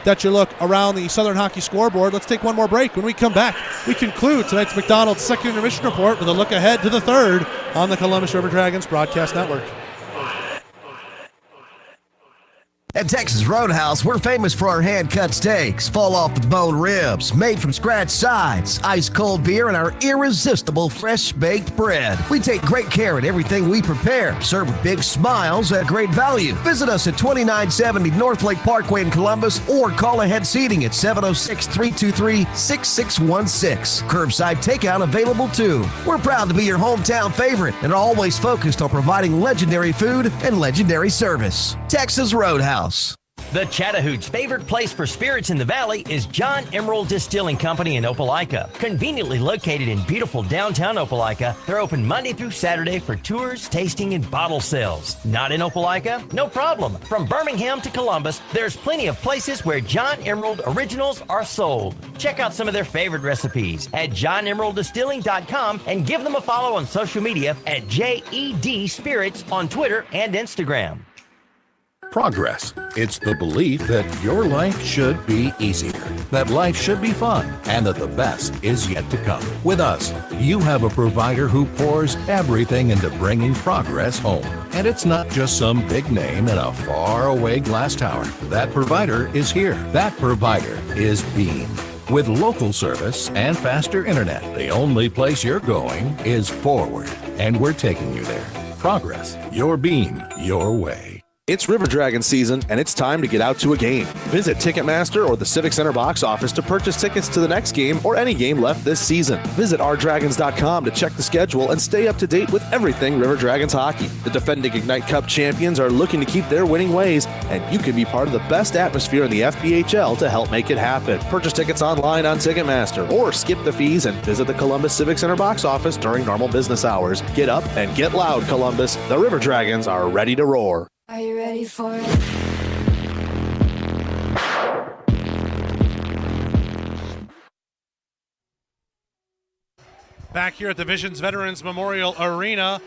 That's your look around the Southern Hockey scoreboard. Let's take one more break. When we come back, we conclude tonight's McDonald's second intermission report with a look ahead to the third on the Columbus River Dragons Broadcast Network. At Texas Roadhouse, we're famous for our hand-cut steaks, fall-off-the-bone ribs, made-from-scratch sides, ice-cold beer, and our irresistible fresh-baked bread. We take great care in everything we prepare, serve with big smiles at great value. Visit us at 2970 North Lake Parkway in Columbus or call ahead seating at 706-323-6616. Curbside takeout available too. We're proud to be your hometown favorite and are always focused on providing legendary food and legendary service. Texas Roadhouse. The Chattahooch's favorite place for spirits in the valley is John Emerald Distilling Company in Opelika. Conveniently located in beautiful downtown Opelika, they're open Monday through Saturday for tours, tasting, and bottle sales. Not in Opelika? No problem. From Birmingham to Columbus, there's plenty of places where John Emerald originals are sold. Check out some of their favorite recipes at johnemeralddistilling.com and give them a follow on social media at JED Spirits on Twitter and Instagram. Progress. It's the belief that your life should be easier, that life should be fun, and that the best is yet to come. With us, you have a provider who pours everything into bringing progress home. And it's not just some big name in a faraway glass tower. That provider is here. That provider is Beam. With local service and faster internet, the only place you're going is forward. And we're taking you there. Progress. Your Beam. Your way. It's River Dragon season, and it's time to get out to a game. Visit Ticketmaster or the Civic Center box office to purchase tickets to the next game or any game left this season. Visit rdragons.com to check the schedule and stay up to date with everything River Dragons hockey. The defending Ignite Cup champions are looking to keep their winning ways, and you can be part of the best atmosphere in the FPHL to help make it happen. Purchase tickets online on Ticketmaster or skip the fees and visit the Columbus Civic Center box office during normal business hours. Get up and get loud, Columbus. The River Dragons are ready to roar. Are you ready for it? Back here at the Visions Veterans Memorial Arena,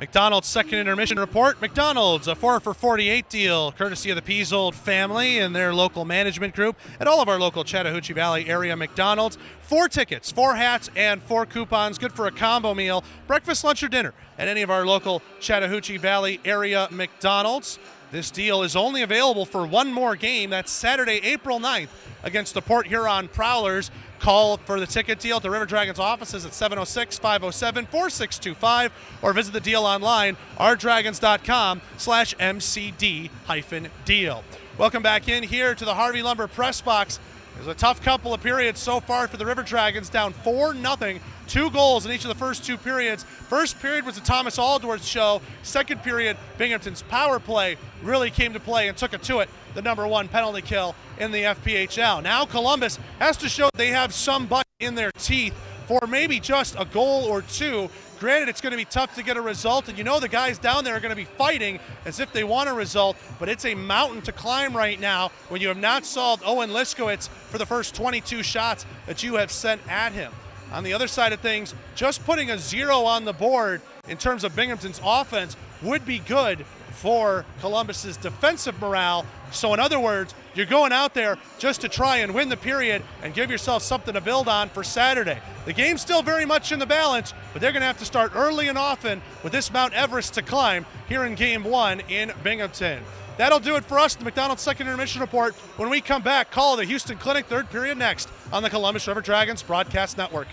McDonald's second intermission report. McDonald's, a 4 for $48 deal, courtesy of the Peasold family and their local management group at all of our local Chattahoochee Valley area McDonald's. 4 tickets, 4 hats, and 4 coupons, good for a combo meal, breakfast, lunch, or dinner at any of our local Chattahoochee Valley area McDonald's. This deal is only available for one more game. That's Saturday, April 9th against the Port Huron Prowlers. Call for the ticket deal at the River Dragons offices at 706-507-4625 or visit the deal online, rdragons.com/MCD-deal. Welcome back in here to the Harvey Lumber press box. It was a tough couple of periods so far for the River Dragons, down 4-0. 2 goals in each of the first 2 periods. First period was the Thomas Aldworth show. Second period, Binghamton's power play really came to play and took it to it. The #1 penalty kill in the FPHL. Now Columbus has to show they have some buck in their teeth for maybe just a goal or 2. Granted, it's going to be tough to get a result, and you know the guys down there are going to be fighting as if they want a result, but it's a mountain to climb right now when you have not solved Owen Liskowitz for the first 22 shots that you have sent at him. On the other side of things, just putting a 0 on the board in terms of Binghamton's offense would be good for Columbus's defensive morale. So in other words, you're going out there just to try and win the period and give yourself something to build on for Saturday. The game's still very much in the balance, but they're going to have to start early and often with this Mount Everest to climb here in Game 1 in Binghamton. That'll do it for us, the McDonald's second intermission report. When we come back, call the Houston Clinic, third period next on the Columbus River Dragons Broadcast Network.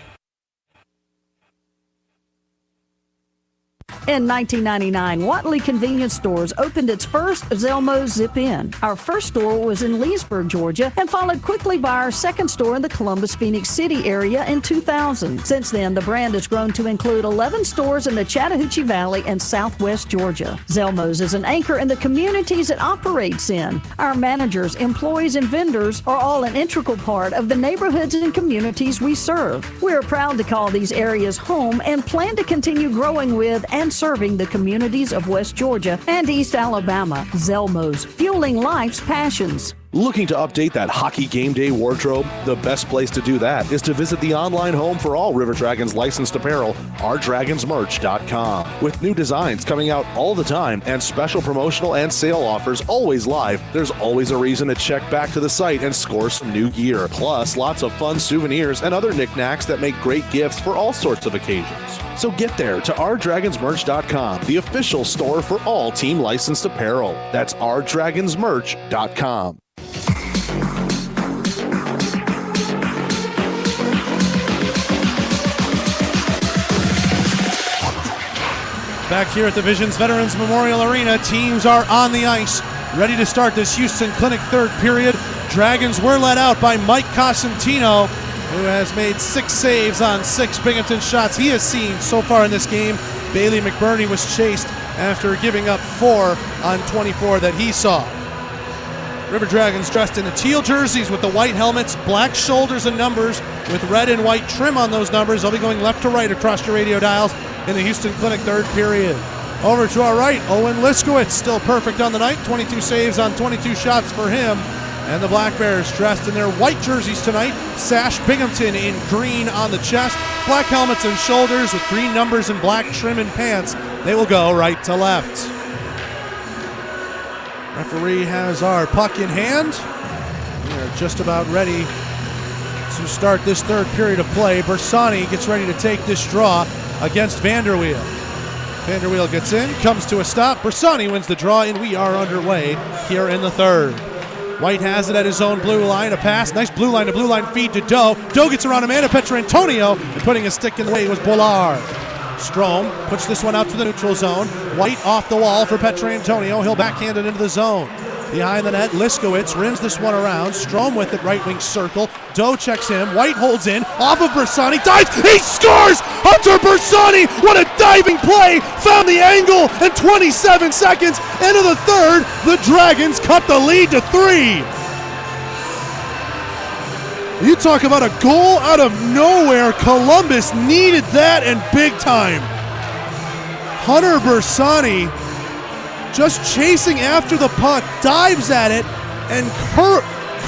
In 1999, Watley Convenience Stores opened its first Zelmo's Zip-In. Our first store was in Leesburg, Georgia, and followed quickly by our second store in the Columbus, Phoenix City area in 2000. Since then, the brand has grown to include 11 stores in the Chattahoochee Valley and Southwest Georgia. Zelmo's is an anchor in the communities it operates in. Our managers, employees, and vendors are all an integral part of the neighborhoods and communities we serve. We're proud to call these areas home and plan to continue growing with and serving the communities of West Georgia and East Alabama. Zelmo's, fueling life's passions. Looking to update that hockey game day wardrobe? The best place to do that is to visit the online home for all River Dragons licensed apparel, rdragonsmerch.com. With new designs coming out all the time and special promotional and sale offers always live, there's always a reason to check back to the site and score some new gear. Plus, lots of fun souvenirs and other knickknacks that make great gifts for all sorts of occasions. So get there to rdragonsmerch.com, the official store for all team licensed apparel. That's rdragonsmerch.com. Back here at the Visions Veterans Memorial Arena, teams are on the ice, ready to start this Houston Clinic third period. Dragons were led out by Mike Cosentino, who has made 6 saves on 6 Binghamton shots he has seen so far in this game. Bailey McBurney was chased after giving up 4 on 24 that he saw. River Dragons dressed in the teal jerseys with the white helmets, black shoulders and numbers with red and white trim on those numbers. They'll be going left to right across your radio dials in the Houston Clinic third period. Over to our right, Owen Liskowitz, still perfect on the night. 22 saves on 22 shots for him. And the Black Bears dressed in their white jerseys tonight. Sash Binghamton in green on the chest. Black helmets and shoulders with green numbers and black trim and pants. They will go right to left. Referee has our puck in hand. We are just about ready to start this third period of play. Bersani gets ready to take this draw against Vanderweel. Vanderweel gets in, comes to a stop. Bersani wins the draw, and we are underway here in the third. White has it at his own blue line. A pass, nice blue line to blue line feed to Doe. Doe gets around Amanda Petrantonio, and putting a stick in the way was Bollard. Strome puts this one out to the neutral zone. White off the wall for Petrantonio. He'll backhand it into the zone. Behind the net, Liskowitz rims this one around. Strome with it, right wing circle. Doe checks him. White holds in. Off of Bersani. Dives. He scores! Hunter Bersani! What a diving play! Found the angle in 27 seconds. Into the third. The Dragons cut the lead to 3. You talk about a goal out of nowhere. Columbus needed that and big time. Hunter Bersani just chasing after the puck, dives at it, and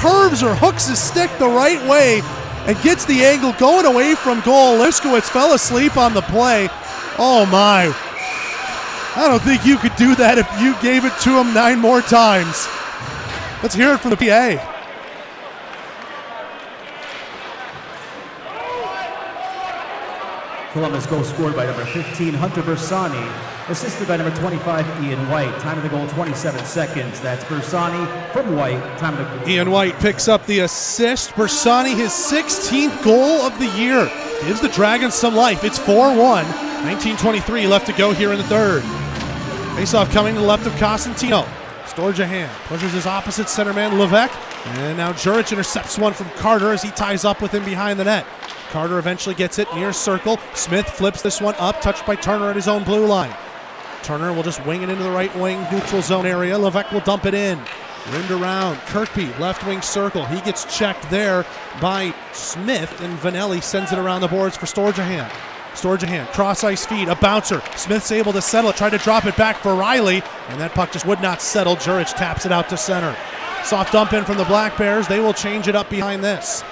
curves or hooks his stick the right way and gets the angle going away from goal. Liskowitz fell asleep on the play. Oh my. I don't think you could do that if you gave it to him 9 more times. Let's hear it from the PA. Columbus goal scored by number 15, Hunter Bersani, assisted by number 25, Ian White. Time of the goal, 27 seconds. That's Bersani from White. Time of the goal. Ian White picks up the assist. Bersani, his 16th goal of the year. Gives the Dragons some life. It's 4-1. 19:23 left to go here in the third. Faceoff coming to the left of Cosentino. Storjahan pushes his opposite centerman, Levesque. And now Juric intercepts one from Carter as he ties up with him behind the net. Carter eventually gets it near circle. Smith flips this one up, touched by Turner at his own blue line. Turner will just wing it into the right wing neutral zone area. Levesque will dump it in. Rimmed around. Kirkby, left wing circle. He gets checked there by Smith, and Vanelli sends it around the boards for Storjahan. Storjahan, cross ice feed, a bouncer. Smith's able to settle it, tried to drop it back for Riley, and that puck just would not settle. Juric taps it out to center. Soft dump in from the Black Bears. They will change it up behind this.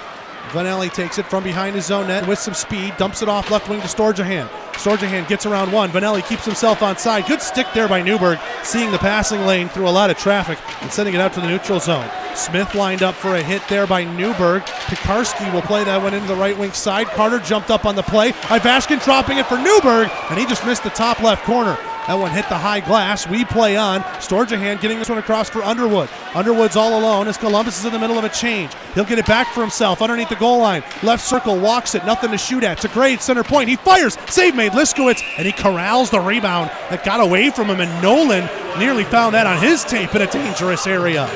Vanelli takes it from behind his own net with some speed, dumps it off left wing to Storjahan. Storjahan gets around one. Vanelli keeps himself on side. Good stick there by Newberg, seeing the passing lane through a lot of traffic and sending it out to the neutral zone. Smith lined up for a hit there by Newberg. Pekarski will play that one into the right wing side. Carter jumped up on the play. Ivashkin dropping it for Newberg, and he just missed the top left corner. That one hit the high glass. We play on. Storjahan getting this one across for Underwood. Underwood's all alone as Columbus is in the middle of a change. He'll get it back for himself underneath the goal line. Left circle, walks it, nothing to shoot at. It's a great center point. He fires. Save made, Liskowitz, and he corrals the rebound that got away from him, and Nolan nearly found that on his tape in a dangerous area.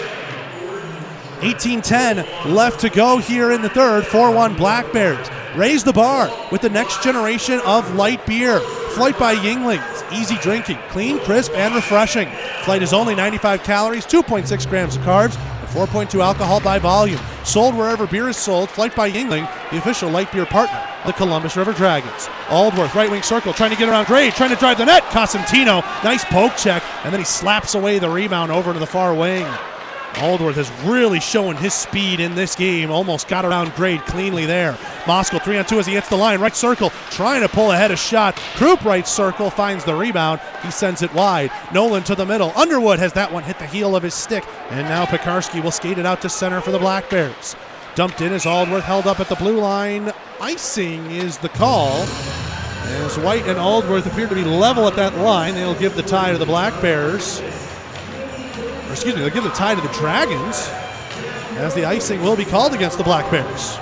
18:10 left to go here in the third. 4-1 Black Bears. Raise the bar with the next generation of light beer. Flight by Yuengling. It's easy drinking, clean, crisp, and refreshing. Flight is only 95 calories, 2.6 grams of carbs, and 4.2 alcohol by volume. Sold wherever beer is sold. Flight by Yuengling, the official light beer partner, the Columbus River Dragons. Aldworth, right wing circle, trying to get around Gray, trying to drive the net. Cosentino, nice poke check, and then he slaps away the rebound over to the far wing. Aldworth has really shown his speed in this game. Almost got around Grade cleanly there. Moskal 3-on-2 as he hits the line. Right circle, trying to pull ahead a shot. Krupp right circle, finds the rebound. He sends it wide. Nolan to the middle. Underwood has that one hit the heel of his stick. And now Pekarski will skate it out to center for the Black Bears. Dumped in as Aldworth held up at the blue line. Icing is the call. As White and Aldworth appear to be level at that line, they'll give the tie to the Black Bears. They'll give the tie to the Dragons, as the icing will be called against the Black Bears.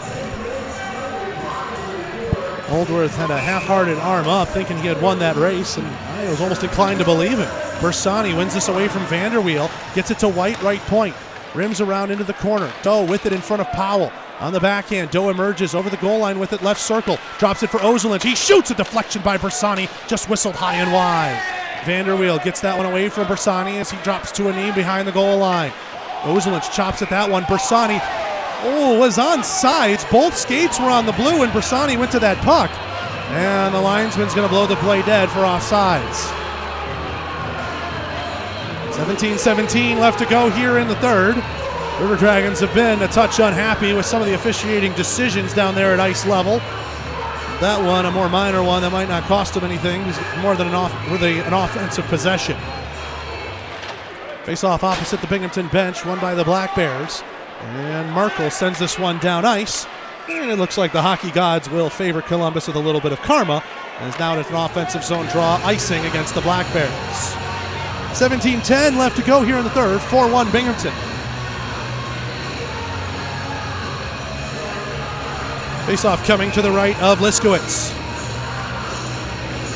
Aldworth had a half-hearted arm up, thinking he had won that race, and I was almost inclined to believe him. Bersani wins this away from Vanderweel, gets it to White, right point, rims around into the corner. Doe with it in front of Powell. On the backhand, Doe emerges over the goal line with it, left circle, drops it for Ozelinch. He shoots a deflection by Bersani, just whistled high and wide. Vanderweel gets that one away from Bersani as he drops to a knee behind the goal line. Ozelinch chops at that one. Bersani, was on sides. Both skates were on the blue, and Bersani went to that puck. And the linesman's going to blow the play dead for offsides. 17-17 left to go here in the third. River Dragons have been a touch unhappy with some of the officiating decisions down there at ice level. That one, a more minor one that might not cost them anything, more than an offensive possession. Face-off opposite the Binghamton bench, won by the Black Bears. And Merkel sends this one down ice. And it looks like the hockey gods will favor Columbus with a little bit of karma, as now it's an offensive zone draw, icing against the Black Bears. 17-10 left to go here in the third, 4-1 Binghamton. Face-off coming to the right of Liskowitz.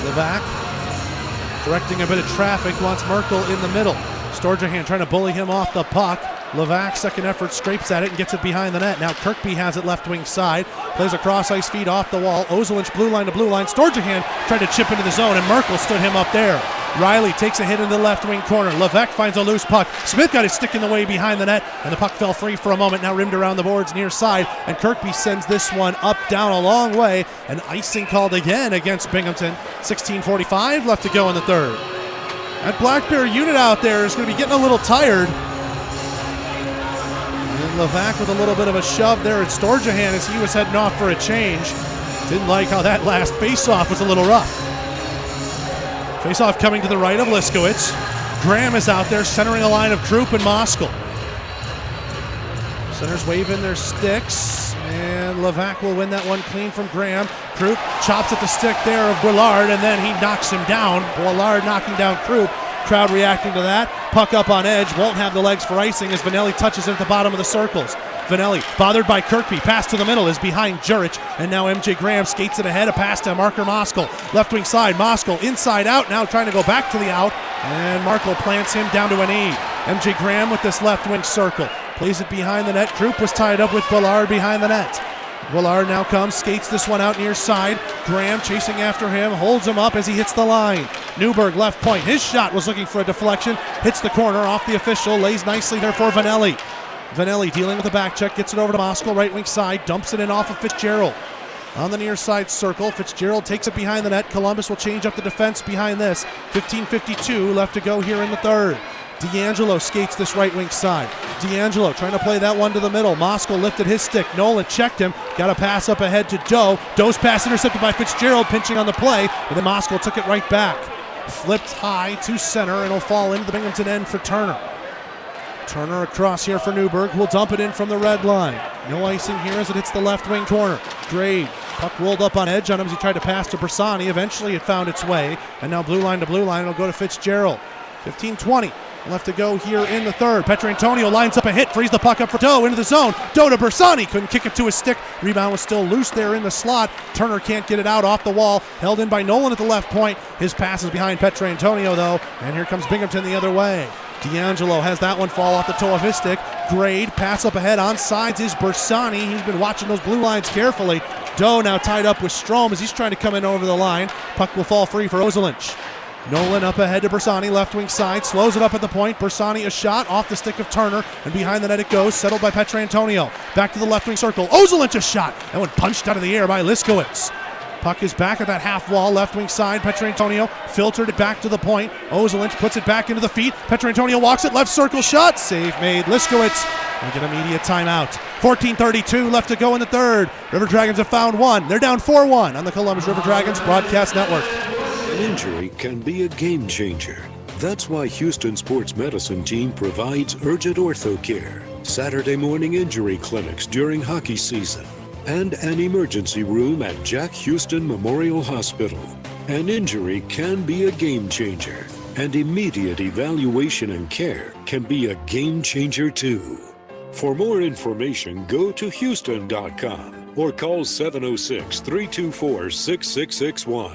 Levac directing a bit of traffic, wants Merkel in the middle. Storjahan trying to bully him off the puck. Levac, second effort, scrapes at it and gets it behind the net. Now Kirkby has it left wing side. Plays a cross ice feed off the wall. Ozelinch blue line to blue line. Storjahan tried to chip into the zone and Merkel stood him up there. Riley takes a hit in the left wing corner. Levac finds a loose puck. Smith got his stick in the way behind the net and the puck fell free for a moment. Now rimmed around the boards near side and Kirkby sends this one up down a long way. And icing called again against Binghamton. 16:45 left to go in the third. That Black Bear unit out there is going to be getting a little tired. And Levac with a little bit of a shove there at Storjahan as he was heading off for a change. Didn't like how that last face-off was a little rough. Face-off coming to the right of Liskowitz. Graham is out there centering a line of Krupp and Moskal. Centers waving their sticks, and Levac will win that one clean from Graham. Krupp chops at the stick there of Bouillard, and then he knocks him down. Bouillard knocking down Krupp. Crowd reacting to that. Puck up on edge, won't have the legs for icing as Vanelli touches it at the bottom of the circles. Vanelli, bothered by Kirkby, pass to the middle, is behind Jurich, and now MJ Graham skates it ahead, a pass to Marker Moskal. Left wing side, Moskal inside out, now trying to go back to the out, and Markle plants him down to an E. MJ Graham with this left wing circle. Plays it behind the net. Krupp was tied up with Bouillard behind the net. Bouillard now comes, skates this one out near side. Graham chasing after him, holds him up as he hits the line. Newberg left point. His shot was looking for a deflection. Hits the corner off the official. Lays nicely there for Vanelli. Vanelli dealing with the back check. Gets it over to Moskal, right wing side. Dumps it in off of Fitzgerald. On the near side circle, Fitzgerald takes it behind the net. Columbus will change up the defense behind this. 15:52 left to go here in the third. D'Angelo skates this right wing side. D'Angelo trying to play that one to the middle. Moskal lifted his stick. Nolan checked him. Got a pass up ahead to Doe. Doe's pass intercepted by Fitzgerald, pinching on the play. And then Moskal took it right back. Flipped high to center and will fall into the Binghamton end for Turner. Turner across here for Newberg. Will dump it in from the red line. No icing here as it hits the left wing corner. Grade. Puck rolled up on edge on him as he tried to pass to Bersani. Eventually it found its way. And now blue line to blue line. It'll go to Fitzgerald. 15:20 left to go here in the third. Petrantonio lines up a hit, frees the puck up for Doe into the zone. Doe to Bersani, couldn't kick it to his stick. Rebound was still loose there in the slot. Turner can't get it out off the wall. Held in by Nolan at the left point. His pass is behind Petrantonio though, and here comes Binghamton the other way. D'Angelo has that one fall off the toe of his stick. Grade, pass up ahead, on sides is Bersani. He's been watching those blue lines carefully. Doe now tied up with Strome as he's trying to come in over the line. Puck will fall free for Ozelinch. Nolan up ahead to Bersani, left wing side, slows it up at the point. Bersani a shot off the stick of Turner, and behind the net it goes, settled by Petrantonio. Back to the left wing circle. Ozelinch a shot. That one punched out of the air by Liskowitz. Puck is back at that half wall, left wing side. Petrantonio filtered it back to the point. Ozelinch puts it back into the feet. Petrantonio walks it, left circle shot. Save made. Liskowitz will get immediate timeout. 14:32 left to go in the third. River Dragons have found one. They're down 4-1 on the Columbus River Dragons Broadcast Network. An injury can be a game changer. That's why Houston Sports Medicine Team provides urgent ortho care, Saturday morning injury clinics during hockey season, and an emergency room at Jack Houston Memorial Hospital. An injury can be a game changer, and immediate evaluation and care can be a game changer too. For more information, go to Houston.com or call 706-324-6661.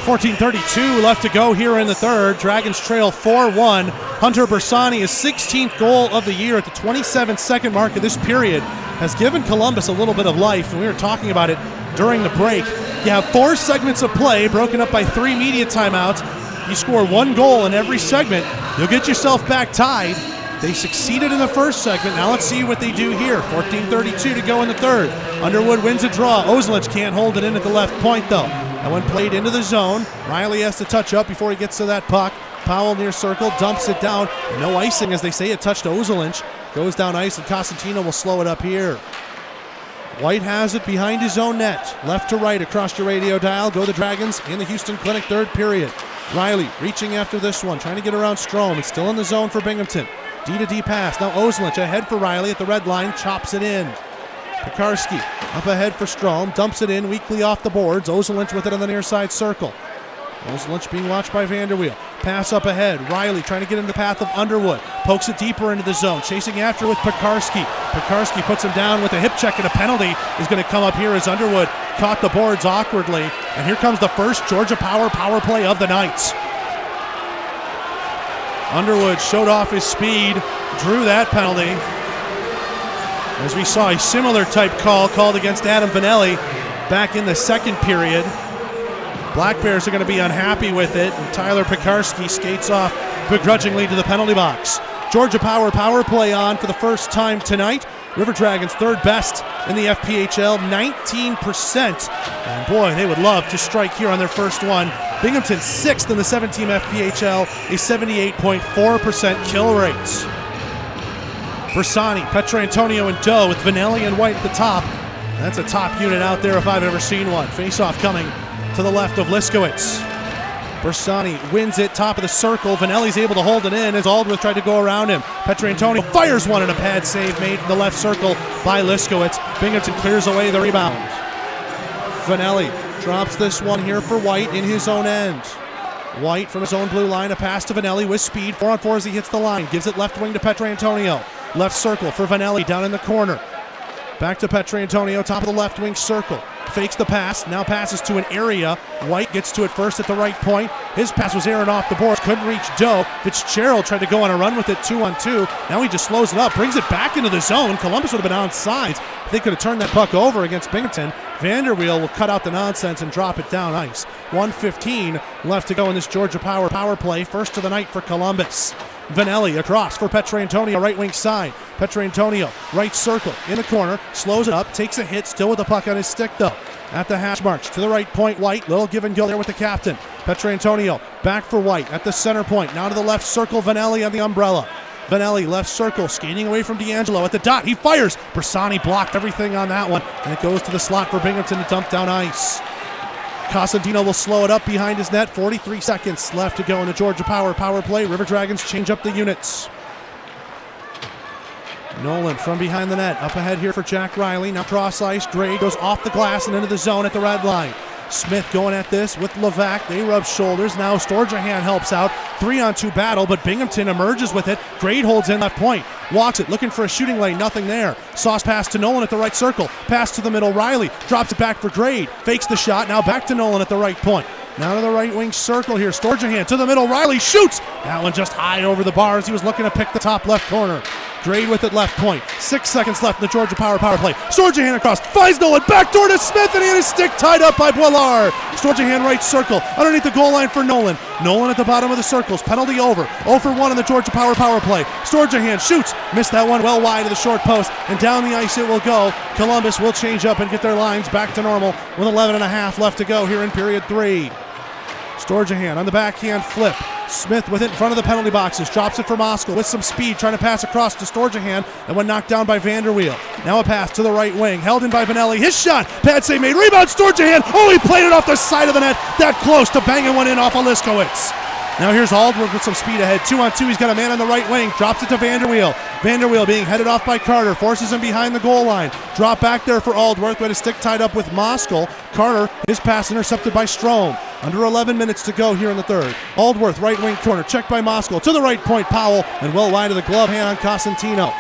14:32 left to go here in the third. Dragons trail 4-1. Hunter Bersani, his 16th goal of the year at the 27-second mark of this period, has given Columbus a little bit of life, and we were talking about it during the break. You have 4 segments of play broken up by 3 media timeouts. You score 1 goal in every segment, you'll get yourself back tied. They succeeded in the first segment. Now let's see what they do here. 14:32 to go in the third. Underwood wins a draw. Ozelinch can't hold it in at the left point, though. That one played into the zone. Riley has to touch up before he gets to that puck. Powell near circle, dumps it down. No icing, as they say. It touched Ozelinch. Goes down ice, and Cosentino will slow it up here. White has it behind his own net. Left to right across your radio dial. Go the Dragons in the Houston Clinic third period. Riley reaching after this one, trying to get around Strome. It's still in the zone for Binghamton. D to D pass. Now Ozelinch ahead for Riley at the red line. Chops it in. Pekarski up ahead for Strome. Dumps it in weakly off the boards. Ozelinch with it on the near side circle. Oselich being watched by Vanderweel. Pass up ahead. Riley trying to get in the path of Underwood. Pokes it deeper into the zone. Chasing after with Pekarski. Pekarski puts him down with a hip check, and a penalty is going to come up here as Underwood caught the boards awkwardly. And here comes the first Georgia power play of the night. Underwood showed off his speed, drew that penalty. As we saw a similar type call called against Adam Vanelli back in the second period. Black Bears are going to be unhappy with it, and Tyler Pekarski skates off begrudgingly to the penalty box. Georgia power play on for the first time tonight. River Dragons third best in the FPHL, 19%. And boy, they would love to strike here on their first one. Binghamton sixth in the 7-team FPHL, a 78.4% kill rate. Bersani, Petrantonio, and Doe with Vanelli and White at the top. That's a top unit out there if I've ever seen one. Face-off coming to the left of Liskowitz. Bersani wins it, top of the circle. Vanelli's able to hold it in as Aldworth tried to go around him. Petrantonio fires one and a pad save made in the left circle by Liskowitz. Binghamton clears away the rebound. Vanelli drops this one here for White in his own end. White from his own blue line, a pass to Vanelli with speed. 4-on-4 as he hits the line. Gives it left wing to Petrantonio. Left circle for Vanelli down in the corner. Back to Petrantonio, top of the left wing circle. Fakes the pass, now passes to an area. White gets to it first at the right point. His pass was airing off the boards, couldn't reach Doe. Fitzgerald tried to go on a run with it 2-on-2. Now he just slows it up, brings it back into the zone. Columbus would have been onside. They could have turned that puck over against Binghamton. Vanderweel will cut out the nonsense and drop it down ice. 1:15 left to go in this Georgia power play. First of the night for Columbus. Vanelli across for Petrantonio, right wing side. Petrantonio, right circle, in the corner, slows it up, takes a hit, still with the puck on his stick though. At the hash marks, to the right point, White, little give and go there with the captain. Petrantonio, back for White, at the center point, now to the left circle, Vanelli on the umbrella. Vanelli, left circle, skating away from D'Angelo at the dot, he fires! Bersani blocked everything on that one, and it goes to the slot for Binghamton to dump down ice. Cosentino will slow it up behind his net. 43 seconds left to go in the Georgia power play. River Dragons change up the units. Nolan from behind the net. Up ahead here for Jack Riley. Now cross ice. Gray goes off the glass and into the zone at the red line. Smith going at this with Levac. They rub shoulders. Now Storjahan helps out. 3-on-2 battle, but Binghamton emerges with it. Grade holds in left point. Walks it, looking for a shooting lane. Nothing there. Sauce pass to Nolan at the right circle. Pass to the middle. Riley drops it back for Grade. Fakes the shot. Now back to Nolan at the right point. Now to the right wing circle here. Storjahan to the middle. Riley shoots. That one just high over the bars. He was looking to pick the top left corner. Grade with it left point. 6 seconds left in the Georgia power play. Storjahan across. Finds Nolan. Backdoor to Smith, and he had his stick tied up by Boilard. Storjahan right circle. Underneath the goal line for Nolan. Nolan at the bottom of the circles. Penalty over. 0 for 1 in the Georgia power play. Storjahan shoots. Missed that one well wide of the short post. And down the ice it will go. Columbus will change up and get their lines back to normal with 11.5 left to go here in period 3. Storjahan on the backhand flip. Smith with it in front of the penalty boxes. Drops it for Moskal with some speed, trying to pass across to Storjahan, and when knocked down by Vanderweel. Now a pass to the right wing. Held in by Vanelli. His shot. Pad save made. Rebound Storjahan. Oh, he played it off the side of the net. That close to banging one in off of Liskowitz. Now here's Aldworth with some speed ahead. 2-on-2. He's got a man on the right wing. Drops it to Vanderweel. Vanderweel being headed off by Carter. Forces him behind the goal line. Drop back there for Aldworth with his stick tied up with Moskal. Carter, his pass intercepted by Strome. Under 11 minutes to go here in the third. Aldworth, right wing corner. Checked by Moskal. To the right point, Powell. And well wide of the glove hand on Cosentino.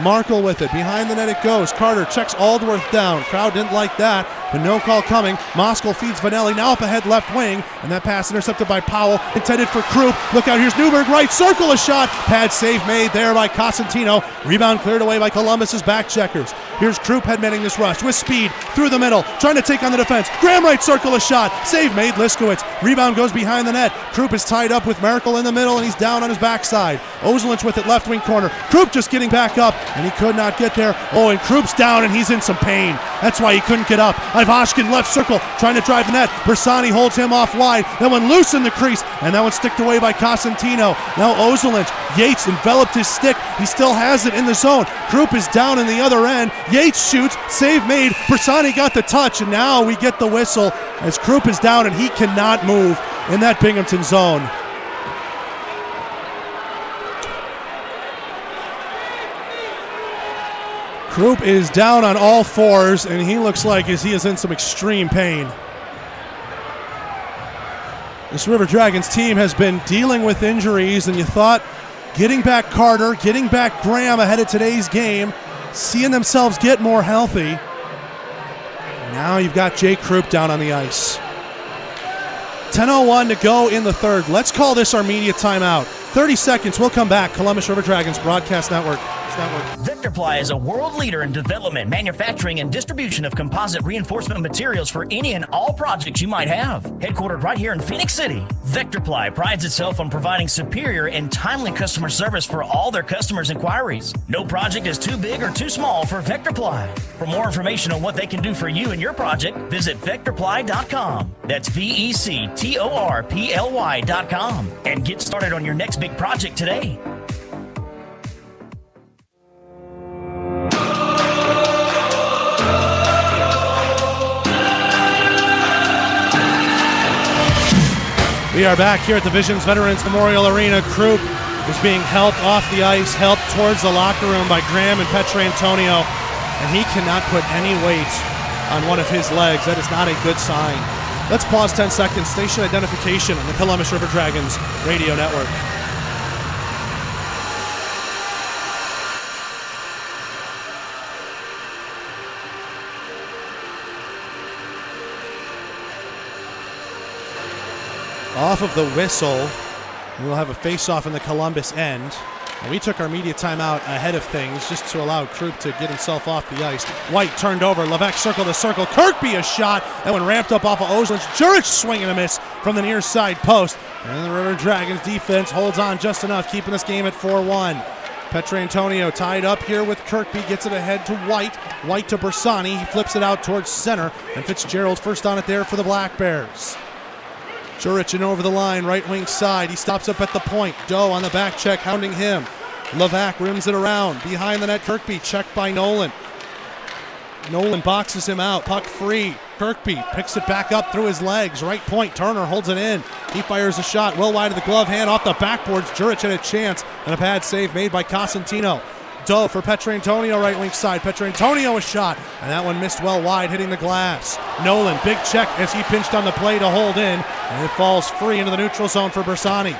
Markle with it. Behind the net it goes. Carter checks Aldworth down. Crowd didn't like that, but no call coming. Moskal feeds Vanelli. Now up ahead left wing. And that pass intercepted by Powell. Intended for Krupp. Look out, here's Newberg. Right circle, a shot. Pad save made there by Cosentino. Rebound cleared away by Columbus's back checkers. Here's Krupp headmanning this rush with speed through the middle. Trying to take on the defense. Graham right circle, a shot. Save made Liskowitz. Rebound goes behind the net. Krupp is tied up with Merkel in the middle, and he's down on his backside. Ozelich with it left wing corner. Krupp just getting back up, and he could not get there. Oh, and Krupp's down, and he's in some pain. That's why he couldn't get up. Ivashkin left circle, trying to drive the net. Bersani holds him off wide. That one loose in the crease, and that one sticked away by Cosentino. Now Ozelich. Yates enveloped his stick. He still has it in the zone. Krupp is down in the other end. Yates shoots. Save made. Bersani got the touch, and now we get the whistle as Krupp is down, and he cannot move in that Binghamton zone. Krupp is down on all fours, and he looks like he is in some extreme pain. This River Dragons team has been dealing with injuries, and you thought getting back Carter, getting back Graham ahead of today's game, seeing themselves get more healthy. Now you've got Jake Krupp down on the ice. 10:01 to go in the third. Let's call this our media timeout. 30 seconds, we'll come back. Columbus River Dragons Broadcast Network. Vectorply is a world leader in development, manufacturing, and distribution of composite reinforcement materials for any and all projects you might have. Headquartered right here in Phoenix City, Vectorply prides itself on providing superior and timely customer service for all their customers' inquiries. No project is too big or too small for Vectorply. For more information on what they can do for you and your project, visit Vectorply.com. That's VECTORPLY.com. And get started on your next big project today. We are back here at the Visions Veterans Memorial Arena. Krupp is being helped off the ice, helped towards the locker room by Graham and Petrantonio, and he cannot put any weight on one of his legs. That is not a good sign. Let's pause 10 seconds. Station identification on the Columbus River Dragons radio network. Off of the whistle, we'll have a face-off in the Columbus end. And we took our media timeout ahead of things just to allow Krupp to get himself off the ice. White turned over, Levesque circle to circle. Kirkby a shot, and when ramped up off of Oslin, Jurich swing and a miss from the near side post. And the River Dragons defense holds on just enough, keeping this game at 4-1. Petrantonio tied up here with Kirkby, gets it ahead to White. White to Bersani, he flips it out towards center, and Fitzgerald's first on it there for the Black Bears. Jurich over the line, right wing side. He stops up at the point. Doe on the back check, hounding him. Levac rims it around. Behind the net, Kirkby, checked by Nolan. Nolan boxes him out. Puck free. Kirkby picks it back up through his legs. Right point, Turner holds it in. He fires a shot well wide of the glove hand off the backboards. Jurich had a chance, and a bad save made by Cosentino. Doe for Petrantonio, right wing side. Petrantonio a shot, and that one missed well wide, hitting the glass. Nolan, big check as he pinched on the play to hold in, and it falls free into the neutral zone for Bersani.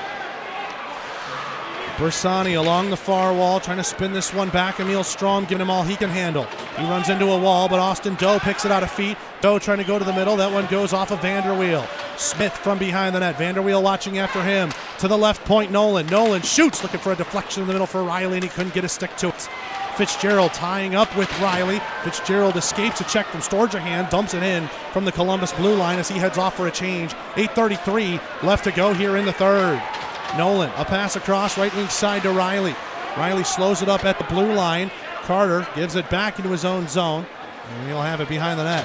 Bersani along the far wall, trying to spin this one back. Emil Strom giving him all he can handle. He runs into a wall, but Austin Doe picks it out of feet. Doe trying to go to the middle. That one goes off of Vanderweel. Smith from behind the net. Vanderweel watching after him. To the left point, Nolan. Nolan shoots, looking for a deflection in the middle for Riley, and he couldn't get a stick to it. Fitzgerald tying up with Riley. Fitzgerald escapes a check from Storjahan, dumps it in from the Columbus blue line as he heads off for a change. 8:33 left to go here in the third. Nolan, a pass across, right wing side to Riley. Riley slows it up at the blue line. Carter gives it back into his own zone, and he'll have it behind the net.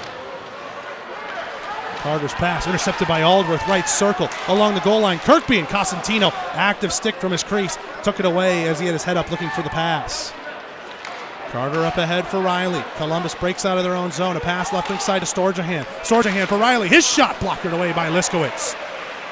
Carter's pass intercepted by Aldworth, right circle along the goal line. Kirkby and Cosentino, active stick from his crease, took it away as he had his head up looking for the pass. Carter up ahead for Riley. Columbus breaks out of their own zone. A pass left wing side to Storjahan. Storjahan for Riley. His shot blocked away by Liskowitz.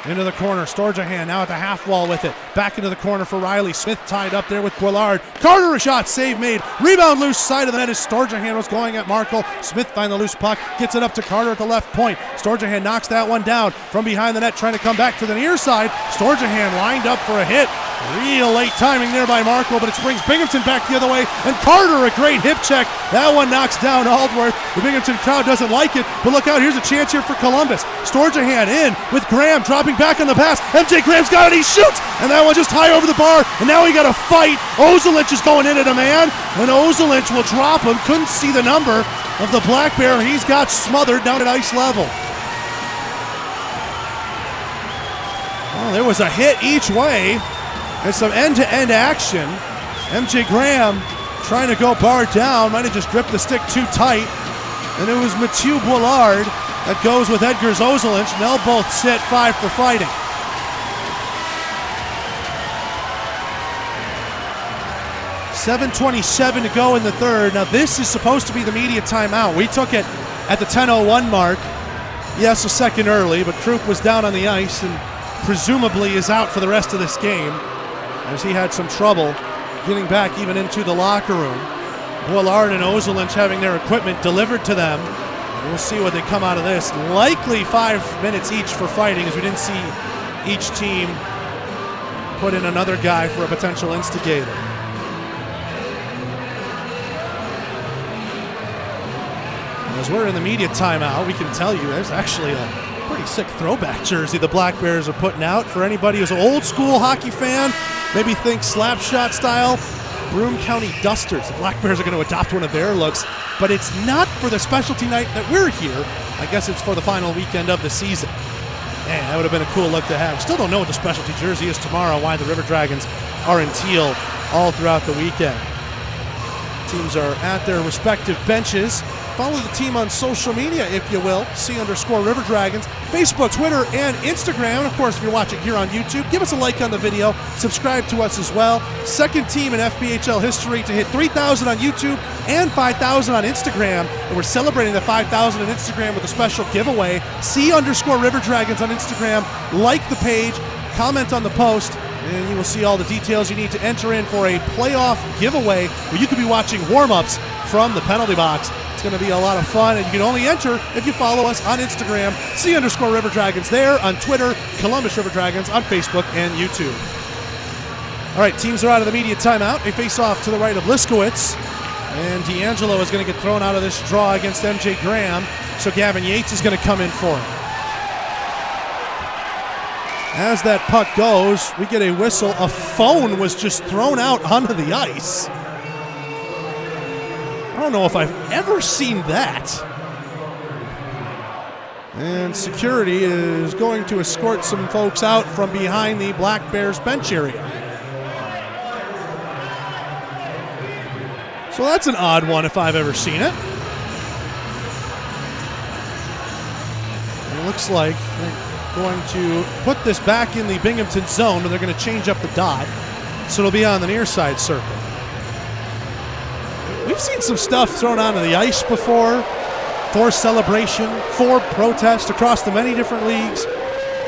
Into the corner, Storjahan now at the half wall with it. Back into the corner for Riley. Smith tied up there with Bullard. Carter a shot, save made. Rebound loose side of the net as Storjahan was going at Markle. Smith finds the loose puck, gets it up to Carter at the left point. Storjahan knocks that one down from behind the net, trying to come back to the near side. Storjahan lined up for a hit. Real late timing there by Markle, but it brings Binghamton back the other way. And Carter, a great hip check. That one knocks down Aldworth. The Binghamton crowd doesn't like it, but look out, here's a chance here for Columbus. Storjahan in with Graham dropping back on the pass. MJ Graham's got it, he shoots, and that one just high over the bar, and now he got a fight. Ozelinch is going in at a man, and Ozelinch will drop him. Couldn't see the number of the Black Bear, and he's got smothered down at ice level. Well, there was a hit each way. And some end-to-end action. MJ Graham trying to go bar down, might have just gripped the stick too tight. And it was Mathieu Bullard that goes with Edgar Ozelinch, and they'll both sit 5 for fighting. .7:27 to go in the third. Now this is supposed to be the media timeout. We took it at the 10:01 mark. Yes, a second early, but Krupp was down on the ice and presumably is out for the rest of this game, as he had some trouble getting back even into the locker room. Bullard and Ozelinch having their equipment delivered to them. We'll see what they come out of this. Likely 5 minutes each for fighting, as we didn't see each team put in another guy for a potential instigator. As we're in the media timeout, we can tell you there's actually a pretty sick throwback jersey the Black Bears are putting out. For anybody who's an old school hockey fan, maybe think slap shot style, Broome County Dusters. The Black Bears are going to adopt one of their looks, but it's not for the specialty night that we're here. I guess it's for the final weekend of the season. Man, that would have been a cool look to have. Still don't know what the specialty jersey is tomorrow, why the River Dragons are in teal all throughout the weekend. Teams are at their respective benches. Follow the team on social media, if you will. _River Dragons, Facebook, Twitter, and Instagram. Of course, if you're watching here on YouTube, give us a like on the video. Subscribe to us as well. Second team in FBHL history to hit 3,000 on YouTube and 5,000 on Instagram. And we're celebrating the 5,000 on Instagram with a special giveaway. _River Dragons on Instagram. Like the page, comment on the post, and you will see all the details you need to enter in for a playoff giveaway where you could be watching warm-ups from the penalty box. It's going to be a lot of fun, and you can only enter if you follow us on Instagram, _River Dragons there, on Twitter, Columbus River Dragons on Facebook and YouTube. All right, teams are out of the media timeout. They face off to the right of Liskowitz, and D'Angelo is going to get thrown out of this draw against MJ Graham, so Gavin Yates is going to come in for him. As that puck goes, we get a whistle. A phone was just thrown out onto the ice. I don't know if I've ever seen that. And security is going to escort some folks out from behind the Black Bears bench area. So that's an odd one if I've ever seen it. It looks like they're going to put this back in the Binghamton zone, and they're going to change up the dot, so it'll be on the near side circle. We've seen some stuff thrown onto the ice before, for celebration, for protest across the many different leagues.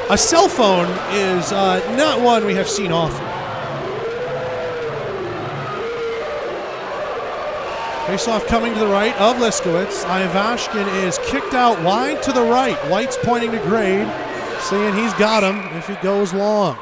A cell phone is not one we have seen often. Face-off coming to the right of Liskowitz. Ivashkin is kicked out wide to the right. White's pointing to Grade, saying he's got him if he goes long.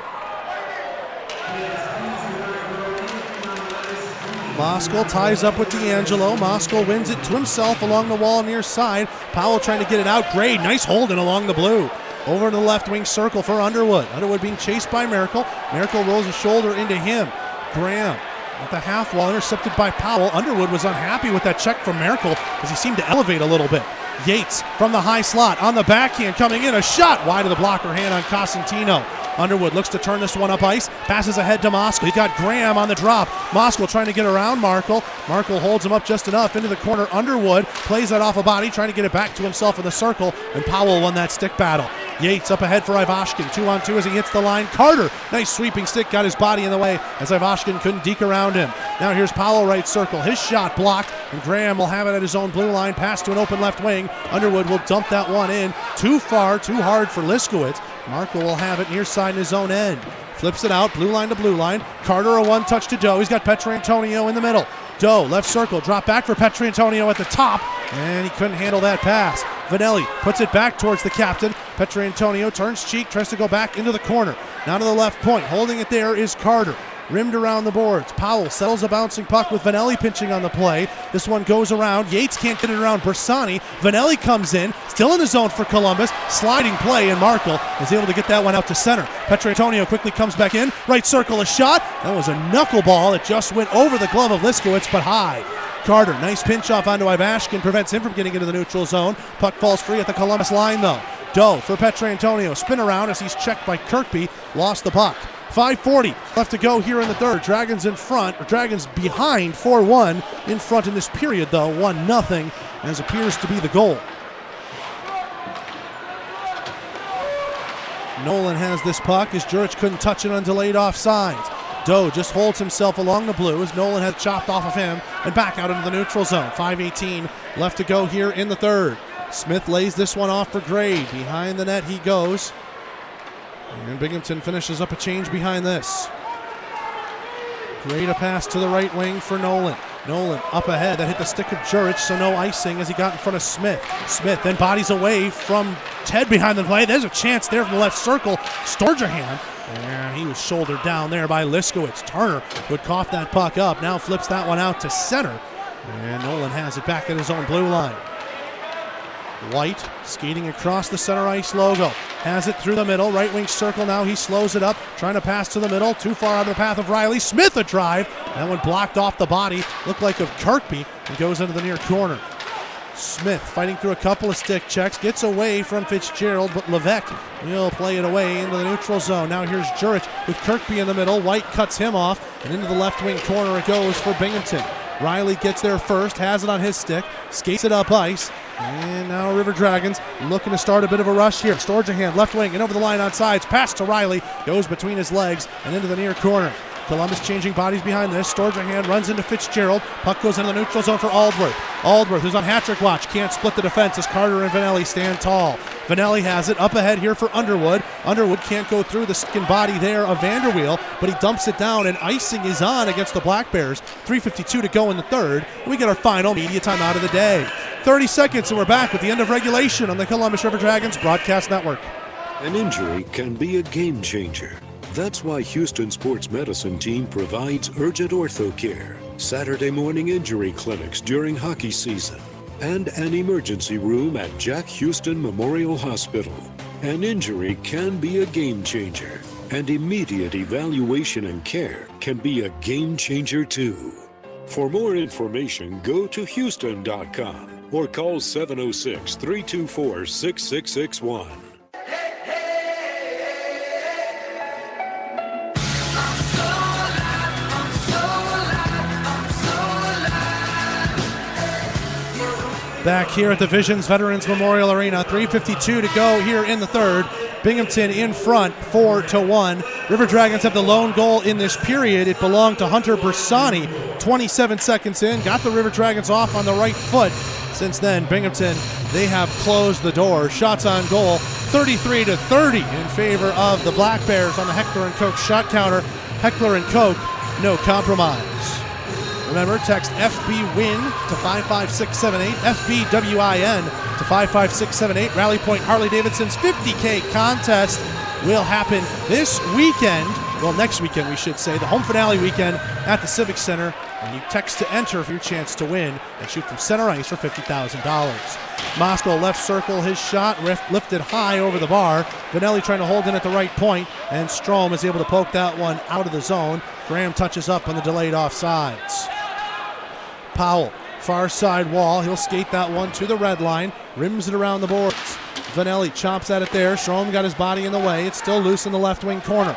Moskal ties up with D'Angelo. Moskal wins it to himself along the wall near side. Powell trying to get it out. Grade, nice holding along the blue. Over to the left wing circle for Underwood. Underwood being chased by Miracle. Miracle rolls a shoulder into him. Graham at the half wall, intercepted by Powell. Underwood was unhappy with that check from Miracle as he seemed to elevate a little bit. Yates from the high slot on the backhand coming in. A shot wide of the blocker hand on Cosentino. Underwood looks to turn this one up ice. Passes ahead to Moskal. He got Graham on the drop. Moskal trying to get around Markle. Markle holds him up just enough into the corner. Underwood plays that off a body, trying to get it back to himself in the circle, and Powell won that stick battle. Yates up ahead for Ivashkin. 2-on-2 as he hits the line. Carter, nice sweeping stick, got his body in the way as Ivashkin couldn't deke around him. Now here's Powell right circle. His shot blocked, and Graham will have it at his own blue line. Pass to an open left wing. Underwood will dump that one in. Too far, too hard for Liskowitz. Markle will have it near side in his own end. Flips it out, blue line to blue line. Carter a one touch to Doe. He's got Petrantonio in the middle. Doe, left circle, drop back for Petrantonio at the top, and he couldn't handle that pass. Vanelli puts it back towards the captain. Petrantonio turns cheek, tries to go back into the corner. Now to the left point, holding it there is Carter. Rimmed around the boards. Powell settles a bouncing puck with Vanelli pinching on the play. This one goes around. Yates can't get it around Bersani. Vanelli comes in, still in the zone for Columbus. Sliding play, and Markle is able to get that one out to center. Petrantonio quickly comes back in. Right circle, a shot. That was a knuckleball. It just went over the glove of Liskowitz, but high. Carter, nice pinch off onto Ivashkin, prevents him from getting into the neutral zone. Puck falls free at the Columbus line, though. Doe for Petrantonio. Spin around as he's checked by Kirkby. Lost the puck. 5:40 left to go here in the third. Dragons in front, or Dragons behind 4-1 in front in this period, though. 1-0 as appears to be the goal. Nolan has this puck as Jurich couldn't touch it on delayed offsides. Doe just holds himself along the blue as Nolan has chopped off of him and back out into the neutral zone. 5:18 left to go here in the third. Smith lays this one off for Grade. Behind the net he goes. And Binghamton finishes up a change behind this. Grade a pass to the right wing for Nolan. Nolan up ahead. That hit the stick of Jurich, so no icing as he got in front of Smith. Smith then bodies away from Ted behind the play. There's a chance there from the left circle. Storjahan. And he was shouldered down there by Liskowitz. Turner would cough that puck up. Now flips that one out to center. And Nolan has it back at his own blue line. White skating across the center ice logo. Has it through the middle. Right wing circle now. He slows it up. Trying to pass to the middle. Too far out of the path of Riley. Smith a drive. That one blocked off the body. Looked like of Kirkby. And goes into the near corner. Smith fighting through a couple of stick checks. Gets away from Fitzgerald. But Levesque will play it away into the neutral zone. Now here's Jurich with Kirkby in the middle. White cuts him off. And into the left wing corner it goes for Binghamton. Riley gets there first, has it on his stick, skates it up ice, and now River Dragons looking to start a bit of a rush here. Storjahan left wing and over the line on sides, pass to Riley, goes between his legs and into the near corner. Columbus changing bodies behind this. Storjahan runs into Fitzgerald. Puck goes into the neutral zone for Aldworth. Aldworth, who's on hat-trick watch, can't split the defense as Carter and Vanelli stand tall. Vanelli has it up ahead here for Underwood. Underwood can't go through the skin body there of Vanderweel, but he dumps it down, and icing is on against the Black Bears. 3:52 to go in the third, and we get our final media timeout of the day. 30 seconds, and we're back with the end of regulation on the Columbus River Dragons Broadcast Network. An injury can be a game changer. That's why Houston Sports Medicine Team provides urgent ortho care, Saturday morning injury clinics during hockey season, and an emergency room at Jack Houston Memorial Hospital. An injury can be a game changer, and immediate evaluation and care can be a game changer too. For more information, go to Houston.com or call 706-324-6661. Back here at the Visions Veterans Memorial Arena, 3:52 to go here in the third. Binghamton in front, 4-1. River Dragons have the lone goal in this period. It belonged to Hunter Bersani. 27 seconds in, got the River Dragons off on the right foot. Since then, Binghamton, they have closed the door. Shots on goal, 33-30 in favor of the Black Bears on the Heckler & Koch shot counter. Heckler & Koch, no compromise. Remember, text FBWIN to 55678, FBWIN to 55678. Rally Point Harley-Davidson's 50K contest will happen this weekend. Well, next weekend, we should say. The home finale weekend at the Civic Center. And you text to enter for your chance to win and shoot from center ice for $50,000. Moscow left circle, his shot lifted high over the bar. Vanelli trying to hold in at the right point, and Strome is able to poke that one out of the zone. Graham touches up on the delayed offsides. Powell, far side wall. He'll skate that one to the red line, rims it around the boards. Vanelli chops at it there. Strome got his body in the way. It's still loose in the left wing corner.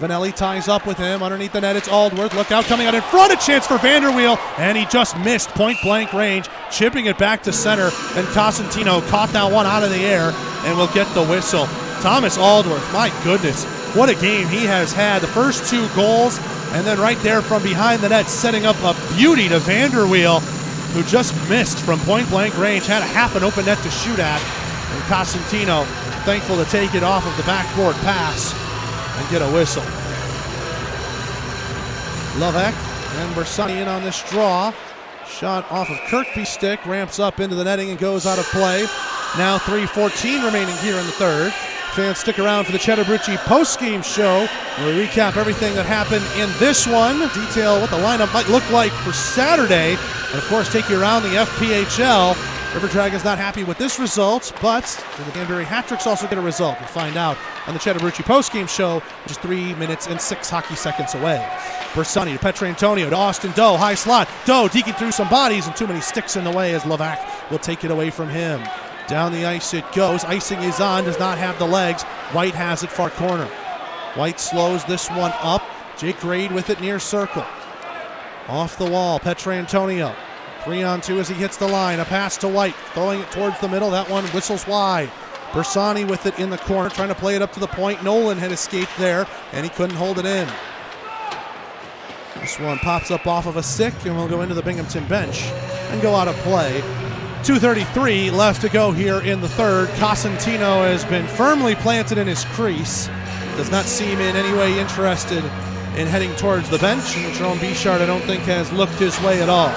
Vanelli ties up with him. Underneath the net, it's Aldworth. Look out, coming out in front. A chance for Vanderweel, and he just missed point-blank range, chipping it back to center. And Cosentino caught that one out of the air and will get the whistle. Thomas Aldworth, my goodness, what a game he has had. The first two goals, and then right there from behind the net, setting up a beauty to Vanderweel, who just missed from point-blank range, had a half an open net to shoot at. And Cosentino, thankful to take it off of the backboard pass and get a whistle. Levesque and Bersani in on this draw. Shot off of Kirkby's stick, ramps up into the netting and goes out of play. Now 3:14 remaining here in the third. Fans, stick around for the Cheddar Brucci post-game show, where we recap everything that happened in this one, detail what the lineup might look like for Saturday, and of course take you around the FPHL. River Dragons not happy with this result, but did the Danbury Hat-Tricks also get a result? We'll find out on the Cheddar Brucci post-game show, which is 3 minutes and 6 hockey seconds away. Bersani to Petrantonio to Austin Doe, high slot. Doe deking through some bodies and too many sticks in the way as Levesque will take it away from him. Down the ice it goes. Icing is on, does not have the legs. White has it far corner. White slows this one up. Jake Grade with it near circle. Off the wall, Petrantonio. 3-on-2 as he hits the line. A pass to White, throwing it towards the middle. That one whistles wide. Bersani with it in the corner, trying to play it up to the point. Nolan had escaped there, and he couldn't hold it in. This one pops up off of a stick, and will go into the Binghamton bench and go out of play. 2:33 left to go here in the third. Cosentino has been firmly planted in his crease. Does not seem in any way interested in heading towards the bench. And Jerome Bichard, I don't think, has looked his way at all.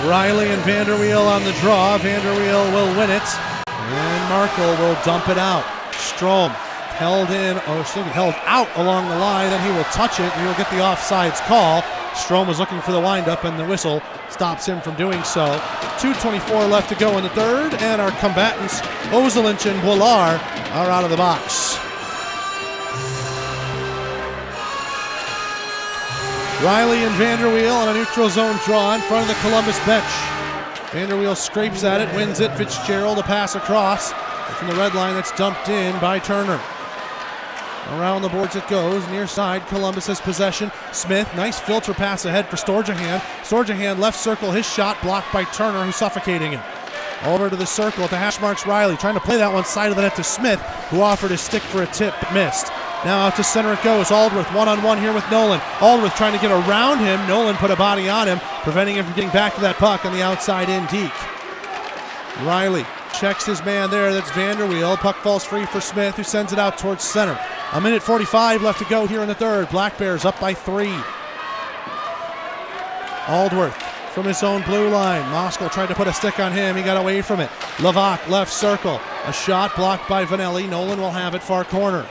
Riley and Vanderweel on the draw. Vanderweel will win it, and Markle will dump it out. Strom held out along the line, and he will touch it, and he will get the offsides call. Strom was looking for the windup, and the whistle stops him from doing so. 2:24 left to go in the third, and our combatants, Ozelinch and Boulard, are out of the box. Riley and Vanderweel on a neutral zone draw in front of the Columbus bench. Vanderweel scrapes at it, wins it. Fitzgerald, a pass across. From the red line, that's dumped in by Turner. Around the boards it goes, near side, Columbus has possession. Smith, nice filter pass ahead for Storjahan. Storjahan left circle, his shot blocked by Turner, who's suffocating him. Over to the circle at the hash marks, Riley trying to play that one side of the net to Smith, who offered his stick for a tip but missed. Now out to center it goes. Aldworth one-on-one here with Nolan. Aldworth trying to get around him. Nolan put a body on him, preventing him from getting back to that puck on the outside in Deke. Riley checks his man there. That's Vanderweel. Puck falls free for Smith, who sends it out towards center. 1:45 left to go here in the third. Black Bears up by 3. Aldworth from his own blue line. Moskal tried to put a stick on him. He got away from it. Levac left circle. A shot blocked by Vanelli. Nolan will have it far corner.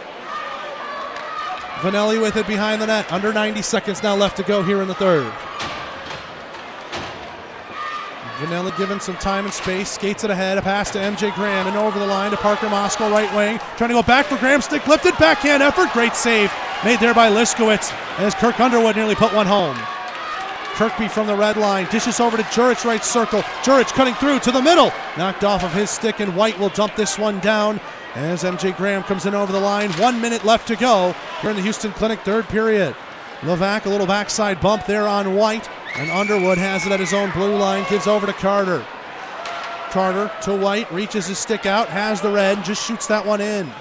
Vanelli with it behind the net. Under 90 seconds now left to go here in the third. Vanelli given some time and space, skates it ahead, a pass to MJ Graham, and over the line to Parker Moskal, right wing, trying to go back for Graham, stick lifted, backhand effort, great save, made there by Liskowitz, as Kirk Underwood nearly put one home. Kirkby from the red line, dishes over to Jurich, right circle, Jurich cutting through to the middle, knocked off of his stick, and White will dump this one down, as MJ Graham comes in over the line. 1 minute left to go here in the Houston Clinic third period. Levac, a little backside bump there on White, and Underwood has it at his own blue line, gives over to Carter. Carter to White, reaches his stick out, has the red, just shoots that one in.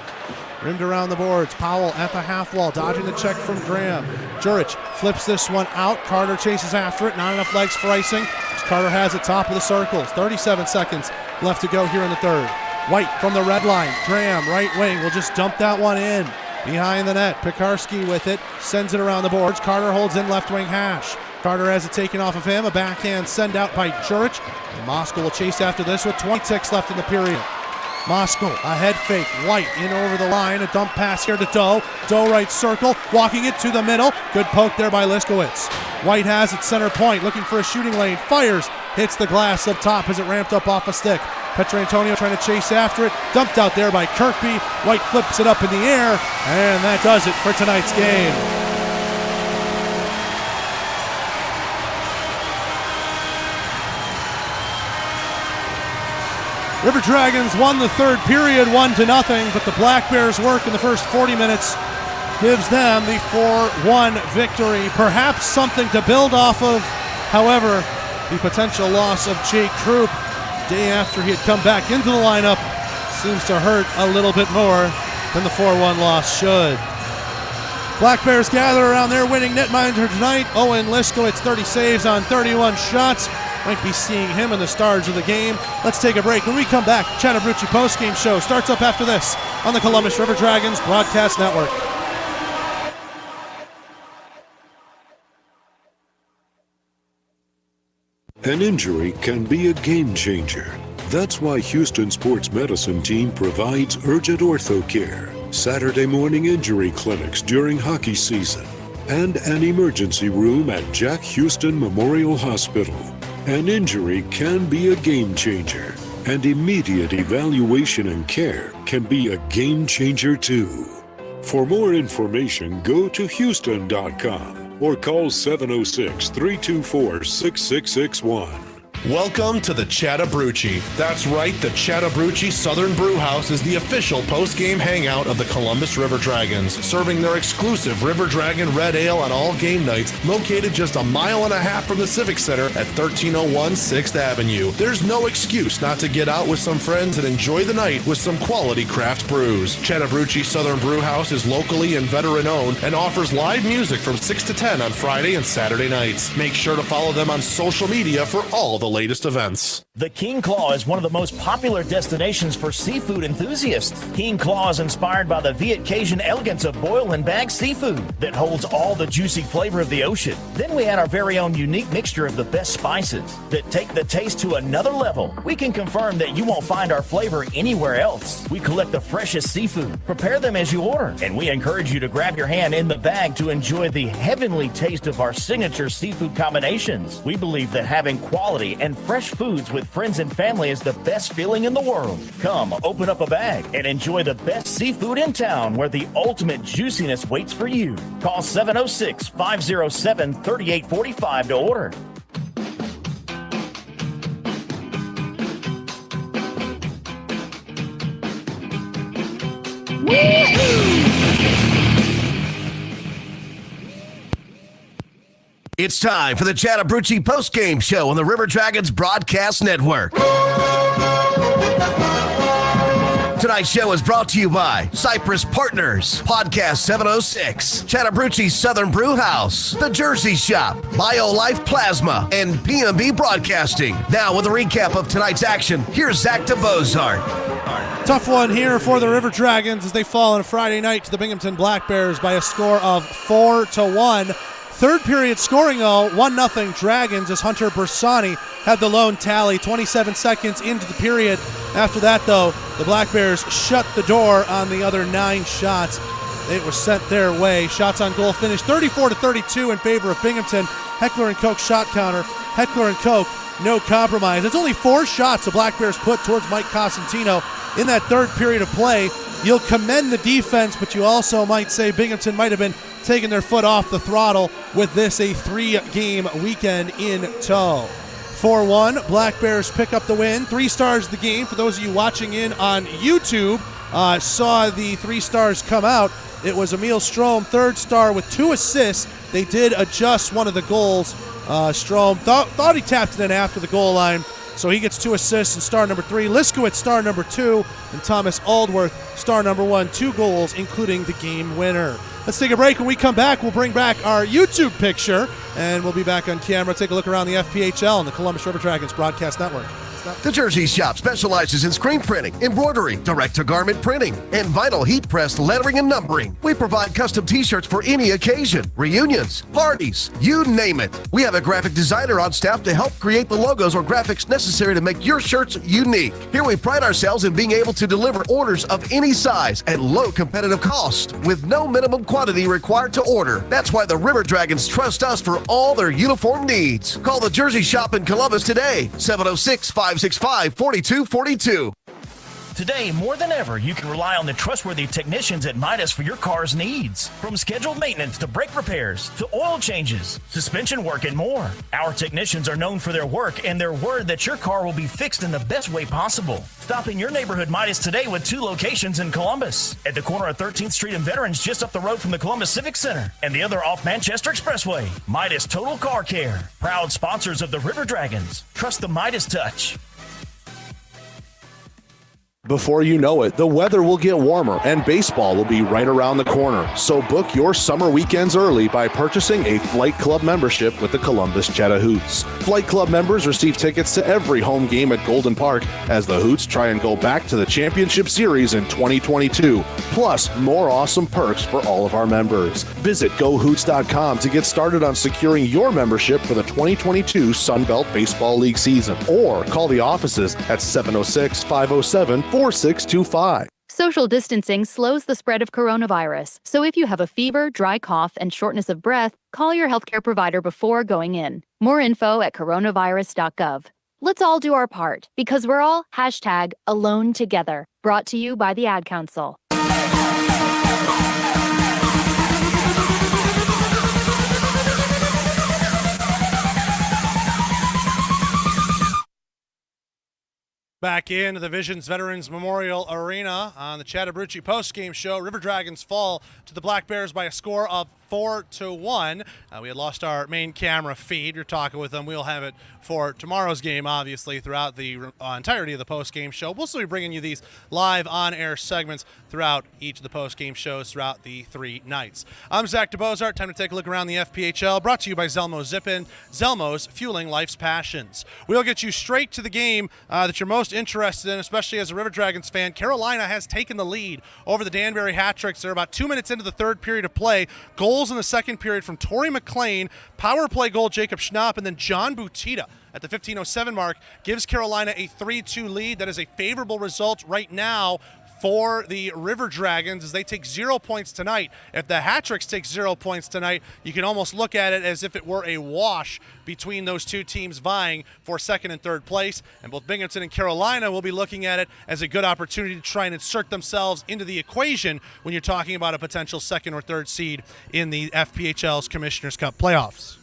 Rimmed around the boards, Powell at the half wall, dodging the check from Graham. Jurich flips this one out, Carter chases after it, not enough legs for icing. Carter has it top of the circles, 37 seconds left to go here in the third. White from the red line, Graham, right wing, will just dump that one in. Behind the net, Pekarsky with it, sends it around the boards. Carter holds in left wing hash. Carter has it taken off of him, a backhand send out by Jurich. And Moskal will chase after this with 20 ticks left in the period. Moskal, a head fake, White in over the line, a dump pass here to Doe. Doe right circle, walking it to the middle. Good poke there by Liskowitz. White has it center point, looking for a shooting lane, fires, hits the glass up top as it ramped up off a stick. Petrantonio trying to chase after it, dumped out there by Kirkby. White flips it up in the air, and that does it for tonight's game. River Dragons won the third period 1-0, but the Black Bears' work in the first 40 minutes gives them the 4-1 victory. Perhaps something to build off of. However, the potential loss of Jake Krupp day after he had come back into the lineup seems to hurt a little bit more than the 4-1 loss should. Black Bears gather around their winning netminder tonight. Owen Liskowitz, 30 saves on 31 shots. Might be seeing him in the stars of the game. Let's take a break. When we come back, Chattahoochee postgame show starts up after this on the Columbus River Dragons Broadcast Network. An injury can be a game changer. That's why Houston Sports Medicine Team provides urgent ortho care, Saturday morning injury clinics during hockey season, and an emergency room at Jack Houston Memorial Hospital. An injury can be a game changer, and immediate evaluation and care can be a game changer too. For more information, go to Houston.com or call 706-324-6661. Welcome to the Chattahoochee. That's right, the Chattahoochee Southern Brew House is the official post-game hangout of the Columbus River Dragons, serving their exclusive River Dragon Red Ale on all game nights, located just a mile and a half from the Civic Center at 1301 6th Avenue. There's no excuse not to get out with some friends and enjoy the night with some quality craft brews. Chattahoochee Southern Brew House is locally and veteran-owned and offers live music from 6 to 10 on Friday and Saturday nights. Make sure to follow them on social media for all the latest events. The King Claw is one of the most popular destinations for seafood enthusiasts. King Claw is inspired by the Viet Cajun elegance of boil and bag seafood that holds all the juicy flavor of the ocean. Then we add our very own unique mixture of the best spices that take the taste to another level. We can confirm that you won't find our flavor anywhere else. We collect the freshest seafood, prepare them as you order, and we encourage you to grab your hand in the bag to enjoy the heavenly taste of our signature seafood combinations. We believe that having quality and fresh foods with friends and family is the best feeling in the world. Come, open up a bag and enjoy the best seafood in town where the ultimate juiciness waits for you. Call 706-507-3845 to order. It's time for the Chattahoochee postgame show on the River Dragons Broadcast Network. Tonight's show is brought to you by Cypress Partners, Podcast 706, Chattahoochee Southern Brew House, The Jersey Shop, BioLife Plasma, and PMB Broadcasting. Now with a recap of tonight's action, here's Zach DeBozart. Tough one here for the River Dragons as they fall on a Friday night to the Binghamton Black Bears by a score of 4-1. Third period scoring, though, 1-0 Dragons as Hunter Bersani had the lone tally 27 seconds into the period. After that, though, the Black Bears shut the door on the other 9 shots. They were sent their way. Shots on goal finished 34-32 in favor of Binghamton. Heckler & Koch shot counter. Heckler & Koch, no compromise. It's only 4 shots the Black Bears put towards Mike Cosentino in that third period of play. You'll commend the defense, but you also might say Binghamton might have been taking their foot off the throttle with this a 3-game weekend in tow. 4-1, Black Bears pick up the win. 3 stars of the game. For those of you watching in on YouTube, saw the 3 stars come out. It was Emil Strom, 3rd star with 2 assists. They did adjust one of the goals. Strom thought he tapped it in after the goal line, so he gets 2 assists and star number 3. Liskowitz, star number 2, and Thomas Aldworth, star number 1, 2 goals, including the game winner. Let's take a break. When we come back, we'll bring back our YouTube picture, and we'll be back on camera. Take a look around the FPHL and the Columbus River Dragons Broadcast Network. The Jersey Shop specializes in screen printing, embroidery, direct-to-garment printing, and vinyl heat-pressed lettering and numbering. We provide custom t-shirts for any occasion, reunions, parties, you name it. We have a graphic designer on staff to help create the logos or graphics necessary to make your shirts unique. Here we pride ourselves in being able to deliver orders of any size at low competitive cost with no minimum quantity required to order. That's why the River Dragons trust us for all their uniform needs. Call the Jersey Shop in Columbus today, 706-565-4242. Today, more than ever, you can rely on the trustworthy technicians at Midas for your car's needs. From scheduled maintenance to brake repairs to oil changes, suspension work, and more. Our technicians are known for their work and their word that your car will be fixed in the best way possible. Stop in your neighborhood Midas today with 2 locations in Columbus. At the corner of 13th Street and Veterans, just up the road from the Columbus Civic Center, and the other off Manchester Expressway. Midas Total Car Care. Proud sponsors of the River Dragons. Trust the Midas touch. Before you know it, the weather will get warmer and baseball will be right around the corner. So book your summer weekends early by purchasing a Flight Club membership with the Columbus Chattahoots. Flight Club members receive tickets to every home game at Golden Park as the Hoots try and go back to the championship series in 2022. Plus, more awesome perks for all of our members. Visit GoHoots.com to get started on securing your membership for the 2022 Sunbelt Baseball League season. Or call the offices at 706-507-4625. Social distancing slows the spread of coronavirus, so if you have a fever, dry cough, and shortness of breath, call your healthcare provider before going in. More info at coronavirus.gov. Let's all do our part, because we're all #AloneTogether. Brought to you by the Ad Council. Back in the Visions Veterans Memorial Arena on the Chattahoochee post-game show. River Dragons fall to the Black Bears by a score of 4-1. We had lost our main camera feed. You're talking with them. We'll have it for tomorrow's game, obviously, throughout the entirety of the post-game show. We'll still be bringing you these live on-air segments throughout each of the post-game shows throughout the 3 nights. I'm Zach DeBozart. Time to take a look around the FPHL, brought to you by Zelmo Zip-In. Zelmo's, fueling life's passions. We'll get you straight to the game that you're most interested in, especially as a River Dragons fan. Carolina has taken the lead over the Danbury Hat-Tricks. They're about 2 minutes into the third period of play. Goals in the second period from Torrey McLean, power play goal Jacob Schnapp, and then John Butita at the 15:07 mark gives Carolina a 3-2 lead. That is a favorable result right now for the River Dragons as they take 0 points tonight. If the Hat-Tricks take 0 points tonight, you can almost look at it as if it were a wash between those two teams vying for second and third place. And both Binghamton and Carolina will be looking at it as a good opportunity to try and insert themselves into the equation when you're talking about a potential second or third seed in the FPHL's Commissioner's Cup playoffs.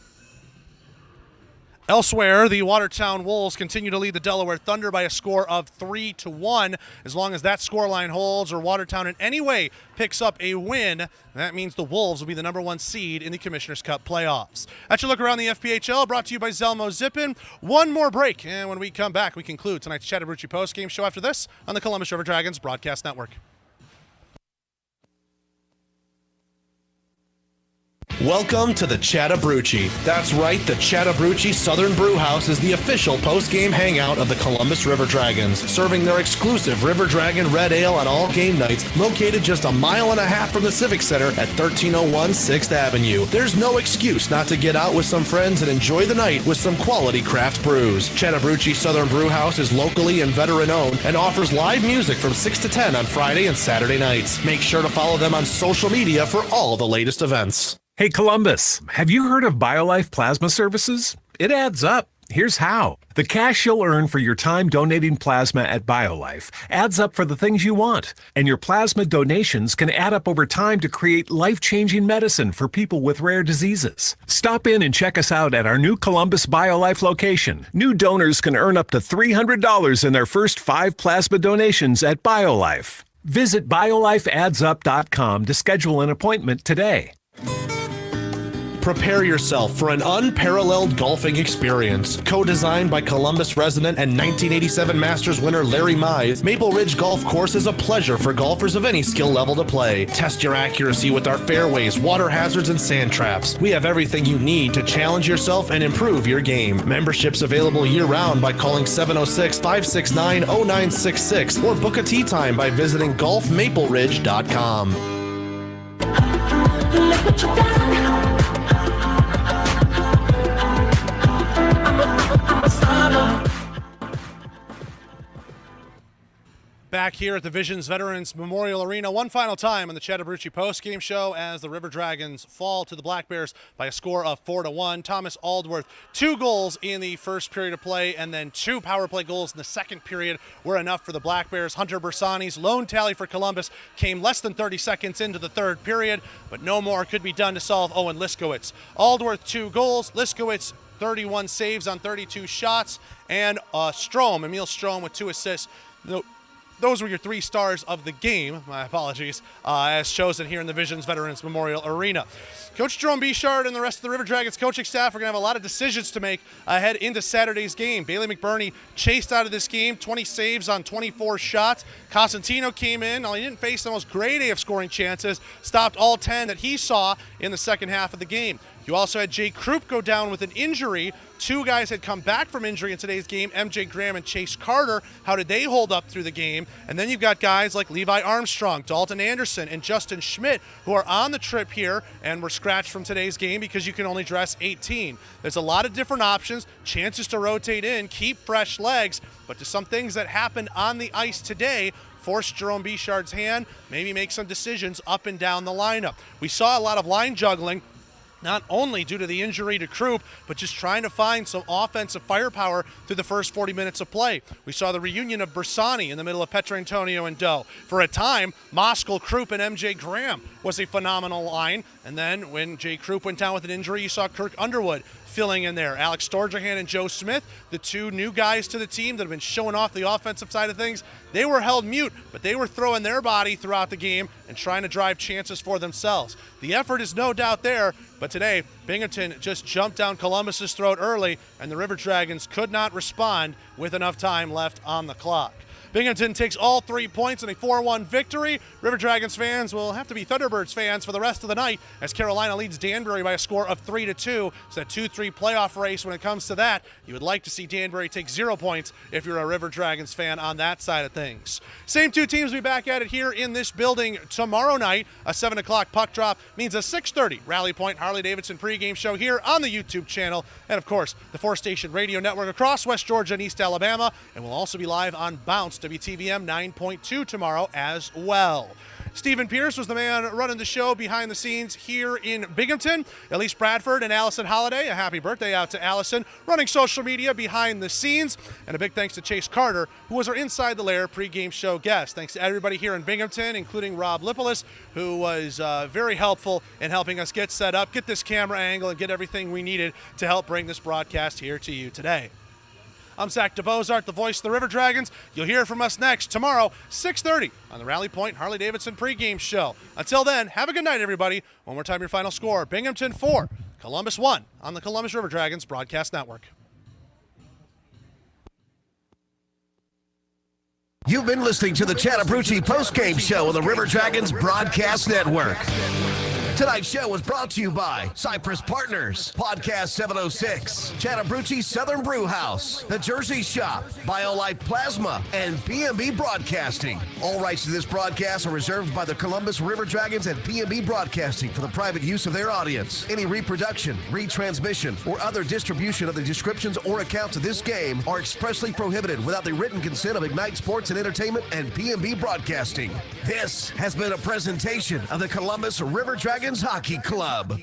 Elsewhere, the Watertown Wolves continue to lead the Delaware Thunder by a score of 3-1. As long as that scoreline holds or Watertown in any way picks up a win, that means the Wolves will be the number 1 seed in the Commissioner's Cup playoffs. That's your look around the FPHL, brought to you by Zelmo Zip-In. One more break, and when we come back, we conclude tonight's Chattahoochee postgame show after this on the Columbus River Dragons Broadcast Network. Welcome to the Chattahoochee. That's right, the Chattahoochee Southern Brew House is the official post-game hangout of the Columbus River Dragons, serving their exclusive River Dragon Red Ale on all game nights, located just a mile and a half from the Civic Center at 1301 6th Avenue. There's no excuse not to get out with some friends and enjoy the night with some quality craft brews. Chattahoochee Southern Brew House is locally and veteran-owned and offers live music from 6 to 10 on Friday and Saturday nights. Make sure to follow them on social media for all the latest events. Hey Columbus, have you heard of BioLife Plasma Services? It adds up. Here's how. The cash you'll earn for your time donating plasma at BioLife adds up for the things you want. And your plasma donations can add up over time to create life-changing medicine for people with rare diseases. Stop in and check us out at our new Columbus BioLife location. New donors can earn up to $300 in their first 5 plasma donations at BioLife. Visit biolifeadsup.com to schedule an appointment today. Prepare yourself for an unparalleled golfing experience. Co-designed by Columbus resident and 1987 Masters winner Larry Mize, Maple Ridge Golf Course is a pleasure for golfers of any skill level to play. Test your accuracy with our fairways, water hazards, and sand traps. We have everything you need to challenge yourself and improve your game. Memberships available year-round by calling 706-569-0966 or book a tee time by visiting golfmapleridge.com. Look what you done. Back here at the Visions Veterans Memorial Arena one final time on the Chattahoochee post-game show as the River Dragons fall to the Black Bears by a score of 4-1. Thomas Aldworth, 2 goals in the first period of play and then 2 power play goals in the second period were enough for the Black Bears. Hunter Bersani's lone tally for Columbus came less than 30 seconds into the third period, but no more could be done to solve Owen Liskowitz. Aldworth, 2 goals, Liskowitz 31 saves on 32 shots, and Emil Strom with 2 assists. Those were your 3 stars of the game, my apologies, as chosen here in the Visions Veterans Memorial Arena. Coach Jerome Bichard and the rest of the River Dragons coaching staff are going to have a lot of decisions to make ahead into Saturday's game. Bailey McBurney chased out of this game, 20 saves on 24 shots. Cosentino came in, he didn't face the most grade A of scoring chances, stopped all 10 that he saw in the second half of the game. You also had Jay Krupp go down with an injury. 2 guys had come back from injury in today's game, MJ Graham and Chase Carter. How did they hold up through the game? And then you've got guys like Levi Armstrong, Dalton Anderson, and Justin Schmidt who are on the trip here and were scratched from today's game because you can only dress 18. There's a lot of different options, chances to rotate in, keep fresh legs, but to some things that happened on the ice today, force Jerome Bichard's hand, maybe make some decisions up and down the lineup. We saw a lot of line juggling, not only due to the injury to Krupp, but just trying to find some offensive firepower through the first 40 minutes of play. We saw the reunion of Bersani in the middle of Petrantonio and Doe. For a time, Moskal, Krupp, and MJ Graham was a phenomenal line. And then when Jay Krupp went down with an injury, you saw Kirk Underwood filling in there. Alex Storjahan and Joe Smith, the two new guys to the team that have been showing off the offensive side of things, they were held mute, but they were throwing their body throughout the game and trying to drive chances for themselves. The effort is no doubt there, but today, Binghamton just jumped down Columbus's throat early, and the River Dragons could not respond with enough time left on the clock. Binghamton takes all 3 points in a 4-1 victory. River Dragons fans will have to be Thunderbirds fans for the rest of the night as Carolina leads Danbury by a score of 3-2. It's a 2-3 playoff race when it comes to that. You would like to see Danbury take 0 points if you're a River Dragons fan on that side of things. Same two teams will be back at it here in this building tomorrow night. A 7 o'clock puck drop means a 6:30 Rally Point Harley-Davidson pregame show here on the YouTube channel. And, of course, the 4-station radio network across West Georgia and East Alabama. And we'll also be live on Bounce WTVM 9.2 tomorrow as well. Stephen Pierce was the man running the show behind the scenes here in Binghamton. Elise Bradford and Allison Holiday, a happy birthday out to Allison, running social media behind the scenes. And a big thanks to Chase Carter, who was our Inside the Lair pregame show guest. Thanks to everybody here in Binghamton, including Rob Lipolis, who was very helpful in helping us get set up, get this camera angle, and get everything we needed to help bring this broadcast here to you today. I'm Zach DeBozart, the voice of the River Dragons. You'll hear from us next tomorrow, 6:30 on the Rally Point Harley-Davidson pregame show. Until then, have a good night, everybody. One more time, your final score, Binghamton 4, Columbus 1 on the Columbus River Dragons Broadcast Network. You've been listening to the Chattahoochee postgame show on the River Dragons Broadcast Network. Tonight's show was brought to you by Cypress Partners, Podcast 706, Chattahoochee Southern Brew House, The Jersey Shop, BioLife Plasma, and PMB Broadcasting. All rights to this broadcast are reserved by the Columbus River Dragons and PMB Broadcasting for the private use of their audience. Any reproduction, retransmission, or other distribution of the descriptions or accounts of this game are expressly prohibited without the written consent of Ignite Sports and Entertainment and PMB Broadcasting. This has been a presentation of the Columbus River Dragons Hockey Club.